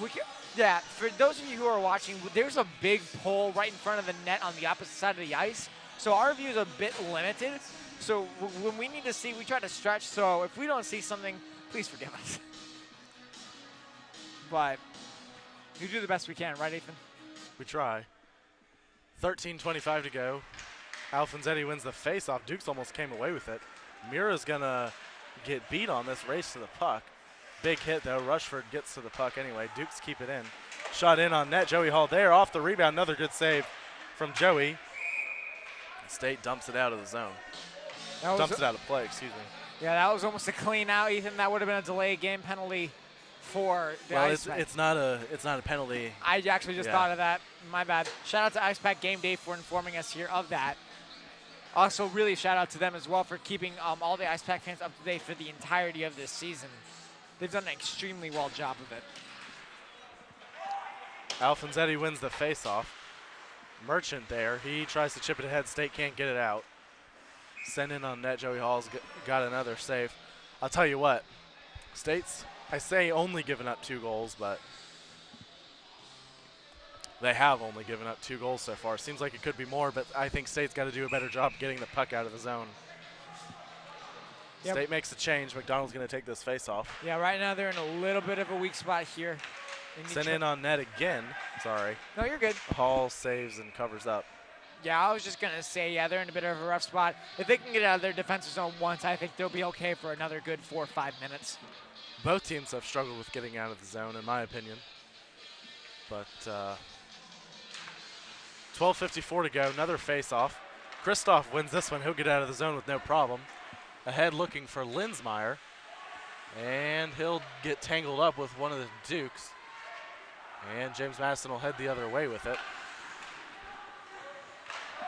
Speaker 3: for those of you who are watching, there's a big pole right in front of the net on the opposite side of the ice. So our view is a bit limited. So when we need to see, we try to stretch. So if we don't see something, please forgive us. But we do the best we can, right, Ethan?
Speaker 2: We try. 13:25 to go. Alfonsetti wins the faceoff. Dukes almost came away with it. Mira's going to get beat on this race to the puck. Big hit, though. Rushford gets to the puck anyway. Dukes keep it in. Shot in on net. Joey Hall there off the rebound. Another good save from Joey. State dumps it out of the zone. Dumps it out of play, excuse me.
Speaker 3: Yeah, that was almost a clean out, Ethan. That would have been a delayed game penalty for the Ice Pack.
Speaker 2: It's not a penalty.
Speaker 3: I actually just thought of that. My bad. Shout out to Ice Pack Game Day for informing us here of that. Also, really shout out to them as well for keeping all the Ice Pack fans up to date for the entirety of this season. They've done an extremely well job of it.
Speaker 2: Alfonsetti wins the faceoff. Merchant there. He tries to chip it ahead. State can't get it out. Send in on net. Joey Hall's got another save. I'll tell you what. State's, I say, only given up 2 goals, but they have only given up 2 goals so far. Seems like it could be more, but I think State's got to do a better job getting the puck out of the zone. Yep. State makes a change. McDonald's going to take this face-off.
Speaker 3: Yeah, right now they're in a little bit of a weak spot here.
Speaker 2: Send in on net again. Sorry.
Speaker 3: No, you're good.
Speaker 2: Hall saves and covers up.
Speaker 3: Yeah, I was just going to say, yeah, they're in a bit of a rough spot. If they can get out of their defensive zone once, I think they'll be okay for another good 4 or 5 minutes.
Speaker 2: Both teams have struggled with getting out of the zone, in my opinion. But 12:54 to go. Another face-off. Kristoff wins this one. He'll get out of the zone with no problem. ahead looking for Linsmeyer. And he'll get tangled up with one of the Dukes. And James Madison will head the other way with it.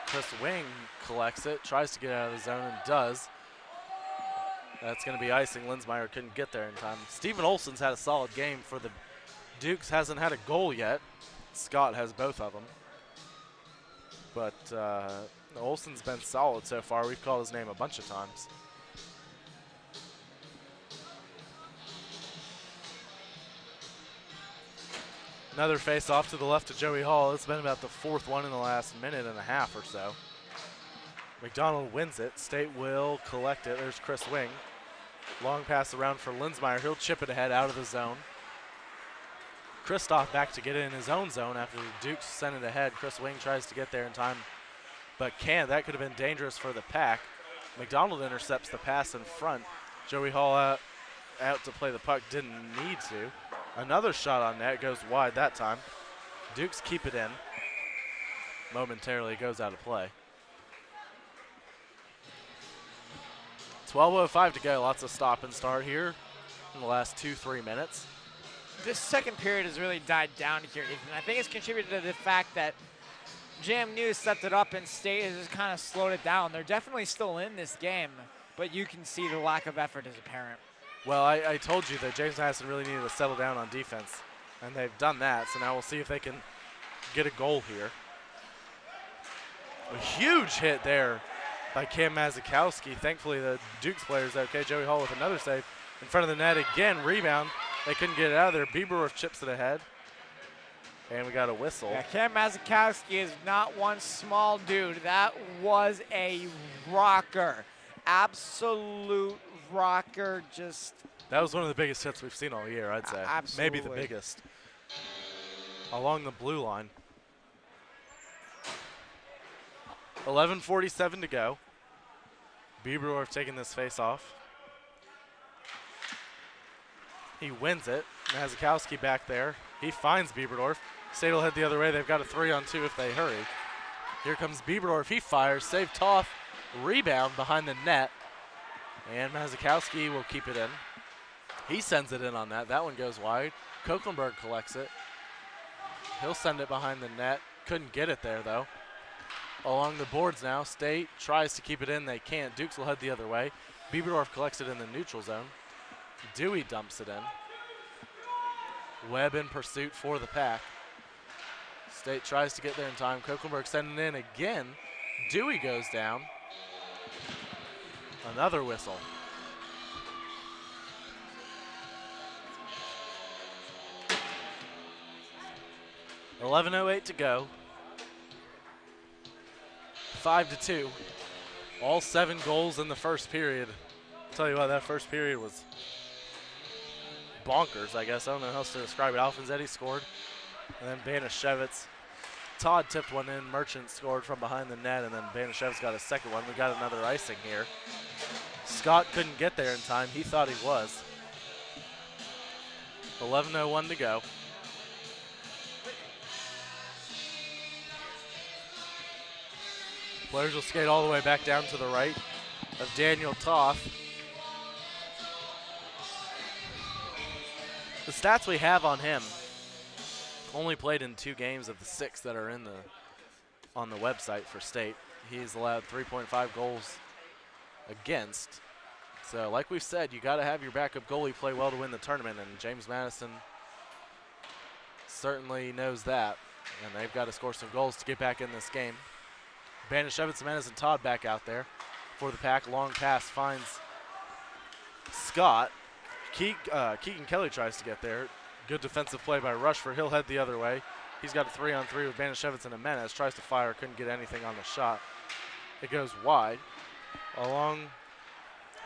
Speaker 2: Chris Wing collects it, tries to get out of the zone, and does. That's going to be icing. Linsmeyer couldn't get there in time. Steven Olson's had a solid game for the Dukes. Hasn't had a goal yet. Scott has both of them. But Olson's been solid so far. We've called his name a bunch of times. Another face-off to the left of Joey Hall. It's been about the fourth one in the last minute and a half or so. McDonald wins it. State will collect it. There's Chris Wing. Long pass around for Linsmeyer. He'll chip it ahead out of the zone. Kristoff back to get it in his own zone after the Dukes sent it ahead. Chris Wing tries to get there in time, but can't. That could have been dangerous for the Pack. McDonald intercepts the pass in front. Joey Hall out to play the puck. Didn't need to. Another shot on net, goes wide that time. Dukes keep it in. Momentarily goes out of play. 12:05 to go. Lots of stop and start here in the last 2-3 minutes.
Speaker 3: This second period has really died down here, Ethan. I think it's contributed to the fact that JMU stepped it up and State has just kind of slowed it down. They're definitely still in this game, but you can see the lack of effort is apparent.
Speaker 2: Well, I told you that James Madison really needed to settle down on defense, and they've done that, so now we'll see if they can get a goal here. A huge hit there by Cam Mazikowski. Thankfully, the Dukes player's okay. Joey Hall with another save in front of the net again. Rebound. They couldn't get it out of there. Bieberworth chips it ahead, and we got a whistle.
Speaker 3: Yeah, Cam Mazikowski is not one small dude. That was a rocker. Absolute rocker. Just
Speaker 2: that was one of the biggest hits we've seen all year, I'd say.
Speaker 3: Absolutely.
Speaker 2: Maybe the biggest. Along the blue line. 11:47 to go. Bieberworth taking this face off. He wins it. Mazikowski back there. He finds Bieberdorf. State will head the other way. They've got a 3-on-2 if they hurry. Here comes Bieberdorf. He fires. Save Toth. Rebound behind the net. And Mazikowski will keep it in. He sends it in on that. That one goes wide. Koeklenberg collects it. He'll send it behind the net. Couldn't get it there, though. Along the boards now. State tries to keep it in. They can't. Dukes will head the other way. Bieberdorf collects it in the neutral zone. Dewey dumps it in. Webb in pursuit for the Pack. State tries to get there in time. Koeklenberg sending it in again. Dewey goes down. Another whistle. $11:08 to go. 5-2. All 7 goals in the first period. I'll tell you what, that first period was bonkers, I guess. I don't know how else to describe it. Alfonsetti scored, and then Banashevitz. Todd tipped one in. Merchant scored from behind the net, and then Banashevitz got a second one. We got another icing here. Scott couldn't get there in time. He thought he was. 11:01 to go. Players will skate all the way back down to the right of Daniel Toth. The stats we have on him, only played in 2 games of the 6 that are on the website for State. He's allowed 3.5 goals against. So like we've said, you got to have your backup goalie play well to win the tournament, and James Madison certainly knows that, and they've got to score some goals to get back in this game. Banashevitz, Madison, Todd back out there for the Pack. Long pass finds Scott. Keegan Kelly tries to get there. Good defensive play by Rushford. He'll head the other way. He's got a 3-on-3 with Banashevitz and Jimenez. Tries to fire, couldn't get anything on the shot. It goes wide. Along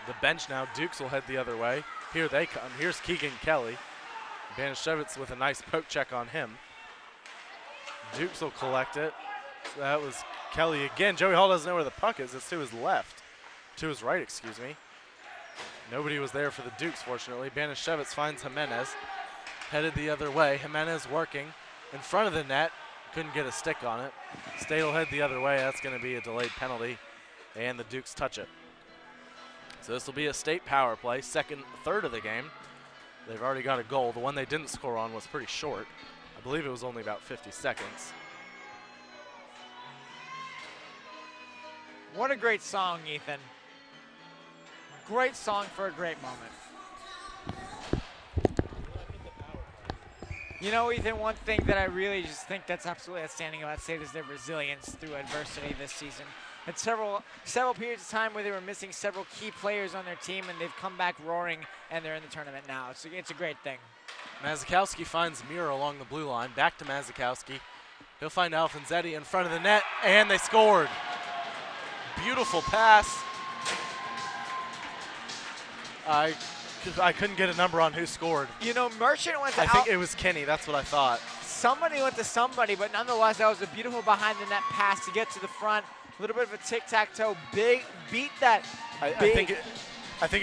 Speaker 2: the bench now, Dukes will head the other way. Here they come. Here's Keegan Kelly. Banashevitz with a nice poke check on him. Dukes will collect it. So that was Kelly again. Joey Hall doesn't know where the puck is. It's to his left. To his right, excuse me. Nobody was there for the Dukes, fortunately. Banashevitz finds Jimenez. Headed the other way. Jimenez working in front of the net. Couldn't get a stick on it. State will head the other way. That's going to be a delayed penalty. And the Dukes touch it. So this will be a State power play, third of the game. They've already got a goal. The one they didn't score on was pretty short. I believe it was only about 50 seconds.
Speaker 3: What a great song, Ethan. Great song for a great moment. You know, Ethan, one thing that I really just think that's absolutely outstanding about State is their resilience through adversity this season. Had several periods of time where they were missing several key players on their team, and they've come back roaring, and they're in the tournament now. It's a great thing.
Speaker 2: Mazikowski finds Muir along the blue line. Back to Mazikowski. He'll find Alfonsetti in front of the net, and they scored. Beautiful pass. I couldn't get a number on who scored.
Speaker 3: You know, Merchant went to
Speaker 2: I think it was Kenny. That's what I thought.
Speaker 3: Somebody went to somebody, but nonetheless, that was a beautiful behind-the-net pass to get to the front. A little bit of a tic-tac-toe. Beat that.
Speaker 2: I think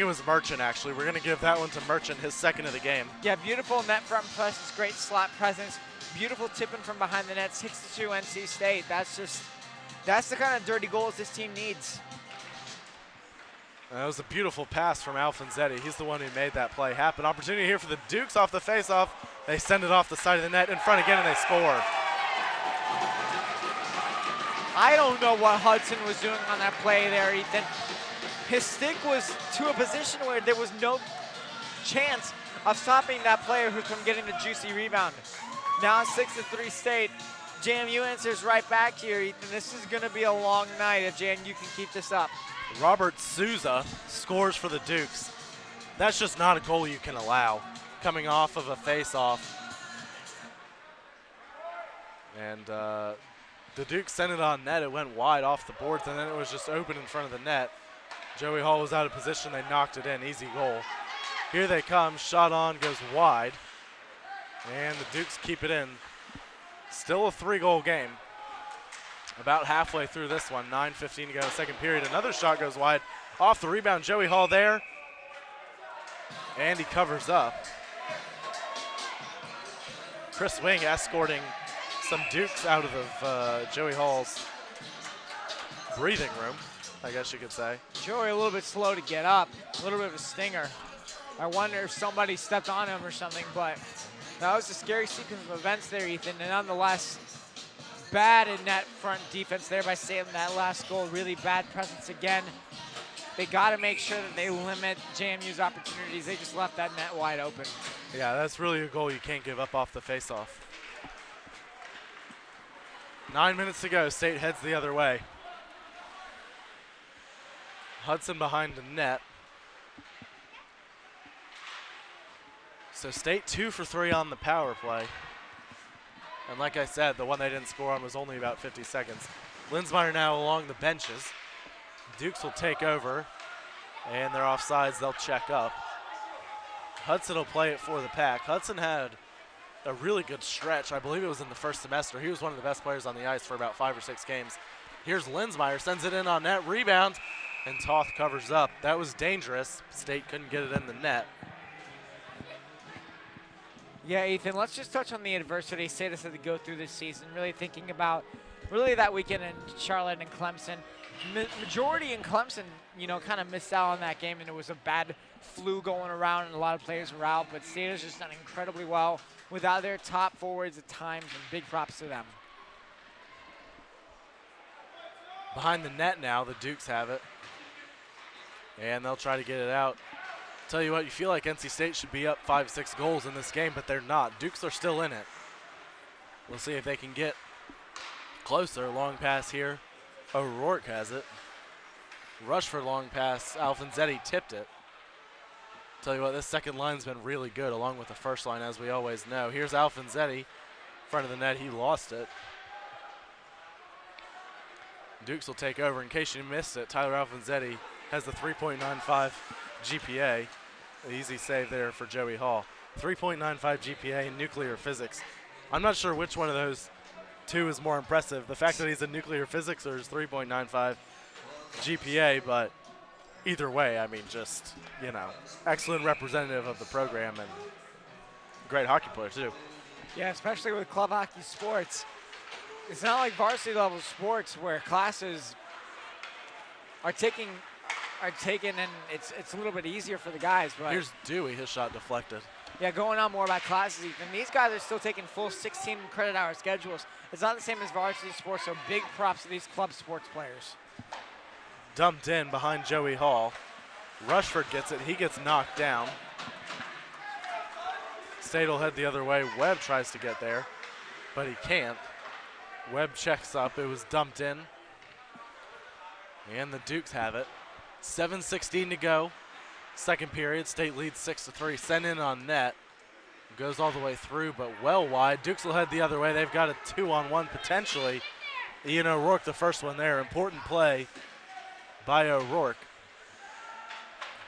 Speaker 2: it was Merchant, actually. We're going to give that one to Merchant, his second of the game.
Speaker 3: Yeah, beautiful net front presence, great slot presence, beautiful tipping from behind the net, 6-2 NC State. That's the kind of dirty goals this team needs.
Speaker 2: That was a beautiful pass from Alfonsetti. He's the one who made that play happen. Opportunity here for the Dukes off the faceoff. They send it off the side of the net in front again, and they score.
Speaker 3: I don't know what Hudson was doing on that play there, Ethan. His stick was to a position where there was no chance of stopping that player who's from getting the juicy rebound. Now 6-3 State. JMU answers right back here, Ethan. This is going to be a long night if JMU can keep this up.
Speaker 2: Robert Souza scores for the Dukes. That's just not a goal you can allow, coming off of a face-off. And the Dukes sent it on net. It went wide off the boards, and then it was just open in front of the net. Joey Hall was out of position. They knocked it in. Easy goal. Here they come. Shot on, goes wide. And the Dukes keep it in. Still a 3-goal game. About halfway through this one. 9:15 to go, second period. Another shot goes wide. Off the rebound, Joey Hall there. And he covers up. Chris Wing escorting some Dukes out of Joey Hall's breathing room, I guess you could say.
Speaker 3: Joey a little bit slow to get up, a little bit of a stinger. I wonder if somebody stepped on him or something, but that was a scary sequence of events there, Ethan, and nonetheless, bad in net front defense there by Salem. That last goal, really bad presence again. They got to make sure that they limit JMU's opportunities. They just left that net wide open.
Speaker 2: Yeah, that's really a goal you can't give up off the faceoff. 9 minutes to go. State heads the other way. Hudson behind the net. So State 2 for 3 on the power play. And like I said, the one they didn't score on was only about 50 seconds. Linsmeyer now along the benches. Dukes will take over, and they're offsides. They'll check up. Hudson will play it for the Pack. Hudson had a really good stretch. I believe it was in the first semester. He was one of the best players on the ice for about 5 or 6 games. Here's Linsmeyer, sends it in on net, rebound, and Toth covers up. That was dangerous. State couldn't get it in the net.
Speaker 3: Yeah, Ethan, let's just touch on the adversity State has had to go through this season, really thinking about that weekend in Charlotte and Clemson. Majority in Clemson, kind of missed out on that game, and it was a bad flu going around, and a lot of players were out, but State has just done incredibly well without their top forwards at times, and big props to them.
Speaker 2: Behind the net now, the Dukes have it, and they'll try to get it out. Tell you what, you feel like NC State should be up 5-6 goals in this game, but they're not. Dukes are still in it. We'll see if they can get closer. Long pass here. O'Rourke has it. Rushford long pass. Alfonsetti tipped it. Tell you what, this second line's been really good, along with the first line, as we always know. Here's Alfonsetti in front of the net. He lost it. Dukes will take over. In case you missed it, Tyler Alfonsetti has the 3.95 GPA. An easy save there for Joey Hall. 3.95 GPA in nuclear physics. I'm not sure which one of those two is more impressive, the fact that he's in nuclear physics or his 3.95 GPA, but either way, I mean, just, excellent representative of the program and great hockey player too.
Speaker 3: Yeah, especially with club hockey sports. It's not like varsity level sports where classes are taking are taken, and it's a little bit easier for the guys. But
Speaker 2: Here's Dewey, his shot deflected.
Speaker 3: yeah, going on more about classes, Ethan. These guys are still taking full 16 credit hour schedules. It's not the same as varsity sports, so big props to these club sports players.
Speaker 2: Dumped in behind Joey Hall. Rushford gets it. He gets knocked down. State will head the other way. Webb tries to get there, but he can't. Webb checks up. It was dumped in. And the Dukes have it. 7:16 to go. Second period. State leads 6-3. Sent in on net. Goes all the way through, but well wide. Dukes will head the other way. They've got a 2-on-1 potentially. Ian O'Rourke, the first one there. Important play by O'Rourke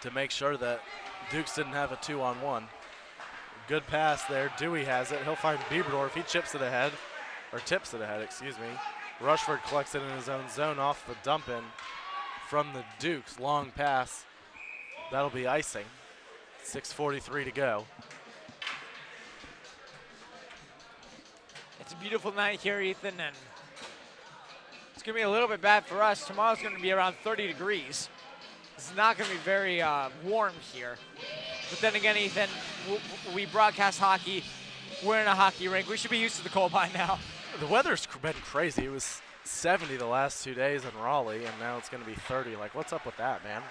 Speaker 2: to make sure that Dukes didn't have a 2-on-1. Good pass there. Dewey has it. He'll find Bieberdorf. He chips it ahead, or tips it ahead, excuse me. Rushford collects it in his own zone off the dump in from the Dukes. Long pass. That'll be icing. 6:43 to go.
Speaker 3: It's a beautiful night here, Ethan, and it's going to be a little bit bad for us. Tomorrow's going to be around 30 degrees. It's not going to be very warm here. But then again, Ethan, we broadcast hockey. We're in a hockey rink. We should be used to the cold by now.
Speaker 2: The weather's been crazy. It was 70 the last 2 days in Raleigh, and now it's going to be 30. Like, what's up with that, man?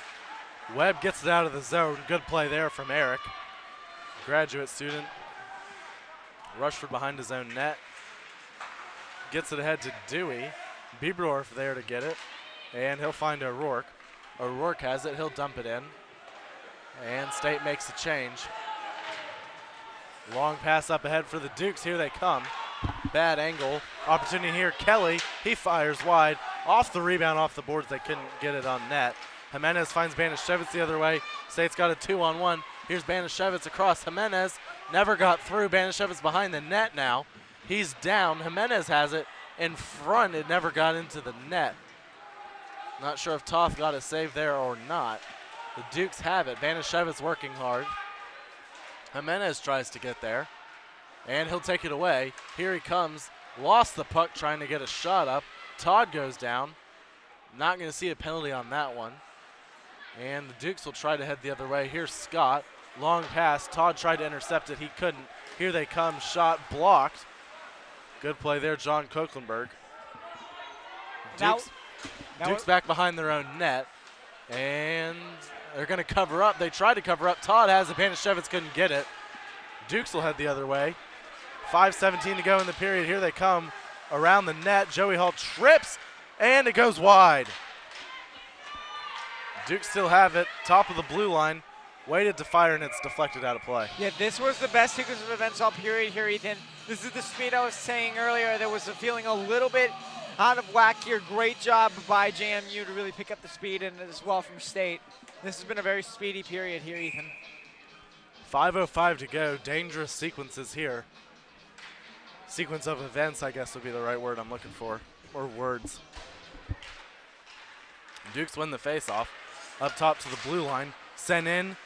Speaker 2: Webb gets it out of the zone. Good play there from Eric. Graduate student. Rushford behind his own net. Gets it ahead to Dewey. Bieberdorf there to get it. And he'll find O'Rourke. O'Rourke has it. He'll dump it in. And State makes a change. Long pass up ahead for the Dukes. Here they come. Bad angle. Opportunity here. Kelly, he fires wide. Off the rebound, off the boards. They couldn't get it on net. Jimenez finds Banashevitz the other way. State's got a 2-on-1. Here's Banashevitz across. Jimenez never got through. Banashevitz behind the net now. He's down. Jimenez has it in front. It never got into the net. Not sure if Toth got a save there or not. The Dukes have it. Banashevitz working hard. Jimenez tries to get there, and he'll take it away. Here he comes. Lost the puck trying to get a shot up. Todd goes down. Not going to see a penalty on that one. And the Dukes will try to head the other way. Here's Scott. Long pass. Todd tried to intercept it. He couldn't. Here they come. Shot blocked. Good play there, John Kochlenberg. Dukes back behind their own net. And they're going to cover up. They tried to cover up. Todd has it. Banashevitz couldn't get it. Dukes will head the other way. 5:17 to go in the period. Here they come around the net. Joey Hall trips, and it goes wide. Dukes still have it. Top of the blue line. Waited to fire, and it's deflected out of play.
Speaker 3: Yeah, this was the best sequence of events all period here, Ethan. This is the speed I was saying earlier. There was a feeling a little bit out of whack here. Great job by JMU to really pick up the speed, and as well from State. This has been a very speedy period here, Ethan.
Speaker 2: 5:05 to go. Dangerous sequences here. Sequence of events, I guess would be the right word I'm looking for, or words. Dukes win the faceoff. Up top to the blue line. Sent in.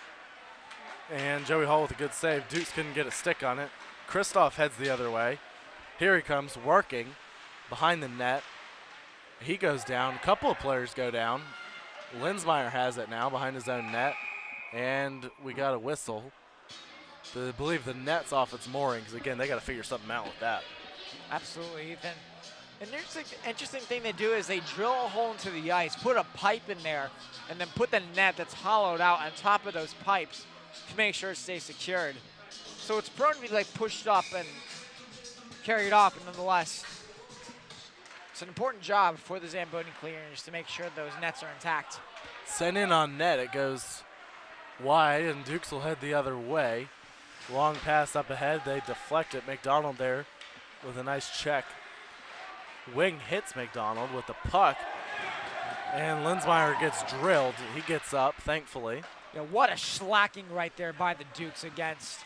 Speaker 2: And Joey Hall with a good save. Dukes couldn't get a stick on it. Kristoff heads the other way. Here he comes, working behind the net. He goes down. A couple of players go down. Linsmeyer has it now behind his own net. And we got a whistle. I believe the net's off its moorings. Again, they got to figure something out with that.
Speaker 3: Absolutely, Ethan. And there's an interesting thing they do is they drill a hole into the ice, put a pipe in there, and then put the net that's hollowed out on top of those pipes to make sure it stays secured. So it's prone to be like pushed up and carried off, and nonetheless, it's an important job for the Zamboni Cleaners to make sure those nets are intact.
Speaker 2: Sent in on net. It goes wide, and Dukes will head the other way. Long pass up ahead. They deflect it. McDonald there with a nice check. Wing hits McDonald with the puck, and Linsmeyer gets drilled. He gets up, thankfully.
Speaker 3: Yeah, what a slacking right there by the Dukes against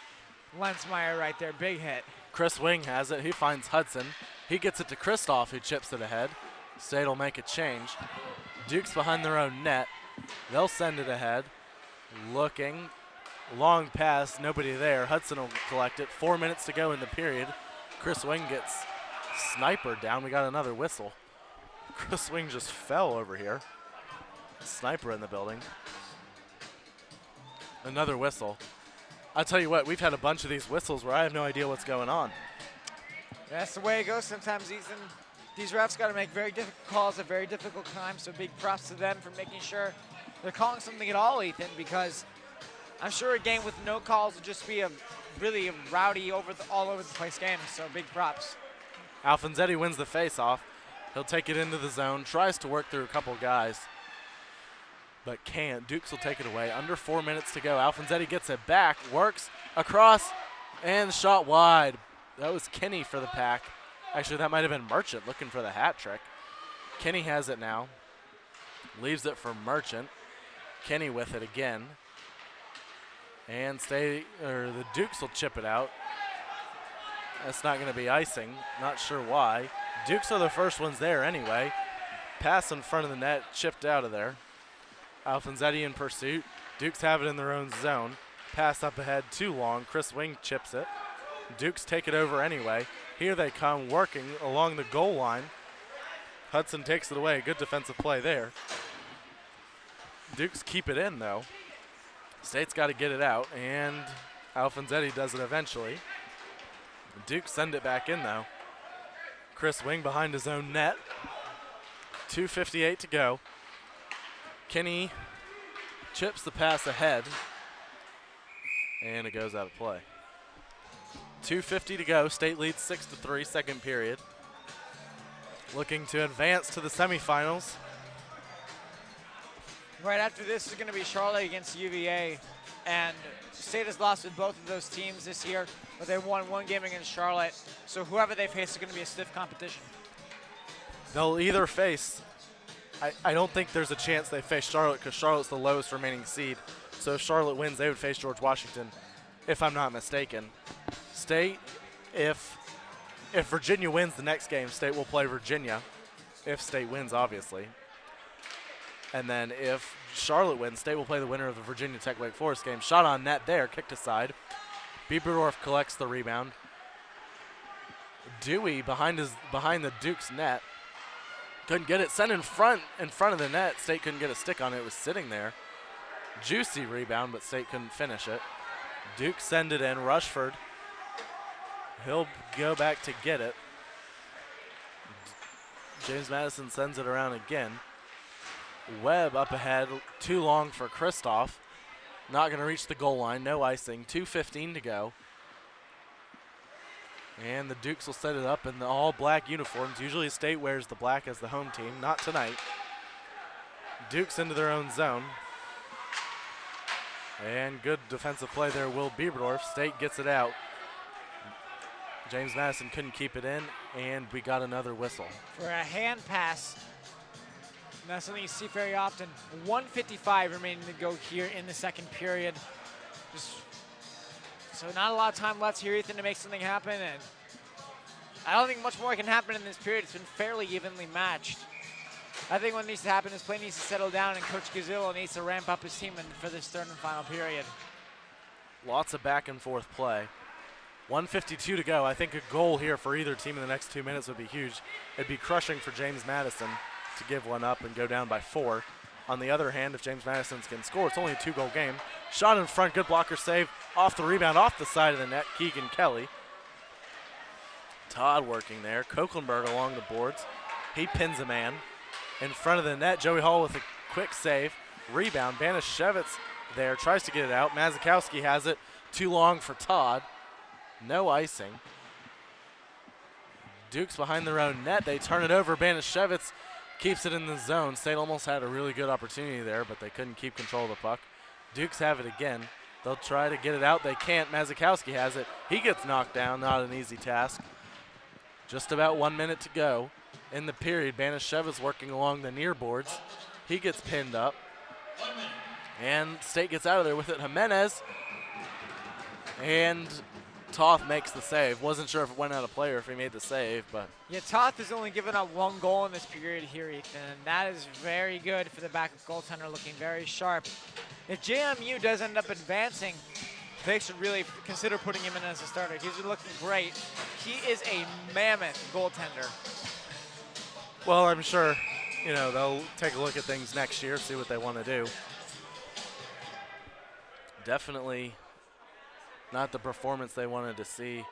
Speaker 3: Linsmeyer right there. Big hit.
Speaker 2: Chris Wing has it. He finds Hudson. He gets it to Kristoff, who chips it ahead. State will make a change. Dukes behind their own net. They'll send it ahead. Looking. Long pass, nobody there. Hudson will collect it. 4 minutes to go in the period. Chris Wing gets sniper down. We got another whistle. Chris Wing just fell over here. Sniper in the building. Another whistle. I'll tell you what, we've had a bunch of these whistles where I have no idea what's going on.
Speaker 3: That's the way it goes sometimes, Ethan. These refs got to make very difficult calls at very difficult times, so big props to them for making sure they're calling something at all, Ethan, because I'm sure a game with no calls would just be a really rowdy, all over the place game, so big props.
Speaker 2: Alfonsetti wins the face-off. He'll take it into the zone, tries to work through a couple guys, but can't. Dukes will take it away. Under 4 minutes to go. Alfonsetti gets it back, works across, and shot wide. That was Kenny for the Pack. Actually, that might have been Merchant looking for the hat trick. Kenny has it now. Leaves it for Merchant. Kenny with it again. And the Dukes will chip it out. That's not going to be icing. Not sure why. Dukes are the first ones there anyway. Pass in front of the net, chipped out of there. Alfonsetti in pursuit. Dukes have it in their own zone. Pass up ahead, too long. Chris Wing chips it. Dukes take it over anyway. Here they come, working along the goal line. Hudson takes it away. Good defensive play there. Dukes keep it in, though. State's got to get it out, and Alfonsetti does it eventually. Dukes send it back in, though. Chris Wing behind his own net. 2:58 to go. Kenny chips the pass ahead, and it goes out of play. 2:50 to go. State leads 6-3, second period. Looking to advance to the semifinals.
Speaker 3: Right after this is going to be Charlotte against UVA, and State has lost with both of those teams this year, but they won one game against Charlotte, so whoever they face is going to be a stiff competition.
Speaker 2: They'll either face, I don't think there's a chance they face Charlotte because Charlotte's the lowest remaining seed, so if Charlotte wins, they would face George Washington, if I'm not mistaken. State, if Virginia wins the next game, State will play Virginia, if State wins, obviously. And then if Charlotte wins, State will play the winner of the Virginia Tech Wake Forest game. Shot on net there, kicked aside. Bieberdorf collects the rebound. Dewey behind the Duke's net. Couldn't get it. Sent in front of the net. State couldn't get a stick on it. It was sitting there. Juicy rebound, but State couldn't finish it. Duke send it in. Rushford. He'll go back to get it. James Madison sends it around again. Webb up ahead, too long for Kristoff. Not going to reach the goal line, no icing. 2:15 to go. And the Dukes will set it up in the all-black uniforms. Usually State wears the black as the home team, not tonight. Dukes into their own zone. And good defensive play there, Will Bieberdorf. State gets it out. James Madison couldn't keep it in, and we got another whistle.
Speaker 3: For a hand pass. That's something you see very often. 1:55 remaining to go here in the second period. So not a lot of time left here, Ethan, to make something happen. And I don't think much more can happen in this period. It's been fairly evenly matched. I think what needs to happen is play needs to settle down, and Coach Gazzillo needs to ramp up his team for this third and final period.
Speaker 2: Lots of back and forth play. 1:52 to go. I think a goal here for either team in the next 2 minutes would be huge. It'd be crushing for James Madison to give one up and go down by 4. On the other hand, if James Madison can score, it's only a 2-goal game. Shot in front, good blocker save. Off the rebound, off the side of the net, Keegan Kelly. Todd working there. Koeklenberg along the boards. He pins a man. In front of the net, Joey Hall with a quick save. Rebound, Banashevitz there, tries to get it out. Mazikowski has it, too long for Todd. No icing. Dukes behind their own net, they turn it over. Banashevitz keeps it in the zone. State almost had a really good opportunity there, but they couldn't keep control of the puck. Dukes have it again. They'll try to get it out. They can't. Mazikowski has it. He gets knocked down. Not an easy task. Just about 1 minute to go in the period. Banashevitz working along the near boards. He gets pinned up. And State gets out of there with it. Jimenez. And Toth makes the save. Wasn't sure if it went out of play or if he made the save, but.
Speaker 3: Yeah, Toth has only given up 1 goal in this period here, Ethan, and that is very good for the backup goaltender, looking very sharp. If JMU does end up advancing, they should really consider putting him in as a starter. He's been looking great. He is a mammoth goaltender.
Speaker 2: Well, I'm sure you know, they'll take a look at things next year, see what they want to do. Definitely not the performance they wanted to see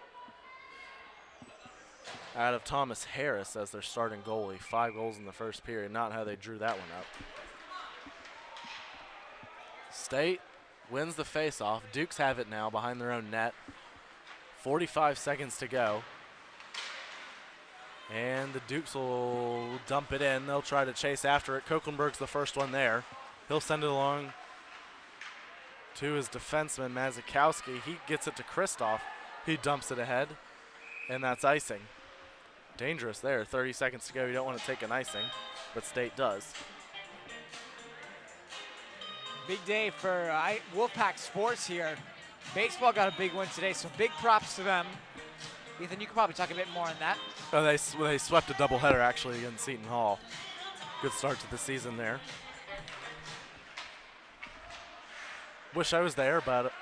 Speaker 2: out of Thomas Harris as their starting goalie. 5 goals in the first period, not how they drew that one up. State wins the faceoff. Dukes have it now behind their own net. 45 seconds to go. And the Dukes will dump it in. They'll try to chase after it. Kokenberg's the first one there. He'll send it along to his defenseman, Mazikowski. He gets it to Kristoff. He dumps it ahead, and that's icing. Dangerous there. 30 seconds to go. You don't want to take an icing, but State does.
Speaker 3: Big day for Wolfpack Sports here. Baseball got a big win today, so big props to them. Ethan, you could probably talk a bit more on that.
Speaker 2: Oh, they swept a doubleheader actually against Seton Hall. Good start to the season there. Wish I was there, but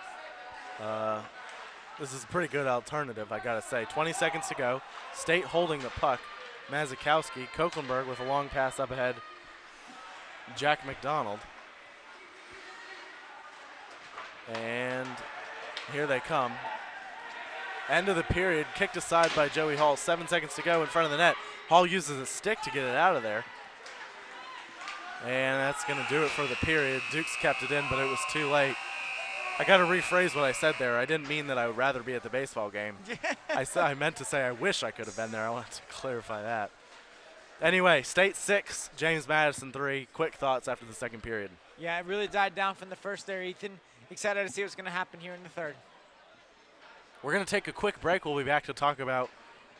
Speaker 2: this is a pretty good alternative, I gotta say. 20 seconds to go. State holding the puck. Mazikowski, Kokenberg with a long pass up ahead. Jack McDonald. And here they come. End of the period, kicked aside by Joey Hall. 7 seconds to go in front of the net. Hall uses a stick to get it out of there. And that's going to do it for the period. Dukes kept it in, but it was too late. I got to rephrase what I said there. I didn't mean that I would rather be at the baseball game. I meant to say I wish I could have been there. I wanted to clarify that. Anyway, State 6, James Madison 3. Quick thoughts after the second period.
Speaker 3: Yeah, it really died down from the first there, Ethan. Excited to see what's going to happen here in the third.
Speaker 2: We're going to take a quick break. We'll be back to talk about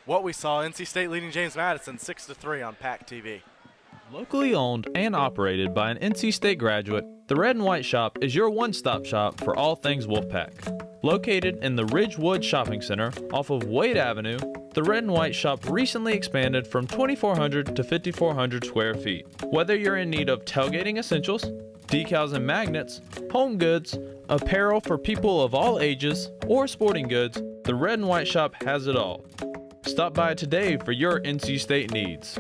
Speaker 2: what we saw. NC State leading James Madison 6-3 on PackTV.
Speaker 22: Locally owned and operated by an NC State graduate, the Red and White Shop is your one-stop shop for all things Wolfpack. Located in the Ridgewood Shopping Center off of Wade Avenue, the Red and White Shop recently expanded from 2,400 to 5,400 square feet. Whether you're in need of tailgating essentials, decals and magnets, home goods, apparel for people of all ages, or sporting goods, the Red and White Shop has it all. Stop by today for your NC State needs.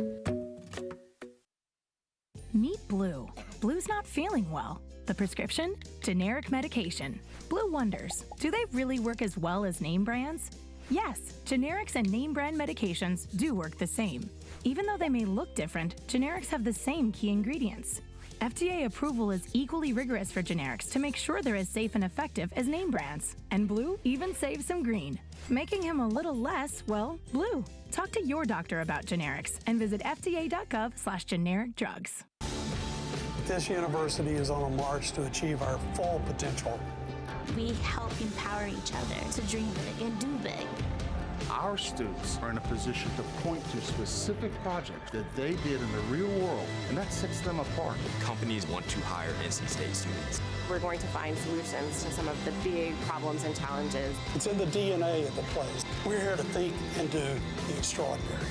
Speaker 23: Meet Blue. Blue's not feeling well. The prescription? Generic medication. Blue wonders, do they really work as well as name brands? Yes, generics and name brand medications do work the same. Even though they may look different, generics have the same key ingredients. FDA approval is equally rigorous for generics to make sure they're as safe and effective as name brands. And Blue even saves some green, making him a little less, well, blue. Talk to your doctor about generics and visit fda.gov/generic drugs.
Speaker 18: This university is on a march to achieve our full potential.
Speaker 19: We help empower each other to dream big and do big.
Speaker 5: Our students are in a position to point to specific projects that they did in the real world, and that sets them apart.
Speaker 24: Companies want to hire NC State students.
Speaker 20: We're going to find solutions to some of the big problems and challenges.
Speaker 18: It's in the DNA of the place. We're here to think and do the extraordinary.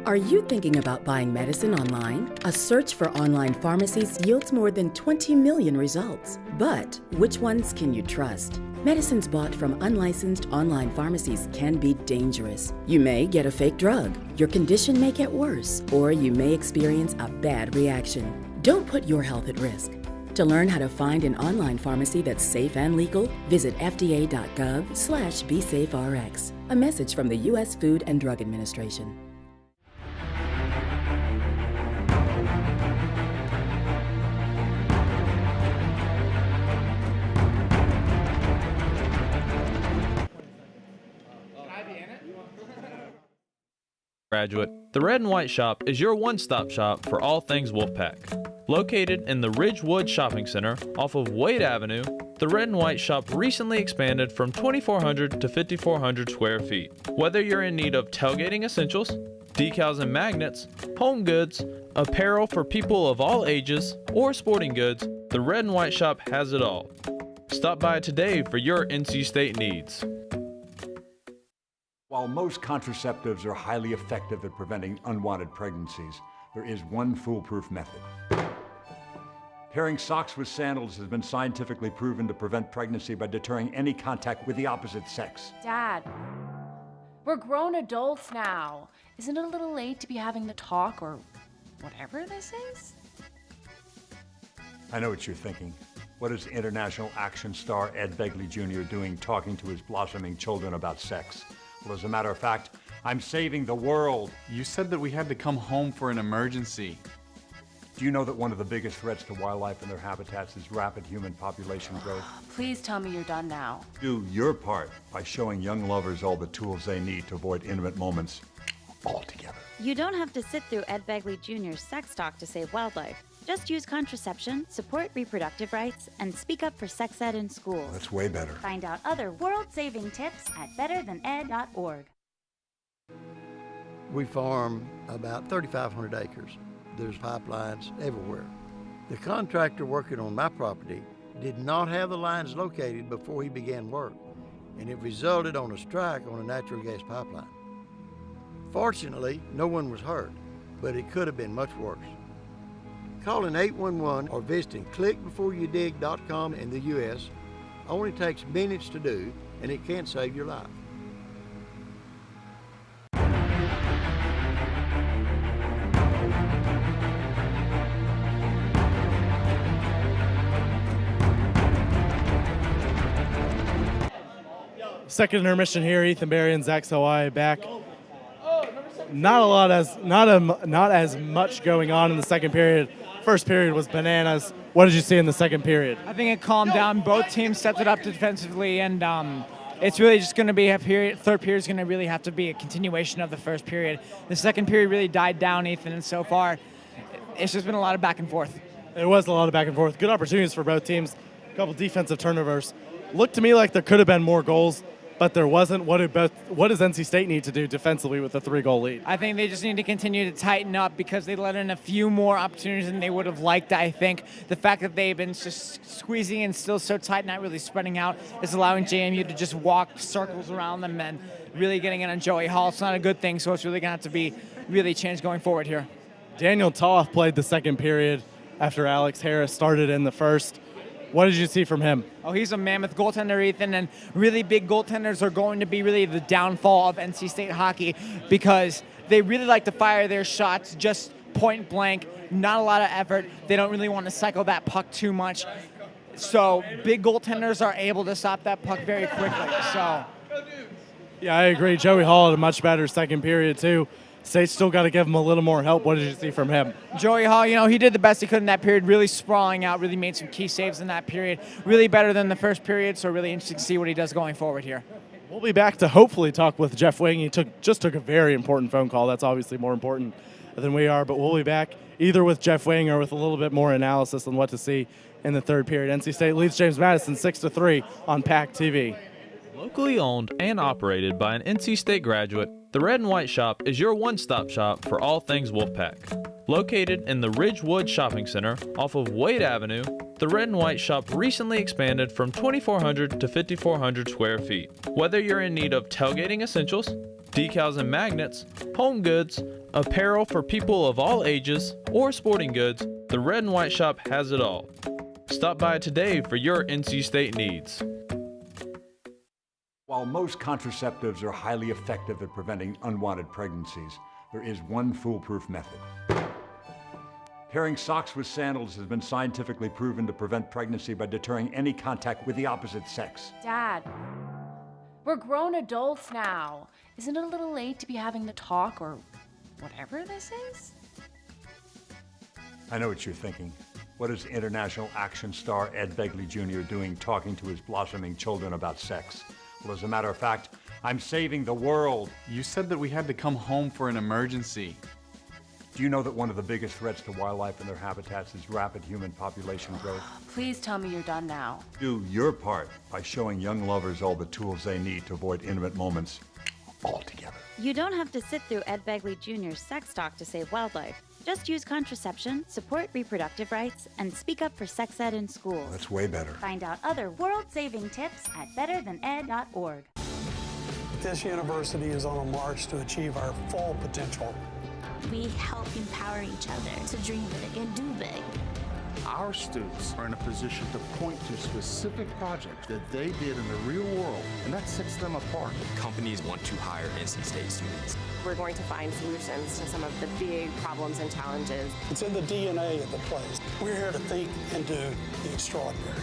Speaker 25: Are you thinking about buying medicine online? A search for online pharmacies yields more than 20 million results. But which ones can you trust? Medicines bought from unlicensed online pharmacies can be dangerous. You may get a fake drug, your condition may get worse, or you may experience a bad reaction. Don't put your health at risk. To learn how to find an online pharmacy that's safe and legal, visit fda.gov/BeSafeRx. A message from the U.S. Food and Drug Administration.
Speaker 22: Graduate, the Red and White Shop is your one-stop shop for all things Wolfpack. Located in the Ridgewood Shopping Center off of Wade Avenue, the Red and White Shop recently expanded from 2,400 to 5,400 square feet. Whether you're in need of tailgating essentials, decals and magnets, home goods, apparel for people of all ages, or sporting goods, the Red and White Shop has it all. Stop by today for your NC State needs.
Speaker 13: While most contraceptives are highly effective at preventing unwanted pregnancies, there is one foolproof method. Pairing socks with sandals has been scientifically proven to prevent pregnancy by deterring any contact with the opposite sex.
Speaker 14: Dad, We're grown adults now. Isn't it a little late to be having the talk or whatever this is?
Speaker 13: I know what you're thinking. What is international action star Ed Begley Jr. doing talking to his blossoming children about sex? Well, as a matter of fact, I'm saving the world.
Speaker 15: You said that we had to come home for an emergency.
Speaker 13: Do you know that one of the biggest threats to wildlife and their habitats is rapid human population growth?
Speaker 14: Please tell me you're done now.
Speaker 13: Do your part by showing young lovers all the tools they need to avoid intimate moments altogether.
Speaker 16: You don't have to sit through Ed Begley Jr.'s sex talk to save wildlife. Just use contraception, support reproductive rights, and speak up for sex ed in school.
Speaker 13: That's way better.
Speaker 16: Find out other world-saving tips at betterthaned.org.
Speaker 17: We farm about 3,500 acres. There's pipelines everywhere. The contractor working on my property did not have the lines located before he began work, and it resulted on a strike on a natural gas pipeline. Fortunately, no one was hurt, but it could have been much worse. Calling 811 or visiting clickbeforeyoudig.com in the U.S. only takes minutes to do, and it can save your life.
Speaker 21: Second intermission here. Ethan Berry and Zach Sawai back. Not as much going on in the second period. First period was bananas. What did you see in the second period?
Speaker 12: I think it calmed down. Both teams stepped it up defensively, and it's really just going to be a period. Third period is going to really have to be a continuation of the first period. The second period really died down, Ethan, and so far it's just been a lot of back and forth.
Speaker 21: It was a lot of back and forth. Good opportunities for both teams. A couple defensive turnovers. Looked to me like there could have been more goals, but there wasn't. What does NC State need to do defensively with a 3-goal lead?
Speaker 12: I think they just need to continue to tighten up because they let in a few more opportunities than they would have liked. I think the fact that they've been just squeezing in still so tight, not really spreading out, is allowing JMU to just walk circles around them and really getting in on Joey Hall. It's not a good thing, so it's really going to have to be really changed going forward here.
Speaker 21: Daniel Toth played the second period after Alex Harris started in the first. What did you see from him?
Speaker 12: Oh, he's a mammoth goaltender, Ethan, and really big goaltenders are going to be really the downfall of NC State hockey because they really like to fire their shots just point blank, not a lot of effort. They don't really want to cycle that puck too much. So big goaltenders are able to stop that puck very quickly. So,
Speaker 21: yeah, I agree. Joey Hall had a much better second period, too. State's still got to give him a little more help. What did you see from him?
Speaker 12: Joey Hall, he did the best he could in that period, really sprawling out, really made some key saves in that period. Really better than the first period, so really interesting to see what he does going forward here.
Speaker 21: We'll be back to hopefully talk with Jeff Wing. He just took a very important phone call. That's obviously more important than we are, but we'll be back either with Jeff Wing or with a little bit more analysis on what to see in the third period. NC State leads James Madison 6-3 on PackTV.
Speaker 22: Locally owned and operated by an NC State graduate, the Red and White Shop is your one-stop shop for all things Wolfpack. Located in the Ridgewood Shopping Center off of Wade Avenue, the Red and White Shop recently expanded from 2,400 to 5,400 square feet. Whether you're in need of tailgating essentials, decals and magnets, home goods, apparel for people of all ages, or sporting goods, the Red and White Shop has it all. Stop by today for your NC State needs.
Speaker 13: While most contraceptives are highly effective at preventing unwanted pregnancies, there is one foolproof method. Pairing socks with sandals has been scientifically proven to prevent pregnancy by deterring any contact with the opposite sex.
Speaker 14: Dad, we're grown adults now. Isn't it a little late to be having the talk or whatever this is?
Speaker 13: I know what you're thinking. What is international action star Ed Begley Jr. doing talking to his blossoming children about sex? Well, as a matter of fact, I'm saving the world.
Speaker 15: You said that we had to come home for an emergency.
Speaker 13: Do you know that one of the biggest threats to wildlife and their habitats is rapid human population growth?
Speaker 14: Please tell me you're done now.
Speaker 13: Do your part by showing young lovers all the tools they need to avoid intimate moments altogether.
Speaker 16: You don't have to sit through Ed Begley Jr.'s sex talk to save wildlife. Just use contraception, support reproductive rights, and speak up for sex ed in school.
Speaker 13: That's way better.
Speaker 16: Find out other world-saving tips at betterthaned.org.
Speaker 18: This university is on a march to achieve our full potential.
Speaker 19: We help empower each other to dream big and do big.
Speaker 5: Our students are in a position to point to specific projects that they did in the real world, and that sets them apart.
Speaker 24: Companies want to hire NC State students.
Speaker 20: We're going to find solutions to some of the big problems and challenges.
Speaker 18: It's in the DNA of the place. We're here to think and do the extraordinary.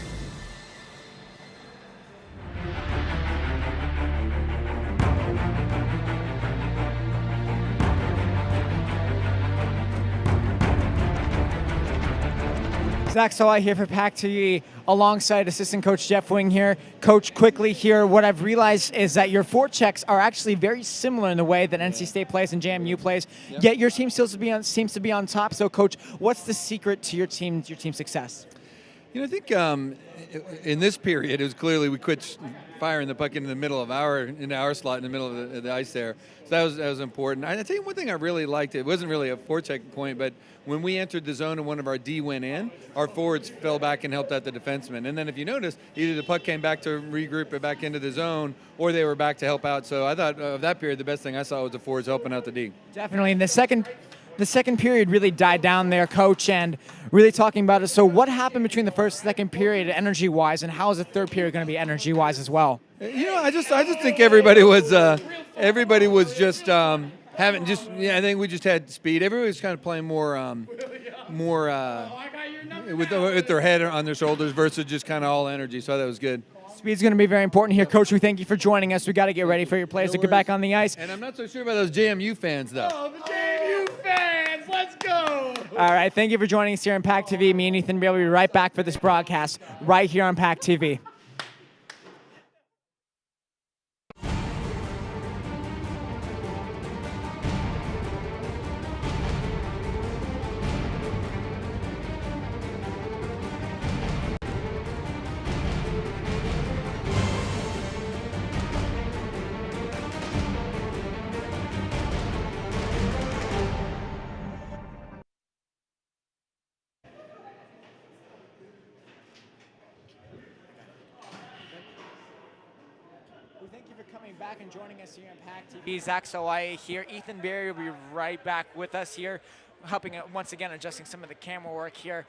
Speaker 12: Zach Sawai here for PackTV alongside assistant coach Jeff Wing here. Coach, quickly here, what I've realized is that your forechecks are actually very similar in the way that NC State plays and JMU plays, yet your team still seems to be on top. So, Coach, what's the secret to your team's success?
Speaker 4: You know, I think in this period, it was clearly we quit firing the puck into the middle of our slot in the middle of the ice there. So that was important. I tell you one thing I really liked. It wasn't really a forecheck point, but when we entered the zone and one of our D went in, our forwards fell back and helped out the defensemen. And then if you notice, either the puck came back to regroup it back into the zone, or they were back to help out. So I thought of that period, the best thing I saw was the forwards helping out the D.
Speaker 12: Definitely. In the second period really died down there, Coach, and really talking about it. So what happened between the first and second period energy-wise, and how is the third period going to be energy-wise as well?
Speaker 4: You know, I just think everybody was just I think we just had speed. Everybody was kind of playing more with their head on their shoulders versus just kind of all energy. So that was good.
Speaker 12: Speed's going to be very important here. Coach, we thank you for joining us. We got to get ready for your players to get back on the ice.
Speaker 4: And I'm not so sure about those JMU fans, though.
Speaker 12: Oh, the JMU fans! Let's go! All right, thank you for joining us here on PackTV. Me and Ethan will be right back for this broadcast right here on PackTV. Back and joining us here on PackTV. Zach Sawai here. Ethan Berry will be right back with us here, helping once again adjusting some of the camera work here.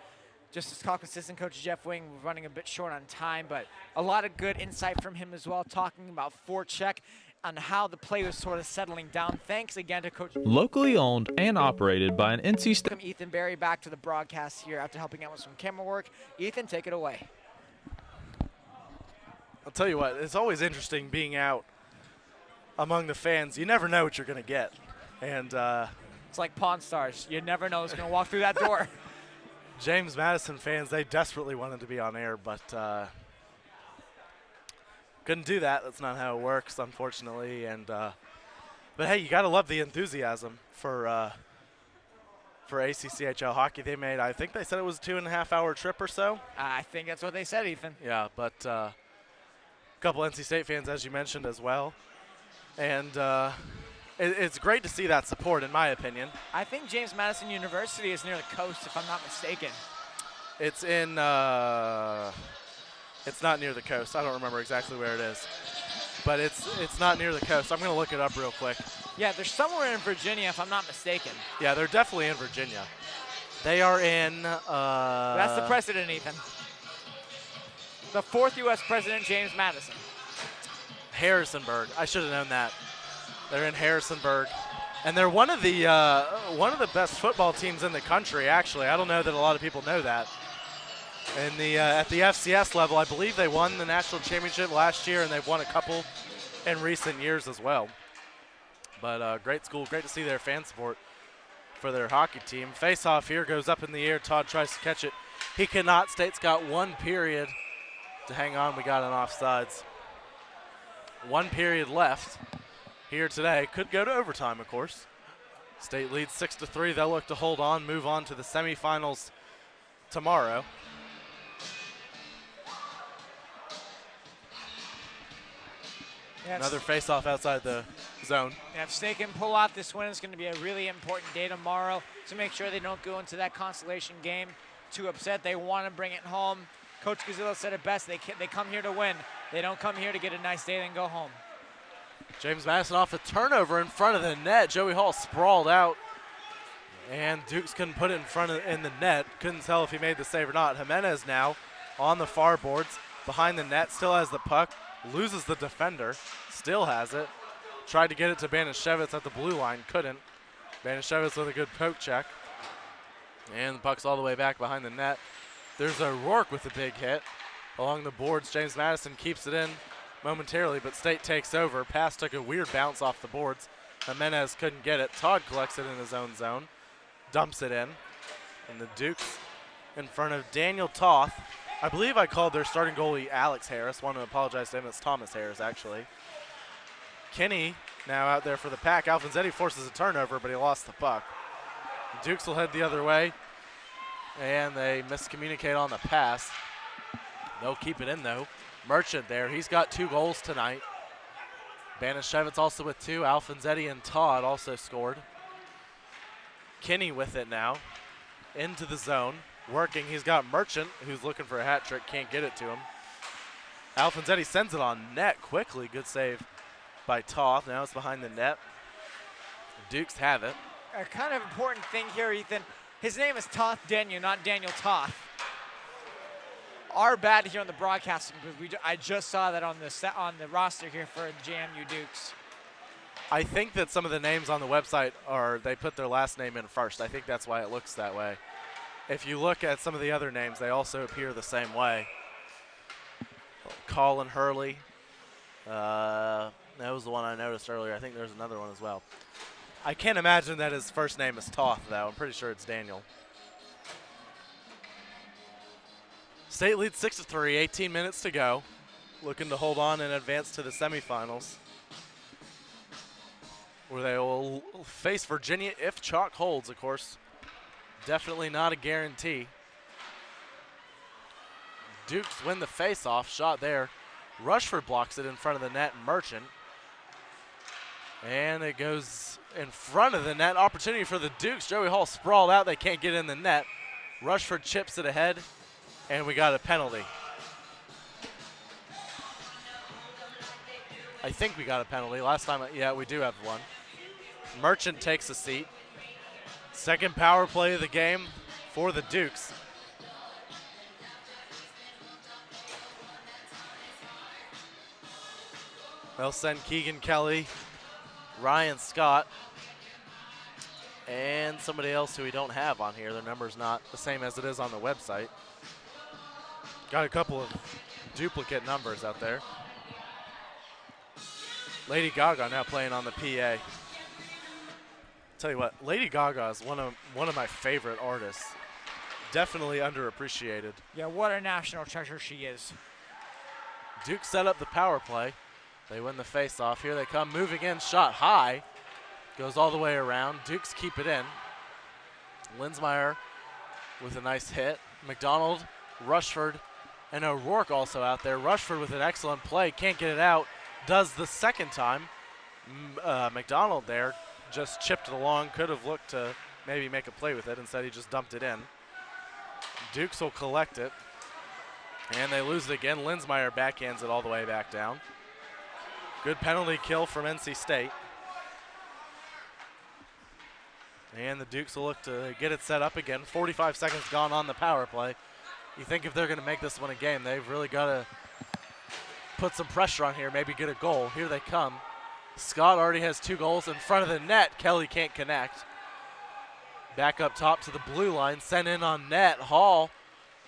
Speaker 12: Just as talk assistant coach Jeff Wing, we're running a bit short on time, but a lot of good insight from him as well, talking about forecheck on how the play was sort of settling down. Thanks again to Coach.
Speaker 22: Locally owned and operated by an NC State.
Speaker 3: Welcome Ethan Berry back to the broadcast here after helping out with some camera work. Ethan, take it away.
Speaker 2: I'll tell you what, it's always interesting being out among the fans. You never know what you're going to get. And
Speaker 3: it's like Pawn Stars. You never know who's going to walk through that door.
Speaker 2: James Madison fans, they desperately wanted to be on air, but couldn't do that. That's not how it works, unfortunately. And but hey, you got to love the enthusiasm for ACCHL hockey. They made, I think they said it was a 2.5-hour trip or so.
Speaker 3: I think that's what they said, Ethan.
Speaker 2: Yeah, but a couple NC State fans, as you mentioned, as well. And it's great to see that support, in my opinion.
Speaker 3: I think James Madison University is near the coast, if I'm not mistaken.
Speaker 2: It's in, it's not near the coast. I don't remember exactly where it is. But it's not near the coast. I'm going to look it up real quick.
Speaker 3: Yeah, they're somewhere in Virginia, if I'm not mistaken.
Speaker 2: Yeah, they're definitely in Virginia. They are in...
Speaker 3: That's the president, Ethan. The 4th U.S. President, James Madison.
Speaker 2: Harrisonburg. I should have known that. They're in Harrisonburg, and they're one of the best football teams in the country. Actually, I don't know that a lot of people know that. And at the FCS level, I believe they won the national championship last year, and they've won a couple in recent years as well. But great school, great to see their fan support for their hockey team. Face-off here goes up in the air. Todd tries to catch it. He cannot. State's got 1 period to hang on. We got an offsides. 1 period left here today. Could go to overtime, of course. State leads 6-3. They'll look to hold on, move on to the semifinals tomorrow.
Speaker 3: Yeah,
Speaker 2: another face-off outside the zone.
Speaker 3: Yeah, if State can pull out this win, it's going to be a really important day tomorrow to make sure they don't go into that consolation game too upset. They want to bring it home. Coach Gazzillo said it best. They come here to win. They don't come here to get a nice day and go home.
Speaker 2: James Madison off a turnover in front of the net. Joey Hall sprawled out And Dukes couldn't put it in the net. Couldn't tell if he made the save or not. Jimenez now on the far boards, behind the net, still has the puck, loses the defender, still has it. Tried to get it to Banishevitz at the blue line, couldn't. Banishevitz with a good poke check. And the puck's all the way back behind the net. There's O'Rourke with a big hit along the boards. James Madison keeps it in momentarily, but State takes over. Pass took a weird bounce off the boards. Jimenez couldn't get it. Todd collects it in his own zone, dumps it in. And the Dukes in front of Daniel Toth. I believe I called their starting goalie Alex Harris. Want to apologize to him. It's Thomas Harris, actually. Kinney now out there for the Pack. Alfonsetti forces a turnover, but he lost the puck. The Dukes will head the other way, and they miscommunicate on the pass. They'll keep it in, though. Merchant there. He's got 2 goals tonight. Banishevitz also with 2. Alfonsetti and Todd also scored. Kinney with it now. Into the zone. Working. He's got Merchant, who's looking for a hat trick. Can't get it to him. Alfonsetti sends it on net quickly. Good save by Toth. Now it's behind the net. Dukes have it.
Speaker 3: A kind of important thing here, Ethan. His name is Toth Daniel, not Daniel Toth. Our bad here on the broadcasting booth. I just saw that on the roster here for JMU Dukes.
Speaker 2: I think that some of the names on the website they put their last name in first. I think that's why it looks that way. If you look at some of the other names, they also appear the same way. Colin Hurley. That was the one I noticed earlier. I think there's another one as well. I can't imagine that his first name is Toth, though. I'm pretty sure it's Daniel. State leads 6-3, 18 minutes to go. Looking to hold on and advance to the semifinals, where they will face Virginia if chalk holds, of course. Definitely not a guarantee. Dukes win the face-off. Shot there. Rushford blocks it in front of the net. Merchant. And it goes in front of the net. Opportunity for the Dukes. Joey Hall sprawled out. They can't get in the net. Rushford chips it ahead. And we got a penalty. I think we got a penalty. Last time, yeah, we do have one. Merchant takes a seat. Second power play of the game for the Dukes. They'll send Keegan Kelly, Ryan Scott, and somebody else who we don't have on here. Their number's not the same as it is on the website. Got a couple of duplicate numbers out there. Lady Gaga now playing on the PA. Tell you what, Lady Gaga is one of my favorite artists. Definitely underappreciated.
Speaker 3: Yeah, what a national treasure she is.
Speaker 2: Duke set up the power play. They win the face-off. Here they come, moving in, shot high. Goes all the way around. Dukes keep it in. Linsmeyer with a nice hit. McDonald, Rushford, and O'Rourke also out there. Rushford with an excellent play. Can't get it out. Does the second time. McDonald there just chipped it along. Could have looked to maybe make a play with it. Instead, he just dumped it in. Dukes will collect it. And they lose it again. Linsmeyer backhands it all the way back down. Good penalty kill from NC State. And the Dukes will look to get it set up again. 45 seconds gone on the power play. You think if they're going to make this one a game, they've really got to put some pressure on here, maybe get a goal. Here they come. Scott already has 2 goals in front of the net. Kelly can't connect. Back up top to the blue line, sent in on net. Hall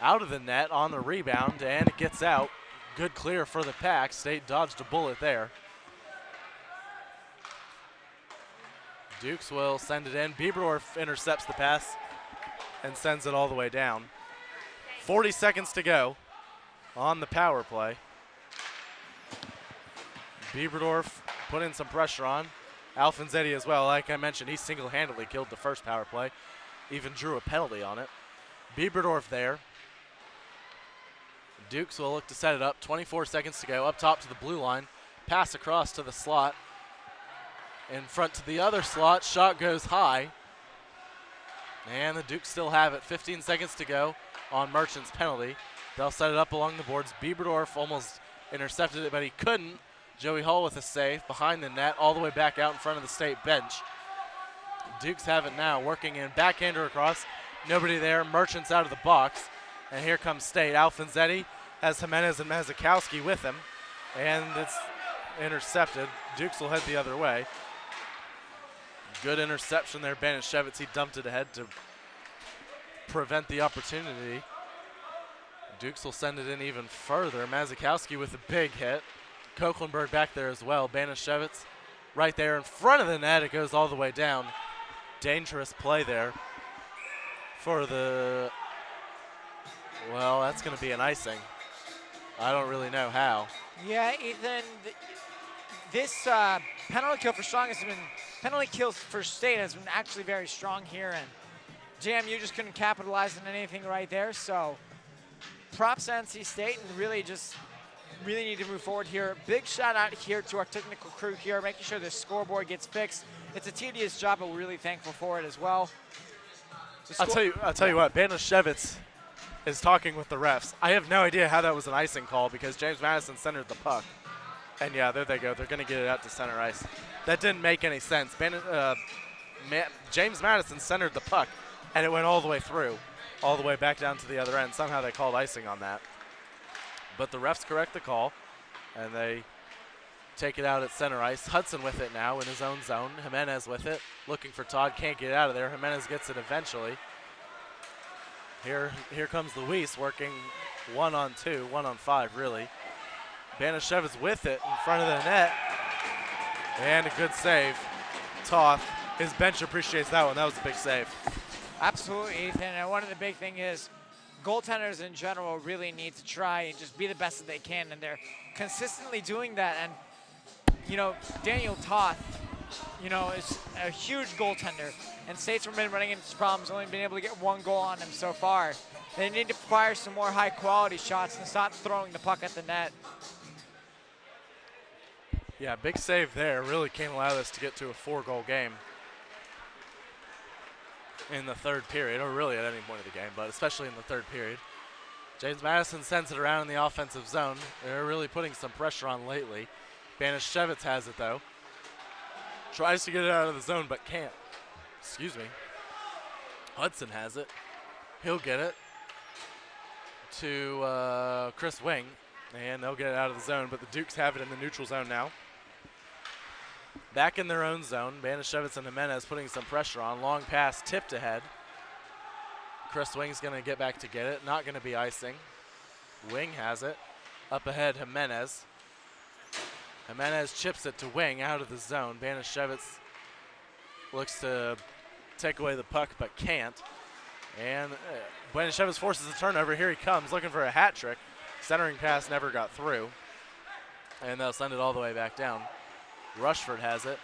Speaker 2: out of the net on the rebound, and it gets out. Good clear for the Pack. State dodged a bullet there. Dukes will send it in. Bieberdorf intercepts the pass and sends it all the way down. 40 seconds to go on the power play. Bieberdorf putting some pressure on. Alfonsetti as well. Like I mentioned, he single-handedly killed the first power play. Even drew a penalty on it. Bieberdorf there. Dukes will look to set it up. 24 seconds to go. Up top to the blue line. Pass across to the slot. In front to the other slot. Shot goes high. And the Dukes still have it. 15 seconds to go on Merchant's penalty. They'll set it up along the boards. Bieberdorf almost intercepted it, but he couldn't. Joey Hall with a save behind the net, all the way back out in front of the State bench. Dukes have it now, working in backhander across. Nobody there. Merchant's out of the box. And here comes State. Alfonsetti has Jimenez and Mazikowski with him. And it's intercepted. Dukes will head the other way. Good interception there. Banishevitz, he dumped it ahead to prevent the opportunity. Dukes will send it in even further. Mazikowski with a big hit. Kochlenberg back there as well. Banishevitz right there in front of the net. It goes all the way down. Dangerous play there for the, well, that's going to be an icing. I don't really know how.
Speaker 3: Yeah, Ethan, this penalty kill for penalty kills for State has been actually very strong here, and JMU just couldn't capitalize on anything right there. So props to NC State, and really need to move forward here. Big shout out here to our technical crew here, making sure the scoreboard gets fixed. It's a tedious job, but we're really thankful for it as well.
Speaker 2: I'll tell you what, Banishevitz is talking with the refs. I have no idea how that was an icing call because James Madison centered the puck. And yeah, there they go. They're going to get it out to center ice. That didn't make any sense. James Madison centered the puck, and it went all the way through, all the way back down to the other end. Somehow they called icing on that. But the refs correct the call, and they take it out at center ice. Hudson with it now in his own zone. Jimenez with it, looking for Todd, can't get it out of there. Jimenez gets it eventually. Here comes Luis working 1-on-2, 1-on-5 really. Banishevitz with it in front of the net, and a good save. Toth, his bench appreciates that one. That was a big save.
Speaker 3: Absolutely, Ethan, and one of the big thing is goaltenders in general really need to try and just be the best that they can, and they're consistently doing that. And you know, Daniel Toth, you know, is a huge goaltender, and State's been running into problems, only been able to get one goal on him so far. They need to fire some more high-quality shots and stop throwing the puck at the net.
Speaker 2: Yeah, big save there. Really can't allow this to get to a 4-goal game in the third period, or really at any point of the game, but especially in the third period. James Madison sends it around in the offensive zone. They're really putting some pressure on lately. Banishevitz has it, though. Tries to get it out of the zone, but can't. Excuse me. Hudson has it. He'll get it to Chris Wing, and they'll get it out of the zone, but the Dukes have it in the neutral zone now. Back in their own zone, Banishevitz and Jimenez putting some pressure on. Long pass tipped ahead. Chris Wing's going to get back to get it. Not going to be icing. Wing has it. Up ahead, Jimenez. Jimenez chips it to Wing out of the zone. Banishevitz looks to take away the puck but can't. And Banishevitz forces a turnover. Here he comes looking for a hat trick. Centering pass never got through. And they'll send it all the way back down. Rushford has it.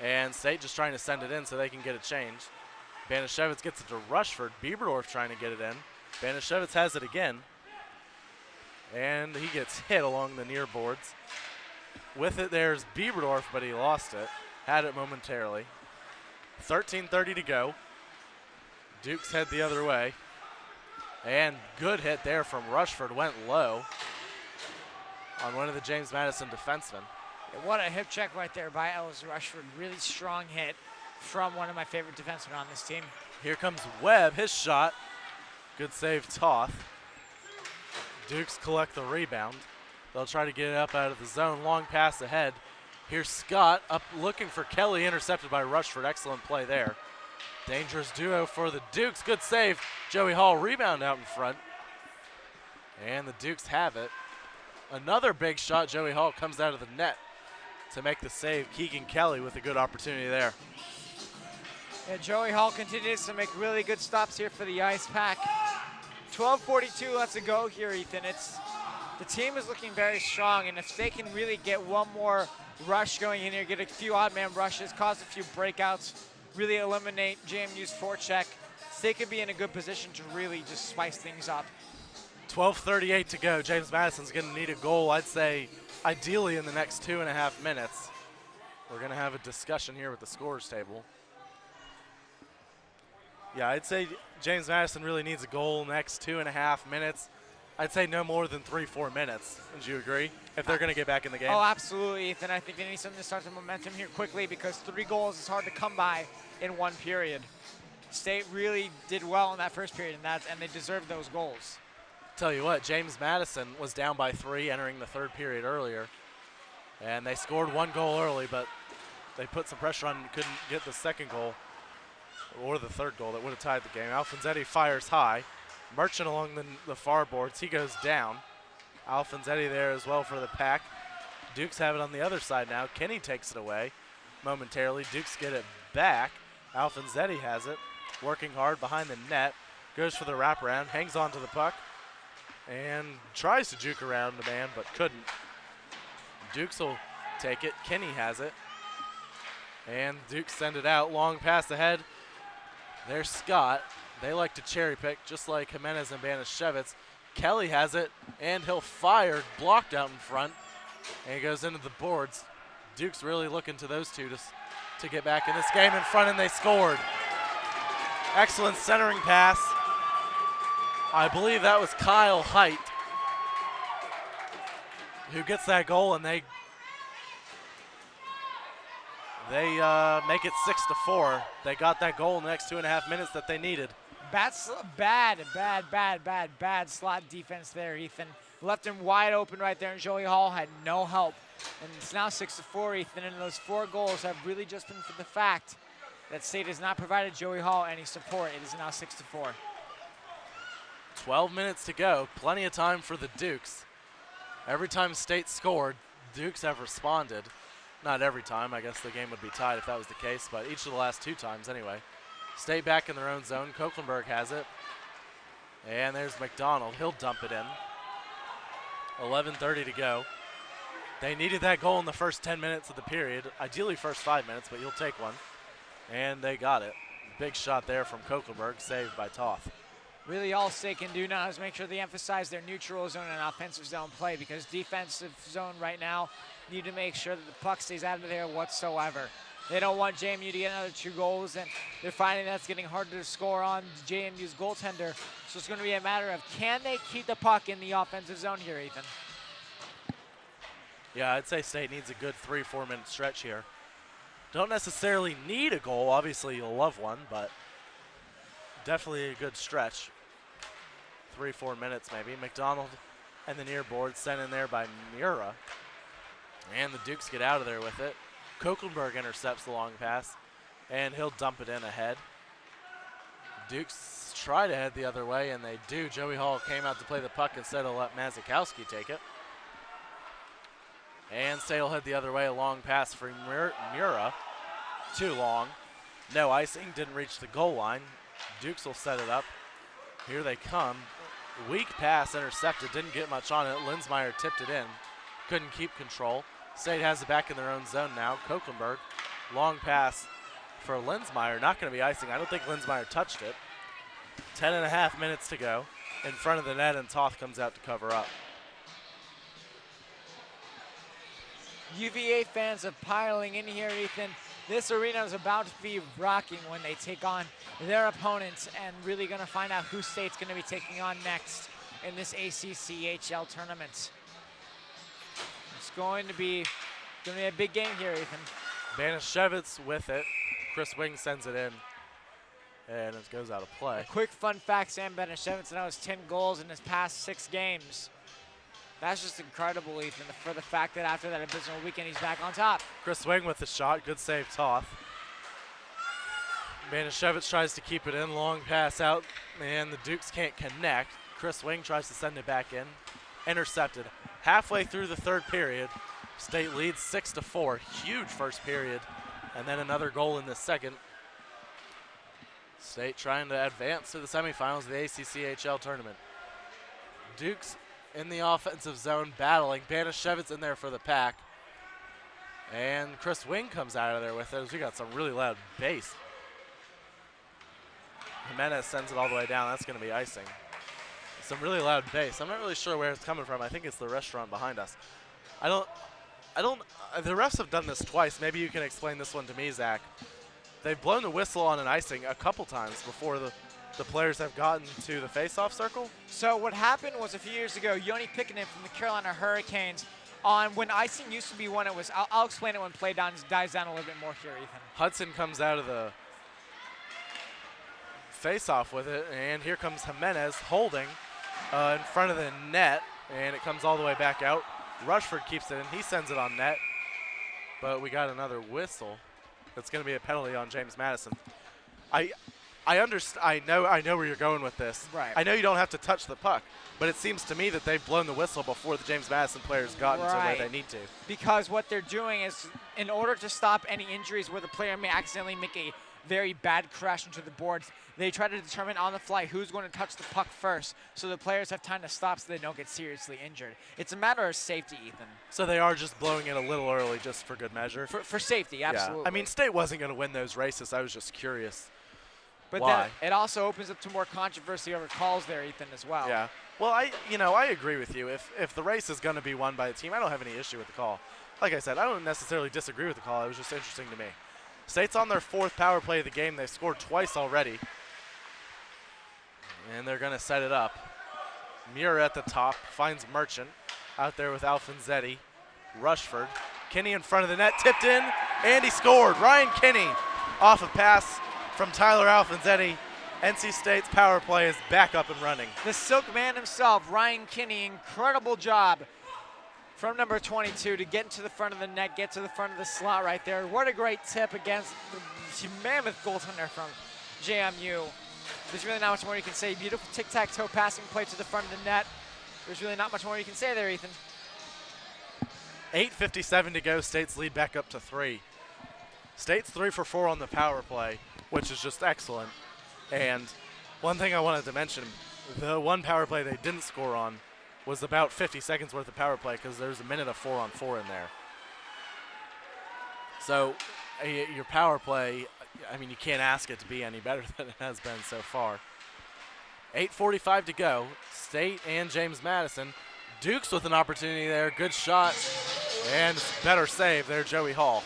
Speaker 2: And State just trying to send it in so they can get it changed. Banishevitz gets it to Rushford. Bieberdorf trying to get it in. Banishevitz has it again. And he gets hit along the near boards. With it, there's Bieberdorf, but he lost it. Had it momentarily. 13:30 to go. Dukes head the other way. And good hit there from Rushford. Went low on one of the James Madison defensemen.
Speaker 3: Yeah, what a hip check right there by Ellis Rushford. Really strong hit from one of my favorite defensemen on this team.
Speaker 2: Here comes Webb, his shot. Good save, Toth. Dukes collect the rebound. They'll try to get it up out of the zone. Long pass ahead. Here's Scott up looking for Kelly, intercepted by Rushford. Excellent play there. Dangerous duo for the Dukes. Good save. Joey Hall rebound out in front. And the Dukes have it. Another big shot. Joey Hall comes out of the net to make the save. Keegan Kelly with a good opportunity there.
Speaker 3: Yeah, Joey Hall continues to make really good stops here for the Ice Pack. 12:42 left to go here, Ethan. The team is looking very strong, and if they can really get one more rush going in here, get a few odd man rushes, cause a few breakouts, really eliminate JMU's forecheck, they could be in a good position to really just spice things up.
Speaker 2: 12:38 to go. James Madison's going to need a goal, I'd say, ideally in the next 2.5 minutes. We're going to have a discussion here with the scorers table. Yeah, I'd say James Madison really needs a goal next 2.5 minutes. I'd say no more than 3-4 minutes. Would you agree? If they're going to get back in the game?
Speaker 3: Oh, absolutely, Ethan. I think they need something to start the momentum here quickly because 3 goals is hard to come by in 1 period. State really did well in that first period, and they deserved those goals.
Speaker 2: Tell you what, James Madison was down by 3 entering the 3rd period earlier, and they scored 1 goal early, but they put some pressure on and couldn't get the 2nd goal or the 3rd goal that would have tied the game. Alfonsetti fires high. Merchant along the far boards. He goes down. Alfonsetti there as well for the Pack. Dukes have it on the other side now. Kenny takes it away momentarily. Dukes get it back. Alfonsetti has it. Working hard behind the net. Goes for the wraparound. Hangs on to the puck. And tries to juke around the man, but couldn't. Dukes will take it. Kenny has it. And Dukes send it out. Long pass ahead. There's Scott. They like to cherry pick, just like Jimenez and Banashevitz. Kelly has it, and he'll fire, blocked out in front, and he goes into the boards. Duke's really looking to those two to get back in this game in front, and they scored. Excellent centering pass. I believe that was Kyle Height who gets that goal, and they make it 6-4. They got that goal in the next 2.5 minutes that they needed.
Speaker 3: Bad slot defense there, Ethan. Left him wide open right there, and Joey Hall had no help. And it's now 6-4, Ethan, and those 4 goals have really just been for the fact that State has not provided Joey Hall any support. It is now 6-4.
Speaker 2: 12 minutes to go, plenty of time for the Dukes. Every time State scored, Dukes have responded. Not every time, I guess the game would be tied if that was the case, but each of the last 2 times anyway. State back in their own zone. Koeklenberg has it. And there's McDonald. He'll dump it in. 11:30 to go. They needed that goal in the first 10 minutes of the period. Ideally first 5 minutes, but you'll take one. And they got it. Big shot there from Koeklenberg, saved by Toth.
Speaker 3: Really all State can do now is make sure they emphasize their neutral zone and offensive zone play, because defensive zone right now need to make sure that the puck stays out of there whatsoever. They don't want JMU to get another 2 goals, and they're finding that's getting harder to score on JMU's goaltender. So it's going to be a matter of, can they keep the puck in the offensive zone here, Ethan?
Speaker 2: Yeah, I'd say State needs a good 3-4 minute stretch here. Don't necessarily need a goal. Obviously, you'll love one, but definitely a good stretch. 3-4 minutes maybe. McDonald and the near board sent in there by Mura. And the Dukes get out of there with it. Koeklenberg intercepts the long pass, and he'll dump it in ahead. Dukes try to head the other way, and they do. Joey Hall came out to play the puck instead of let Mazikowski take it. And State will head the other way. A long pass for Mura. Too long. No icing. Didn't reach the goal line. Dukes will set it up. Here they come. Weak pass intercepted. Didn't get much on it. Linsmeyer tipped it in. Couldn't keep control. State has it back in their own zone now. Koeklenberg. Long pass for Linsmeyer. Not going to be icing. I don't think Linsmeyer touched it. 10.5 minutes to go. In front of the net, and Toth comes out to cover up.
Speaker 3: UVA fans are piling in here, Ethan. This arena is about to be rocking when they take on their opponents, and really going to find out who State's going to be taking on next in this ACCHL tournament. It's going to be a big game here, Ethan.
Speaker 2: Banashevitz with it. Chris Wing sends it in, and it goes out of play.
Speaker 3: A quick fun fact, Sam Banashevitz now has 10 goals in his past 6 games. That's just incredible, Ethan, for the fact that after that abysmal weekend, he's back on top.
Speaker 2: Chris Wing with the shot. Good save, Toth. Banashevitz tries to keep it in. Long pass out, and the Dukes can't connect. Chris Wing tries to send it back in. Intercepted. Halfway through the 3rd period, State leads 6-4. Huge first period, and then another goal in the 2nd. State trying to advance to the semifinals of the ACCHL tournament. Dukes in the offensive zone battling. Banashevitz in there for the Pack. And Chris Wing comes out of there with it as we got some really loud bass. Jimenez sends it all the way down. That's going to be icing. Some really loud bass. I'm not really sure where it's coming from. I think it's the restaurant behind us. The refs have done this twice. Maybe you can explain this one to me, Zach. They've blown the whistle on an icing a couple times before the players have gotten to the face-off circle.
Speaker 3: So what happened was a few years ago, Yoni Pickenen from the Carolina Hurricanes, when icing used to be when it was, I'll explain it when play dies down a little bit more here, Ethan.
Speaker 2: Hudson comes out of the face-off with it, and here comes Jimenez holding in front of the net, and it comes all the way back out. Rushford keeps it in. He sends it on net, but we got another whistle. That's going to be a penalty on James Madison. I understand. I know where you're going with this.
Speaker 3: Right.
Speaker 2: I know you don't have to touch the puck, but it seems to me that they've blown the whistle before the James Madison players gotten to where they need to.
Speaker 3: Because what they're doing is, in order to stop any injuries where the player may accidentally make a very bad crash into the boards, they try to determine on the fly who's going to touch the puck first, so the players have time to stop so they don't get seriously injured. It's a matter of safety, Ethan.
Speaker 2: So they are just blowing it a little early just for good measure?
Speaker 3: For safety, absolutely.
Speaker 2: Yeah. I mean, State wasn't going to win those races. I was just curious.
Speaker 3: But
Speaker 2: why.
Speaker 3: It also opens up to more controversy over calls there, Ethan, as well.
Speaker 2: Yeah. Well, I agree with you. If the race is going to be won by the team, I don't have any issue with the call. Like I said, I don't necessarily disagree with the call. It was just interesting to me. State's on their 4th power play of the game. They've scored twice already. And they're going to set it up. Muir at the top finds Merchant out there with Alfonsetti. Rushford. Kinney in front of the net, tipped in, and he scored. Ryan Kinney off a pass from Tyler Alfonsetti. NC State's power play is back up and running.
Speaker 3: The Silk Man himself, Ryan Kinney, incredible job from number 22 to get into the front of the net, get to the front of the slot right there. What a great tip against the mammoth goaltender from JMU. There's really not much more you can say. Beautiful tic-tac-toe passing play to the front of the net. There's really not much more you can say there, Ethan.
Speaker 2: 8:57 to go. State's lead back up to 3. State's 3 for 4 on the power play, which is just excellent. And one thing I wanted to mention, the one power play they didn't score on was about 50 seconds worth of power play because there's a minute of 4-on-4 in there. So your power play, I mean, you can't ask it to be any better than it has been so far. 8:45 to go. State and James Madison. Dukes with an opportunity there. Good shot. And better save there, Joey Hall.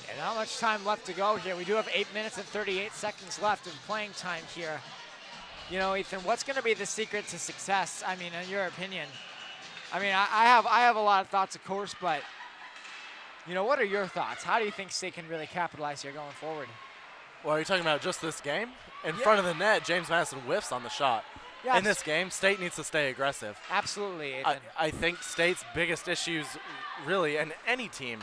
Speaker 3: Yeah, not much time left to go here. We do have 8 minutes and 38 seconds left of playing time here. You know, Ethan, what's going to be the secret to success? I mean, in your opinion? I mean, I have a lot of thoughts, of course, but, you know, what are your thoughts? How do you think State can really capitalize here going forward?
Speaker 2: Well, are you talking about just this game? In front of the net, James Madison whiffs on the shot.
Speaker 3: Yes.
Speaker 2: In this game, State needs to stay aggressive.
Speaker 3: Absolutely, Ethan.
Speaker 2: I think State's biggest issues, really, and any team,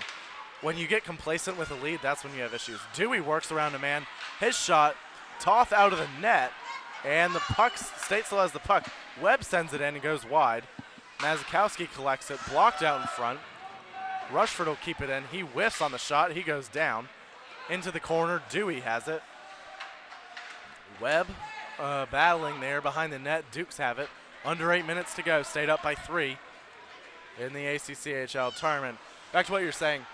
Speaker 2: when you get complacent with a lead, that's when you have issues. Dewey works around a man. His shot, Toth out of the net, and the puck, State still has the puck. Webb sends it in and goes wide. Mazikowski collects it, blocked out in front. Rushford will keep it in. He whiffs on the shot. He goes down. Into the corner, Dewey has it. Webb battling there behind the net. Dukes have it. Under 8 minutes to go. State up by 3 in the ACCHL tournament. Back to what you're saying.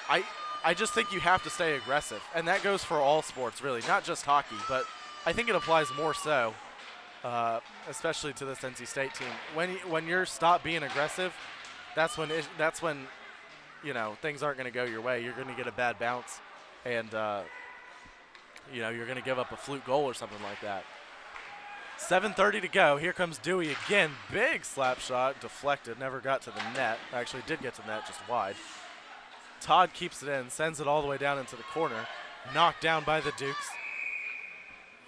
Speaker 2: I just think you have to stay aggressive, and that goes for all sports, really, not just hockey, but I think it applies more so, especially to this NC State team. When you're stop being aggressive, that's when you know, things aren't going to go your way. You're going to get a bad bounce, and you know, you're going to give up a fluke goal or something like that. 7:30 to go. Here comes Dewey again. Big slap shot, deflected, never got to the net. Actually did get to the net, just wide. Todd keeps it in, sends it all the way down into the corner. Knocked down by the Dukes.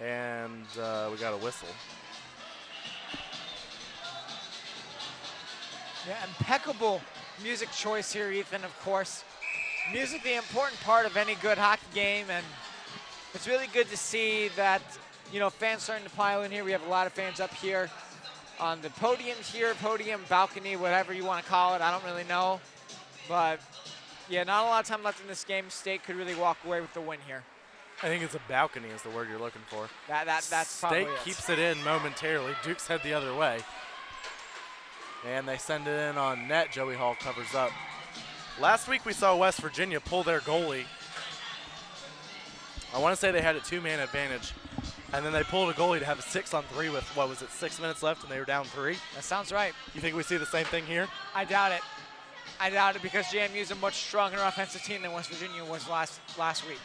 Speaker 2: And we got a whistle.
Speaker 3: Yeah, impeccable music choice here, Ethan, of course. Music, the important part of any good hockey game, and it's really good to see that, you know, fans starting to pile in here. We have a lot of fans up here on the podium here, podium, balcony, whatever you want to call it. I don't really know. But, yeah, not a lot of time left in this game. State could really walk away with the win here.
Speaker 2: I think it's a balcony is the word you're looking for.
Speaker 3: That's probably
Speaker 2: State keeps it in momentarily. Dukes head the other way. And they send it in on net. Joey Hall covers up. Last week we saw West Virginia pull their goalie. I want to say they had a 2-man advantage. And then they pulled a goalie to have a 6-on-3 with, what was it, 6 minutes left and they were down 3?
Speaker 3: That sounds right.
Speaker 2: You think we see the same thing here?
Speaker 3: I doubt it. I doubt it because JMU is a much stronger offensive team than West Virginia was last week.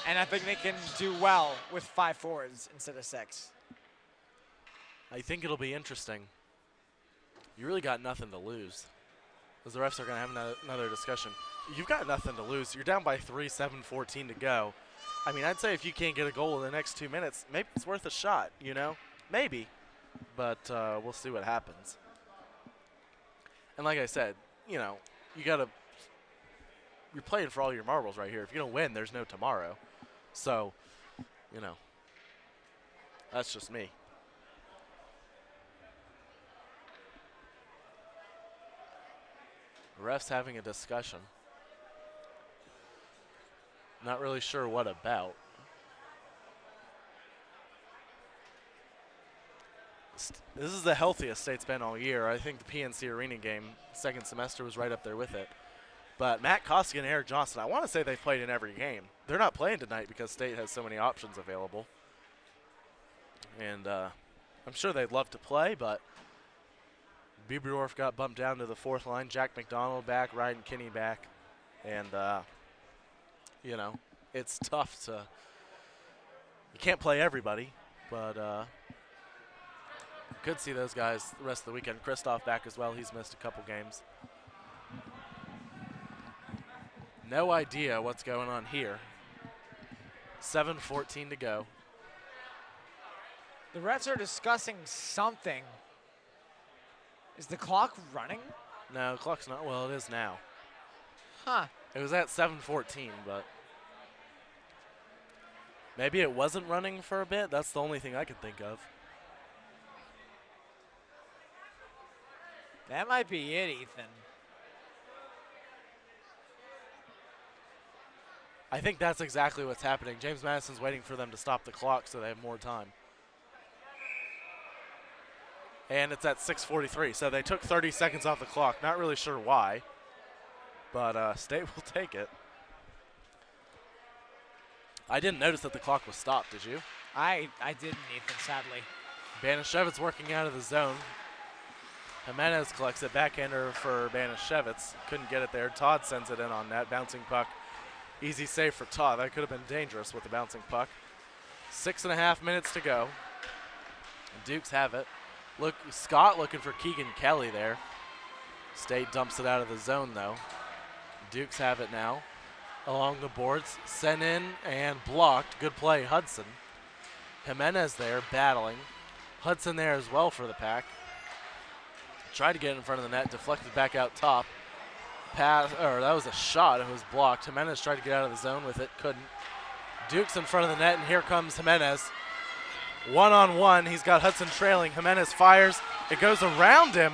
Speaker 3: And I think they can do well with 5 forwards instead of 6.
Speaker 2: I think it'll be interesting. You really got nothing to lose. Because the refs are going to have another discussion. You've got nothing to lose. You're down by 3, 7:14 to go. I mean, I'd say if you can't get a goal in the next 2 minutes, maybe it's worth a shot, you know? Maybe. But we'll see what happens. And like I said, you know, you're playing for all your marbles right here. If you don't win, there's no tomorrow. So, you know, that's just me. The refs having a discussion. Not really sure what about. This is the healthiest State's been all year. I think the PNC Arena game, second semester, was right up there with it. But Matt Koski and Eric Johnson, I want to say they've played in every game. They're not playing tonight because State has so many options available. And I'm sure they'd love to play, but Bieberdorf got bumped down to the 4th line. Jack McDonald back, Ryan Kinney back. And, you know, it's tough to – you can't play everybody, but could see those guys the rest of the weekend. Kristoff back as well. He's missed a couple games. No idea what's going on here. 7:14 to go.
Speaker 3: The refs are discussing something. Is the clock running?
Speaker 2: No, the clock's not. Well, it is now.
Speaker 3: Huh.
Speaker 2: It was at 7:14, but maybe it wasn't running for a bit. That's the only thing I could think of.
Speaker 3: That might be it, Ethan.
Speaker 2: I think that's exactly what's happening. James Madison's waiting for them to stop the clock so they have more time. And it's at 6:43, so they took 30 seconds off the clock. Not really sure why, but State will take it. I didn't notice that the clock was stopped, did you?
Speaker 3: I didn't, Ethan, sadly.
Speaker 2: Banashevitz working out of the zone. Jimenez collects it, backhander for Banashevitz. Couldn't get it there. Todd sends it in on that bouncing puck. Easy save for Todd. That could have been dangerous with the bouncing puck. 6.5 minutes to go. Dukes have it. Look, Scott looking for Keegan Kelly there. State dumps it out of the zone, though. Dukes have it now. Along the boards, sent in and blocked. Good play, Hudson. Jimenez there, battling. Hudson there as well for the Pack. Tried to get in front of the net, deflected back out top. Pass, or that was a shot, it was blocked. Jimenez tried to get out of the zone with it, couldn't. Dukes in front of the net, and here comes Jimenez. One-on-one, he's got Hudson trailing. Jimenez fires, it goes around him.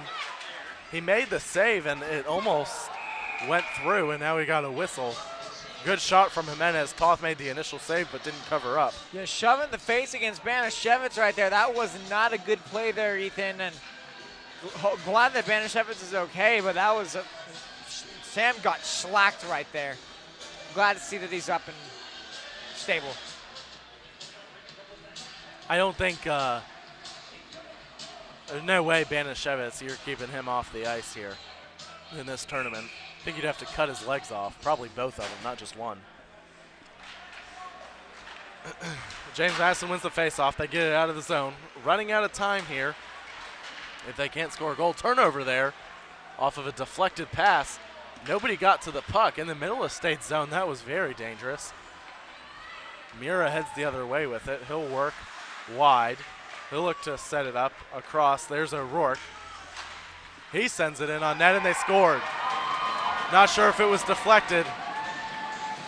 Speaker 2: He made the save, and it almost went through, and now we got a whistle. Good shot from Jimenez. Toth made the initial save, but didn't cover up.
Speaker 3: Yeah, shoving the face against Banashevitz right there. That was not a good play there, Ethan, and glad that Banashevitz is okay, but that was Sam got slacked right there. Glad to see that he's up and stable.
Speaker 2: I don't think there's no way Banashevitz, you're keeping him off the ice here in this tournament. I think you'd have to cut his legs off, probably both of them, not just one. James Madison wins the faceoff. They get it out of the zone. Running out of time here. If they can't score a goal, turnover there off of a deflected pass. Nobody got to the puck in the middle of State zone. That was very dangerous. Mira heads the other way with it. He'll work wide. He'll look to set it up across. There's O'Rourke. He sends it in on net, and they scored. Not sure if it was deflected.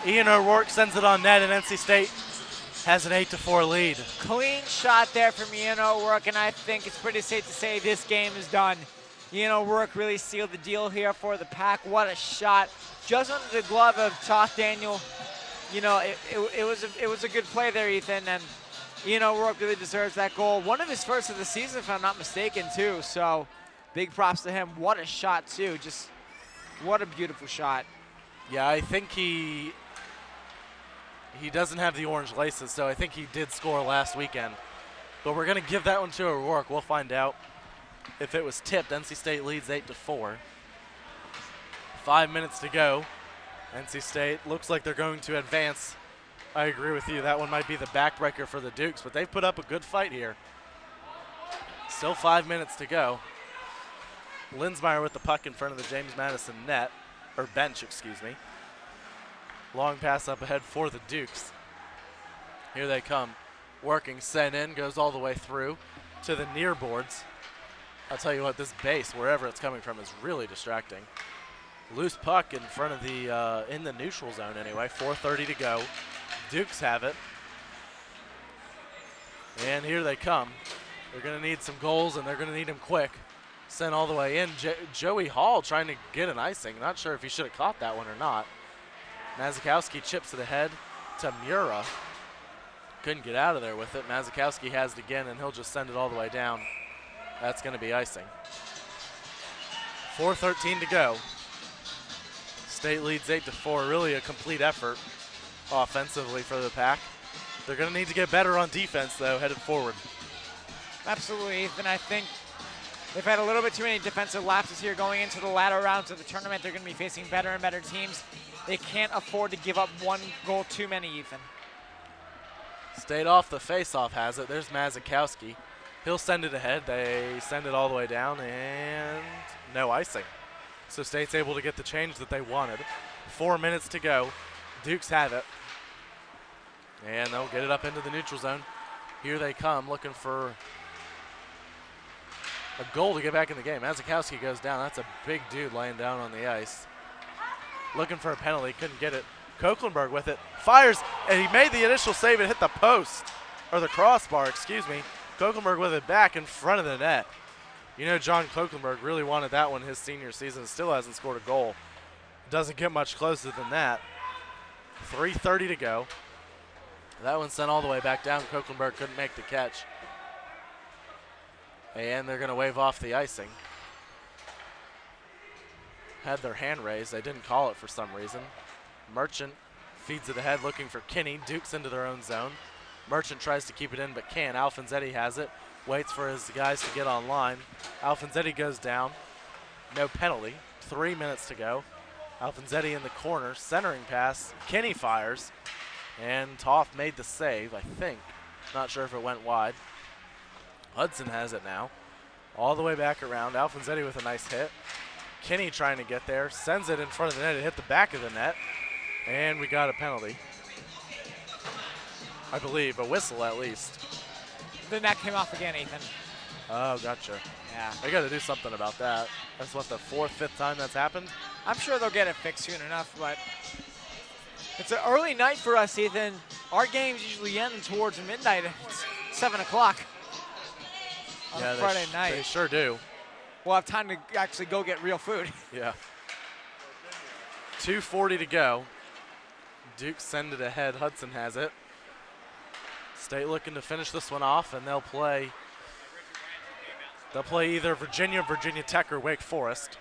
Speaker 2: Ian O'Rourke sends it on net, and NC State has an 8-4 lead.
Speaker 3: Clean shot there from Ian O'Rourke, and I think it's pretty safe to say this game is done. Ian O'Rourke really sealed the deal here for the Pack. What a shot. Just under the glove of Toth Daniel. You know, it was a good play there, Ethan, and Ian O'Rourke really deserves that goal. One of his first of the season, if I'm not mistaken, too. So big props to him. What a shot, too. Just what a beautiful shot.
Speaker 2: Yeah, I think he doesn't have the orange laces, so I think he did score last weekend. But we're going to give that one to O'Rourke. We'll find out. If it was tipped, NC State leads 8-4. 5 minutes to go. NC State looks like they're going to advance. I agree with you. That one might be the backbreaker for the Dukes, but they've put up a good fight here. Still 5 minutes to go. Linsmeyer with the puck in front of the James Madison net, or bench, excuse me. Long pass up ahead for the Dukes. Here they come. Working, sent in, goes all the way through to the near boards. I'll tell you what, this base, wherever it's coming from, is really distracting. Loose puck in front of the, in the neutral zone anyway. 4:30 to go. Dukes have it. And here they come. They're going to need some goals, and they're going to need them quick. Sent all the way in. Joey Hall trying to get an icing. Not sure if he should have caught that one or not. Mazikowski chips it ahead to Mura. Couldn't get out of there with it. Mazikowski has it again, and he'll just send it all the way down. That's going to be icing. 4:13 to go. State leads 8-4. Really a complete effort offensively for the Pack. They're going to need to get better on defense, though, headed forward.
Speaker 3: Absolutely, Ethan. I think they've had a little bit too many defensive lapses here going into the latter rounds of the tournament. They're going to be facing better and better teams. They can't afford to give up one goal too many, Ethan.
Speaker 2: State off the face-off has it. There's Mazikowski. He'll send it ahead. They send it all the way down, and no icing. So State's able to get the change that they wanted. 4 minutes to go. Dukes have it. And they'll get it up into the neutral zone. Here they come looking for a goal to get back in the game. Mazikowski goes down. That's a big dude laying down on the ice. Looking for a penalty. Couldn't get it. Koeklenberg with it. Fires, and he made the initial save and hit the post, or the crossbar, excuse me. Koeklenberg with it back in front of the net. You know, John Koeklenberg really wanted that one his senior season. Still hasn't scored a goal. Doesn't get much closer than that. 3:30 to go. That one sent all the way back down. Koeklenberg couldn't make the catch. And they're going to wave off the icing. Had their hand raised. They didn't call it for some reason. Merchant feeds it ahead looking for Kinney. Dukes into their own zone. Merchant tries to keep it in but can't. Alfonsetti has it. Waits for his guys to get online. Alfonsetti goes down. No penalty. 3 minutes to go. Alfonsetti in the corner. Centering pass. Kinney fires. And Toth made the save, I think. Not sure if it went wide. Hudson has it now. All the way back around. Alfonsetti with a nice hit. Kinney trying to get there. Sends it in front of the net. It hit the back of the net. And we got a penalty. I believe. A whistle at least.
Speaker 3: The net came off again, Ethan.
Speaker 2: Oh, gotcha.
Speaker 3: Yeah.
Speaker 2: They got to do something about that. That's what, the fourth, fifth time that's happened?
Speaker 3: I'm sure they'll get it fixed soon enough, but it's an early night for us, Ethan. Our games usually end towards midnight. It's 7 o'clock on a Friday night.
Speaker 2: They sure do.
Speaker 3: We'll have time to actually go get real food.
Speaker 2: Yeah. 2:40 to go. Duke send it ahead. Hudson has it. State looking to finish this one off, and they'll play either Virginia, Virginia Tech, or Wake Forest.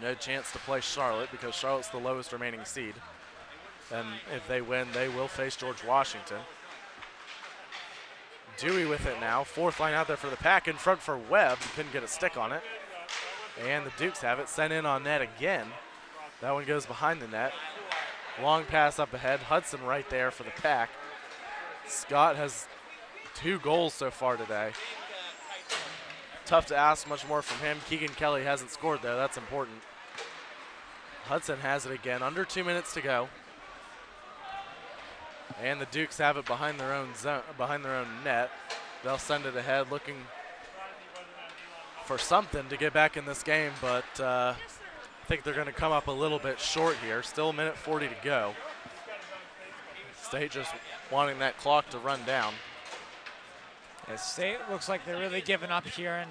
Speaker 2: No chance to play Charlotte because Charlotte's the lowest remaining seed. And if they win, they will face George Washington. Dewey with it now. Fourth line out there for the Pack. In front for Webb. Couldn't get a stick on it. And the Dukes have it. Sent in on net again. That one goes behind the net. Long pass up ahead. Hudson right there for the Pack. Scott has 2 goals so far today. Tough to ask much more from him. Keegan Kelly hasn't scored though. That's important. Hudson has it again. Under 2 minutes to go. And the Dukes have it behind their own zone, behind their own net. They'll send it ahead looking for something to get back in this game, but I think they're going to come up a little bit short here. Still a minute 40 to go. State just wanting that clock to run down.
Speaker 3: Yeah, State looks like they're really giving up here, and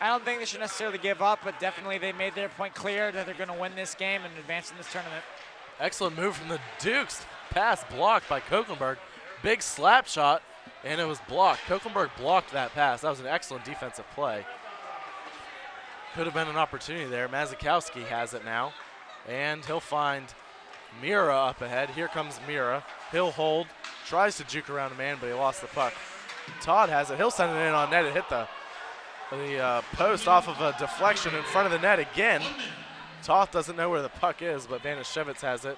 Speaker 3: I don't think they should necessarily give up, but definitely they made their point clear that they're going to win this game and advance in this tournament.
Speaker 2: Excellent move from the Dukes. Pass blocked by Koeklenberg. Big slap shot, and it was blocked. Koeklenberg blocked that pass. That was an excellent defensive play. Could have been an opportunity there. Mazikowski has it now, and he'll find Mira up ahead. Here comes Mira. He'll hold, tries to juke around a man, but he lost the puck. Todd has it. He'll send it in on net. It hit the post off of a deflection in front of the net again. Toth doesn't know where the puck is, but Banashevitz has it,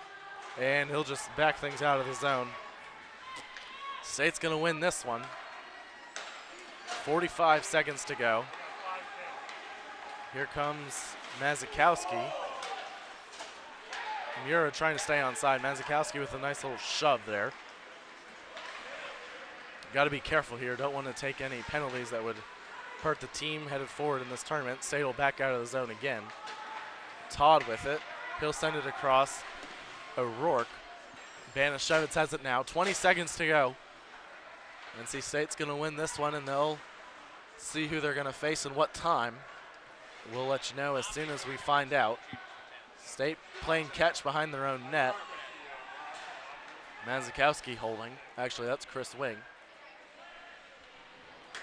Speaker 2: and he'll just back things out of the zone. State's going to win this one. 45 seconds to go. Here comes Mazikowski. Mura trying to stay on side. Mazikowski with a nice little shove there. Got to be careful here. Don't want to take any penalties that would hurt the team headed forward in this tournament. State will back out of the zone again. Todd with it. He'll send it across. O'Rourke. Banashevitz has it now. 20 seconds to go. NC State's going to win this one, and they'll see who they're going to face and what time. We'll let you know as soon as we find out. State playing catch behind their own net. Mazikowski holding. Actually, that's Chris Wing.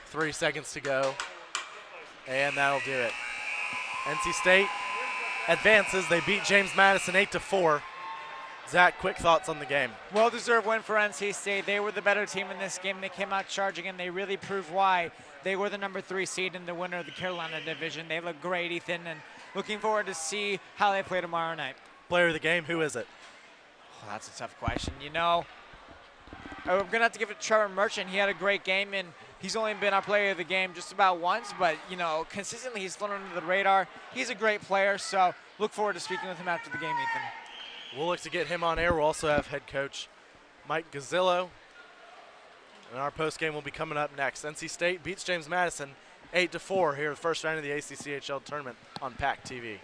Speaker 2: 3 seconds to go, and that'll do it. NC State advances. They beat James Madison 8-4. Zach, quick thoughts on the game.
Speaker 3: Well-deserved win for NC State. They were the better team in this game. They came out charging, and they really proved why. They were the number 3 seed and the winner of the Carolina division. They look great, Ethan, and looking forward to see how they play tomorrow night.
Speaker 2: Player of the game, who is it?
Speaker 3: Oh, that's a tough question. You know, I'm going to have to give it to Trevor Merchant. He had a great game, and he's only been our player of the game just about once, but, you know, consistently he's flown under the radar. He's a great player, so look forward to speaking with him after the game, Ethan.
Speaker 2: We'll look to get him on air. We'll also have head coach Mike Gazzillo. And our postgame will be coming up next. NC State beats James Madison 8-4 here in the first round of the ACCHL tournament on PackTV.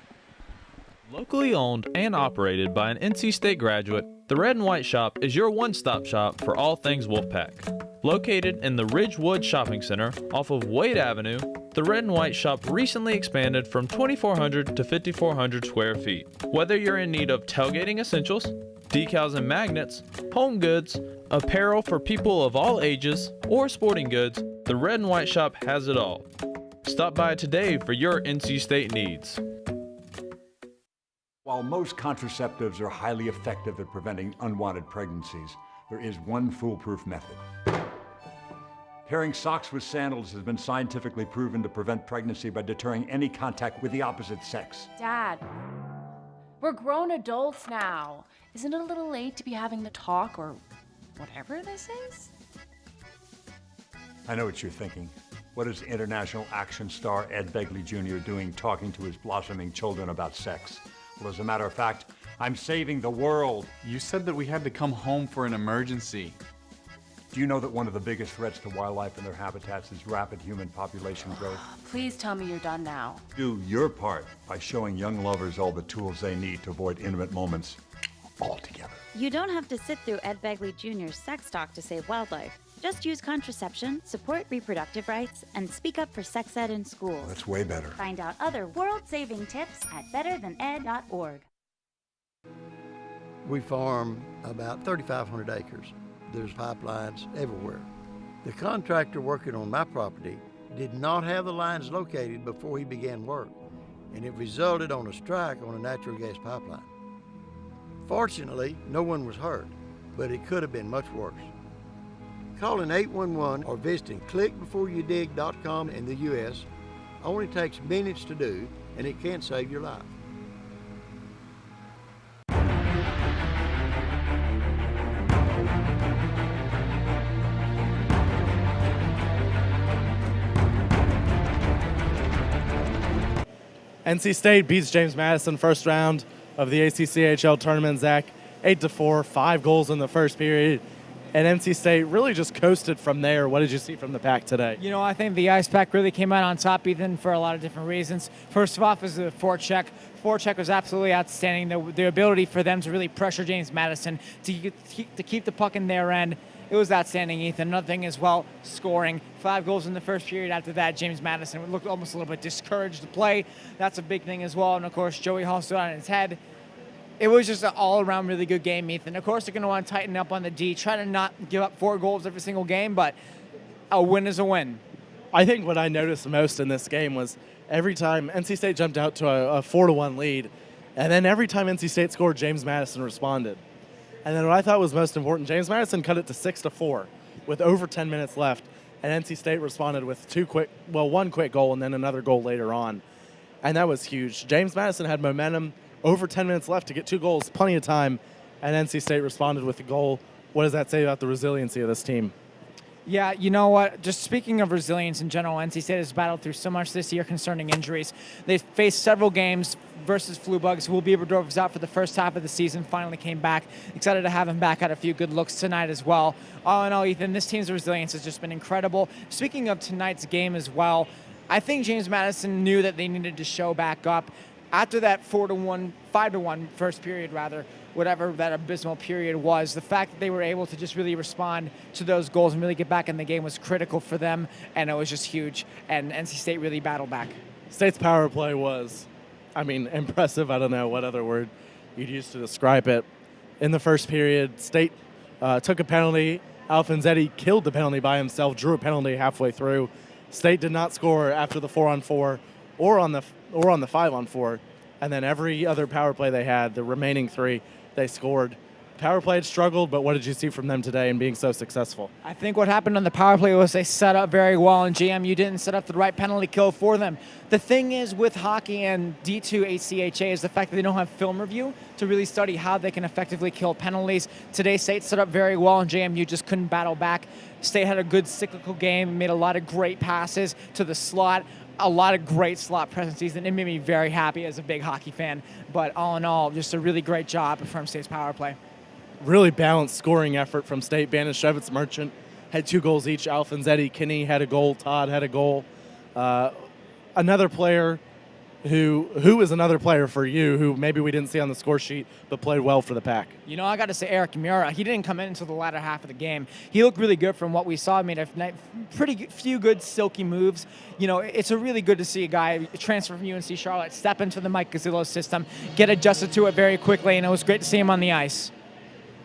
Speaker 22: Locally owned and operated by an NC State graduate, the Red and White Shop is your one-stop shop for all things Wolfpack. Located in the Ridgewood Shopping Center off of Wade Avenue, the Red and White Shop recently expanded from 2,400 to 5,400 square feet. Whether you're in need of tailgating essentials, decals and magnets, home goods, apparel for people of all ages, or sporting goods, the Red and White Shop has it all. Stop by today for your NC State needs.
Speaker 13: While most contraceptives are highly effective at preventing unwanted pregnancies, there is one foolproof method. Pairing socks with sandals has been scientifically proven to prevent pregnancy by deterring any contact with the opposite sex.
Speaker 14: Dad, we're grown adults now. Isn't it a little late to be having the talk or whatever this is?
Speaker 13: I know what you're thinking. What is international action star Ed Begley Jr. doing talking to his blossoming children about sex? Well, as a matter of fact, I'm saving the world.
Speaker 15: You said that we had to come home for an emergency.
Speaker 13: Do you know that one of the biggest threats to wildlife and their habitats is rapid human population growth?
Speaker 14: Please tell me you're done now.
Speaker 13: Do your part by showing young lovers all the tools they need to avoid intimate moments altogether.
Speaker 16: You don't have to sit through Ed Begley Jr.'s sex talk to save wildlife. Just use contraception, support reproductive rights, and speak up for sex ed in schools.
Speaker 13: That's way better.
Speaker 16: Find out other world-saving tips at betterthaned.org.
Speaker 17: We farm about 3,500 acres. There's pipelines everywhere. The contractor working on my property did not have the lines located before he began work, and it resulted on a strike on a natural gas pipeline. Fortunately, no one was hurt, but it could have been much worse. Calling 811 or visiting clickbeforeyoudig.com in the U.S. only takes minutes to do, and it can save your life.
Speaker 2: NC State beats James Madison first round of the ACCHL tournament, Zach. 8-4, 5 goals in the first period. And NC State really just coasted from there. What did you see from the Pack today?
Speaker 12: You know, I think the Ice Pack really came out on top, Ethan, for a lot of different reasons. First of all, is the forecheck. Forecheck was absolutely outstanding. The ability for them to really pressure James Madison to keep the puck in their end. It was outstanding, Ethan. Another thing as well, scoring. 5 goals in the first period. After that, James Madison looked almost a little bit discouraged to play. That's a big thing as well. And, of course, Joey Hall stood on his head. It was just an all-around really good game, Ethan. Of course, they're going to want to tighten up on the D, try to not give up 4 goals every single game, but a win is a win.
Speaker 2: I think what I noticed most in this game was every time NC State jumped out to a 4-1 lead, and then every time NC State scored, James Madison responded. And then what I thought was most important, James Madison cut it to 6-4 with over 10 minutes left, and NC State responded with one quick goal and then another goal later on. And that was huge. James Madison had momentum over 10 minutes left to get 2 goals, plenty of time, and NC State responded with a goal. What does that say about the resiliency of this team?
Speaker 12: Yeah, you know what? Just speaking of resilience in general, NC State has battled through so much this year concerning injuries. They've faced several games versus flu bugs. Will Bieber was out for the first half of the season, finally came back. Excited to have him back. Had a few good looks tonight as well. All in all, Ethan, this team's resilience has just been incredible. Speaking of tonight's game as well, I think James Madison knew that they needed to show back up. After that 4-1, 5-1 first period rather, whatever that abysmal period was, the fact that they were able to just really respond to those goals and really get back in the game was critical for them, and it was just huge, and NC State really battled back.
Speaker 2: State's power play was, impressive. I don't know what other word you'd use to describe it. In the first period, State took a penalty. Alfonsetti killed the penalty by himself, drew a penalty halfway through. State did not score after the 4-on-4 or on the 5-on-4, and then every other power play they had, the remaining 3, they scored. Power play had struggled, but what did you see from them today in being so successful?
Speaker 12: I think what happened on the power play was they set up very well, and JMU didn't set up the right penalty kill for them. The thing is with hockey and D2 ACCHL is the fact that they don't have film review to really study how they can effectively kill penalties. Today, State set up very well, and JMU just couldn't battle back. State had a good cyclical game, made a lot of great passes to the slot, a lot of great slot presences, and it made me very happy as a big hockey fan. But all in all, just a really great job from State's power play.
Speaker 2: Really balanced scoring effort from State. Banishevitz, Merchant had 2 goals each. Alfonsetti, Kinney had a goal. Todd had a goal. Another player who is another player for you who maybe we didn't see on the score sheet but played well for the Pack.
Speaker 12: You know, I got to say Eric Mura, he didn't come in until the latter half of the game. He looked really good from what we saw. Made a few good silky moves. You know, it's a really good to see a guy transfer from UNC Charlotte, step into the Mike Gazzillo system, get adjusted to it very quickly, and it was great to see him on the ice.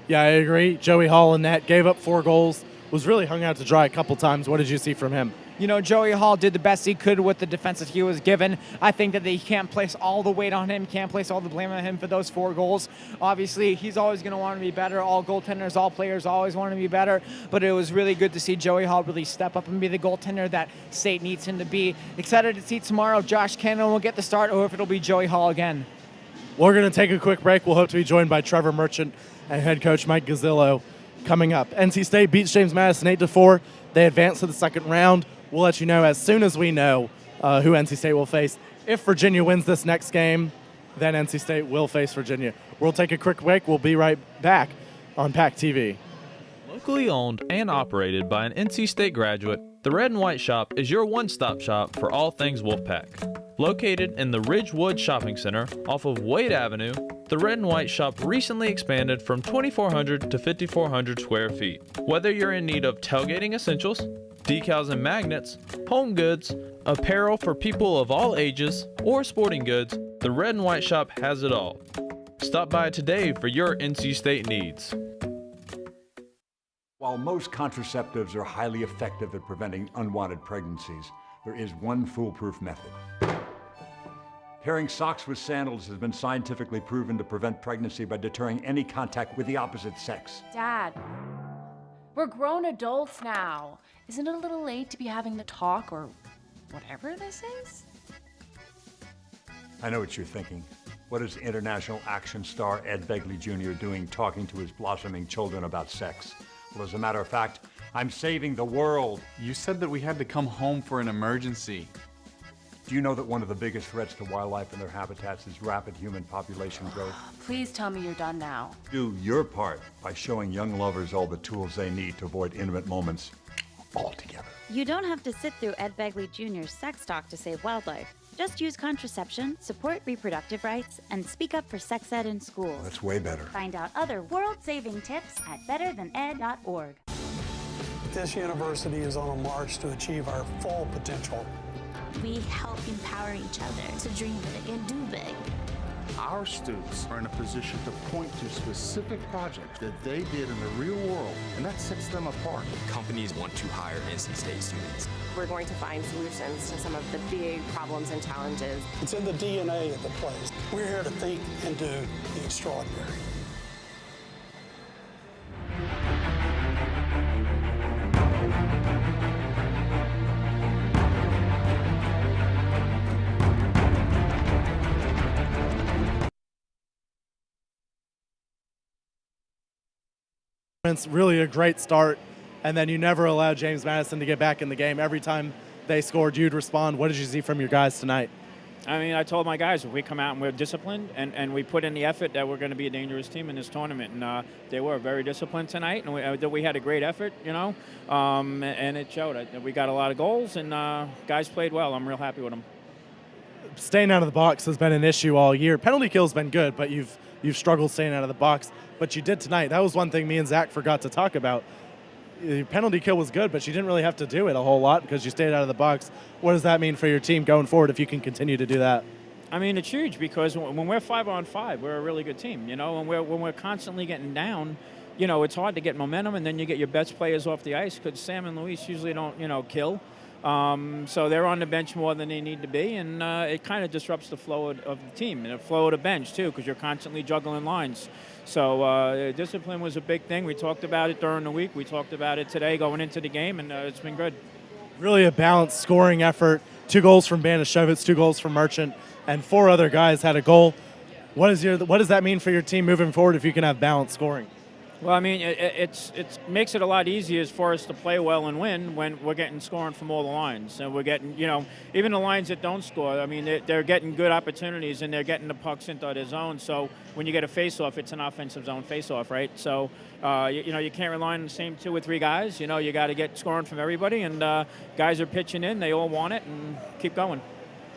Speaker 2: Yeah, I agree. Joey Hall in net gave up 4 goals, was really hung out to dry a couple times. What did you see from him?
Speaker 12: You know, Joey Hall did the best he could with the defense that he was given. I think that they can't place all the weight on him, can't place all the blame on him for those 4 goals. Obviously, he's always going to want to be better. All goaltenders, all players always want to be better. But it was really good to see Joey Hall really step up and be the goaltender that State needs him to be. Excited to see tomorrow if Josh Cannon will get the start or if it'll be Joey Hall again.
Speaker 2: We're going to take a quick break. We'll hope to be joined by Trevor Merchant and head coach Mike Gazzillo coming up. NC State beats James Madison 8-4. They advance to the second round. We'll let you know as soon as we know who NC State will face. If Virginia wins this next game, then NC State will face Virginia. We'll take a quick break. We'll be right back on PackTV.
Speaker 22: Locally owned and operated by an NC State graduate, the Red and White Shop is your one-stop shop for all things Wolfpack. Located in the Ridgewood Shopping Center off of Wade Avenue, the Red and White Shop recently expanded from 2,400 to 5,400 square feet. Whether you're in need of tailgating essentials, decals and magnets, home goods, apparel for people of all ages, or sporting goods, the Red and White Shop has it all. Stop by today for your NC State needs.
Speaker 13: While most contraceptives are highly effective at preventing unwanted pregnancies, there is one foolproof method. Pairing socks with sandals has been scientifically proven to prevent pregnancy by deterring any contact with the opposite sex.
Speaker 14: Dad, we're grown adults now. Isn't it a little late to be having the talk or whatever this is?
Speaker 13: I know what you're thinking. What is international action star Ed Begley Jr. doing talking to his blossoming children about sex? Well, as a matter of fact, I'm saving the world.
Speaker 15: You said that we had to come home for an emergency.
Speaker 13: Do you know that one of the biggest threats to wildlife and their habitats is rapid human population growth?
Speaker 14: Please tell me you're done now.
Speaker 13: Do your part by showing young lovers all the tools they need to avoid intimate moments altogether.
Speaker 16: You don't have to sit through Ed Begley Jr.'s sex talk to save wildlife. Just use contraception, support reproductive rights, and speak up for sex ed in schools.
Speaker 13: That's way better.
Speaker 16: Find out other world-saving tips at betterthaned.org.
Speaker 18: This university is on a march to achieve our full potential.
Speaker 19: We help empower each other to dream big and do big.
Speaker 5: Our students are in a position to point to specific projects that they did in the real world, and that sets them apart.
Speaker 24: Companies want to hire NC State students.
Speaker 20: We're going to find solutions to some of the big problems and challenges.
Speaker 18: It's in the DNA of the place. We're here to think and do the extraordinary.
Speaker 21: It's really a great start, and then you never allowed James Madison to get back in the game. Every time they scored, you'd respond. What did you see from your guys tonight?
Speaker 6: I mean, I told my guys, if we come out and we're disciplined and we put in the effort, that we're going to be a dangerous team in this tournament. And they were very disciplined tonight, and we had a great effort, and it showed. We got a lot of goals, and guys played well. I'm real happy with them.
Speaker 21: Staying out of the box has been an issue all year. Penalty kill's been good, but you've struggled staying out of the box. But you did tonight. That was one thing me and Zach forgot to talk about. Your penalty kill was good, but you didn't really have to do it a whole lot because you stayed out of the box. What does that mean for your team going forward if you can continue to do that?
Speaker 6: I mean, it's huge because when we're 5-on-5, we're a really good team. When we're constantly getting down, it's hard to get momentum, and then you get your best players off the ice because Sam and Luis usually don't, kill. So they're on the bench more than they need to be, and it kind of disrupts the flow of the team and the flow of the bench, too, because you're constantly juggling lines. So discipline was a big thing. We talked about it during the week. We talked about it today going into the game, and it's been good.
Speaker 21: Really a balanced scoring effort. 2 goals from Banashevitz, 2 goals from Merchant, and 4 other guys had a goal. What does that mean for your team moving forward if you can have balanced scoring?
Speaker 6: Well, I mean, it makes it a lot easier for us to play well and win when we're getting scoring from all the lines. And we're getting, even the lines that don't score, I mean, they're getting good opportunities and they're getting the pucks into their zone. So when you get a face-off, it's an offensive zone face-off, right? So, you can't rely on the same 2 or 3 guys. You got to get scoring from everybody. And guys are pitching in. They all want it and keep going.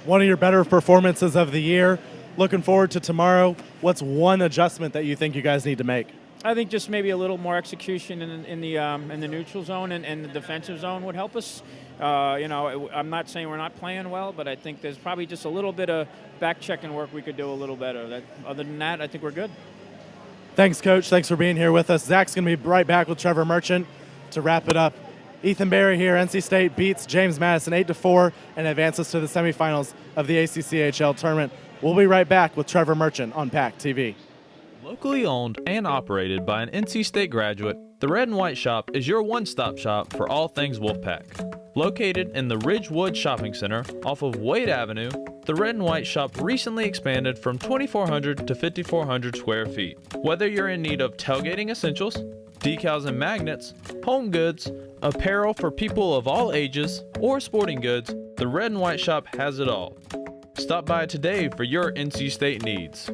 Speaker 21: One of your better performances of the year. Looking forward to tomorrow. What's one adjustment that you think you guys need to make?
Speaker 6: I think just maybe a little more execution in the neutral zone and the defensive zone would help us. I'm not saying we're not playing well, but I think there's probably just a little bit of back-checking work we could do a little better. Other than that, I think we're good.
Speaker 21: Thanks, Coach. Thanks for being here with us. Zach's going to be right back with Trevor Merchant to wrap it up. Ethan Barry here. NC State beats James Madison 8-4 and advances to the semifinals of the ACCHL tournament. We'll be right back with Trevor Merchant on PackTV.
Speaker 22: Locally owned and operated by an NC State graduate, the Red and White Shop is your one-stop shop for all things Wolfpack. Located in the Ridgewood Shopping Center off of Wade Avenue, the Red and White Shop recently expanded from 2,400 to 5,400 square feet. Whether you're in need of tailgating essentials, decals and magnets, home goods, apparel for people of all ages, or sporting goods, the Red and White Shop has it all. Stop by today for your NC State needs.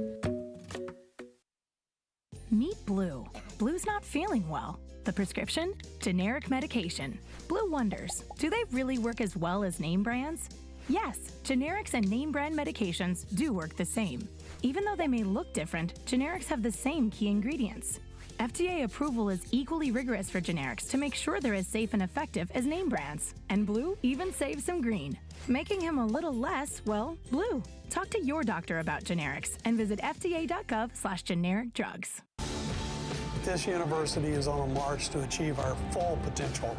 Speaker 23: Meet Blue. Blue's not feeling well. The prescription? Generic medication. Blue wonders, do they really work as well as name brands? Yes, generics and name brand medications do work the same. Even though they may look different, generics have the same key ingredients. FDA approval is equally rigorous for generics to make sure they're as safe and effective as name brands. And Blue even saves some green, making him a little less, well, blue. Talk to your doctor about generics and visit fda.gov/generic drugs.
Speaker 18: This university is on a march to achieve our full potential.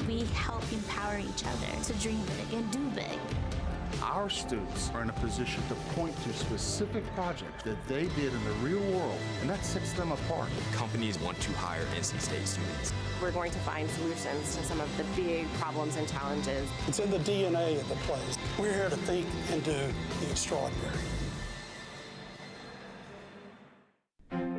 Speaker 19: We help empower each other to dream big and do big.
Speaker 5: Our students are in a position to point to specific projects that they did in the real world, and that sets them apart.
Speaker 24: Companies want to hire NC State students.
Speaker 20: We're going to find solutions to some of the big problems and challenges.
Speaker 18: It's in the DNA of the place. We're here to think and do the extraordinary.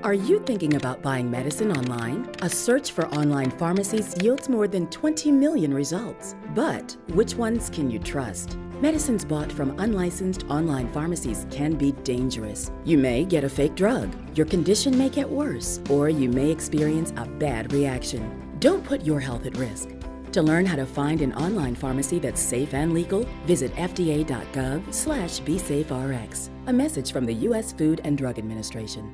Speaker 25: Are you thinking about buying medicine online? A search for online pharmacies yields more than 20 million results. But which ones can you trust? Medicines bought from unlicensed online pharmacies can be dangerous. You may get a fake drug, your condition may get worse, or you may experience a bad reaction. Don't put your health at risk. To learn how to find an online pharmacy that's safe and legal, visit fda.gov/BeSafeRx. A message from the U.S. Food and Drug Administration.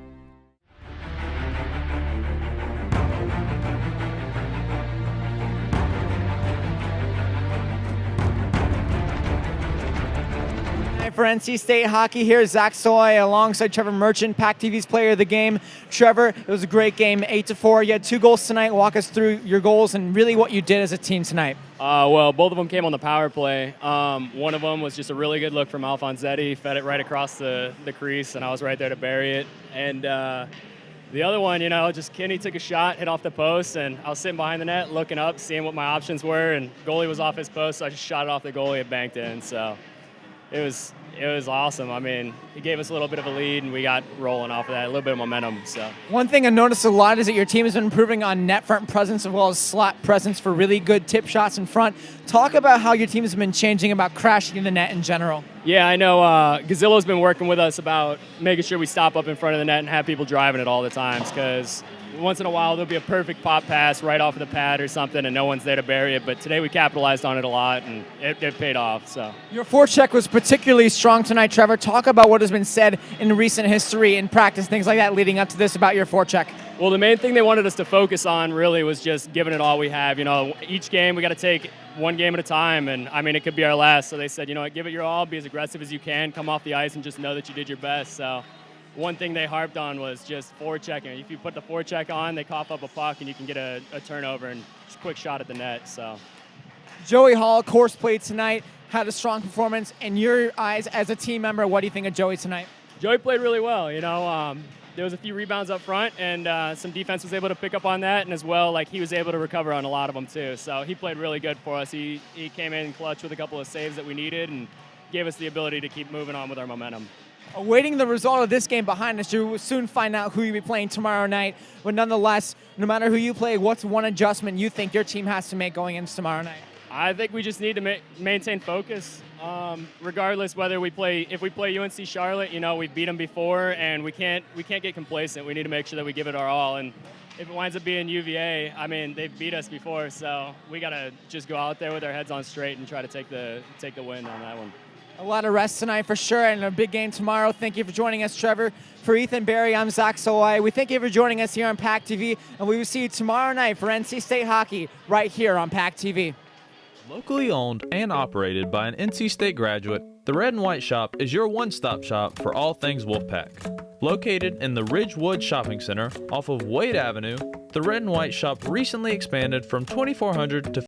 Speaker 3: For NC State hockey here, Zach Soy alongside Trevor Merchant, PackTV's player of the game. Trevor, it was a great game, 8-4. You had 2 goals tonight. Walk us through your goals and really what you did as a team tonight.
Speaker 7: Well, both of them came on the power play. One of them was just a really good look from Alfonsetti, fed it right across the crease, and I was right there to bury it. And the other one, just Kenny took a shot, hit off the post, and I was sitting behind the net looking up, seeing what my options were, and goalie was off his post, so I just shot it off the goalie and banked in. So, it was awesome. I mean, it gave us a little bit of a lead, and we got rolling off of that, a little bit of momentum. So
Speaker 12: One thing I noticed a lot is that your team has been improving on net front presence as well as slot presence for really good tip shots in front. Talk about how your team has been changing about crashing in the net in general.
Speaker 7: yeah, I know Gazillo's been working with us about making sure we stop up in front of the net and have people driving it all the times, because once in a while there'll be a perfect pop pass right off of the pad or something and no one's there to bury it, but today we capitalized on it a lot and it paid off. So
Speaker 12: Your forecheck was particularly strong tonight, Trevor. Talk about what has been said in recent history, in practice, things like that leading up to this about your forecheck.
Speaker 7: well, the main thing they wanted us to focus on really was just giving it all we have. You know, each game we got to take one game at a time, and I mean, it could be our last. So they said, you know what, give it your all, be as aggressive as you can, come off the ice and just know that you did your best. So one thing they harped on was just forechecking. If you put the forecheck on, they cough up a puck and you can get a turnover and just a quick shot at the net. So
Speaker 12: Joey Hall, course played tonight, had a strong performance. In your eyes as a team member, what do you think of Joey tonight?
Speaker 7: Joey played really well. You know, there was a few rebounds up front, and some defense was able to pick up on that, and as well, like, he was able to recover on a lot of them too. So he played really good for us. He came in clutch with a couple of saves that we needed and gave us the ability to keep moving on with our momentum.
Speaker 12: Awaiting the result of this game behind us, you will soon find out who you'll be playing tomorrow night. But nonetheless, no matter who you play, what's one adjustment you think your team has to make going into tomorrow night?
Speaker 7: I think we just need to maintain focus, regardless whether if we play UNC Charlotte. You know, we've beat them before, and we can't get complacent. We need to make sure that we give it our all. And if it winds up being UVA, I mean, they've beat us before, so we gotta just go out there with our heads on straight and try to take the win on that one.
Speaker 12: A lot of rest tonight for sure, and a big game tomorrow. Thank you for joining us, Trevor. For Ethan Barry, I'm Zach Solai. We thank you for joining us here on PackTV, and we will see you tomorrow night for NC State hockey right here on PackTV.
Speaker 22: Locally owned and operated by an NC State graduate, the Red and White Shop is your one-stop shop for all things Wolfpack. Located in the Ridgewood Shopping Center off of Wade Avenue, the Red and White Shop recently expanded from 2,400 to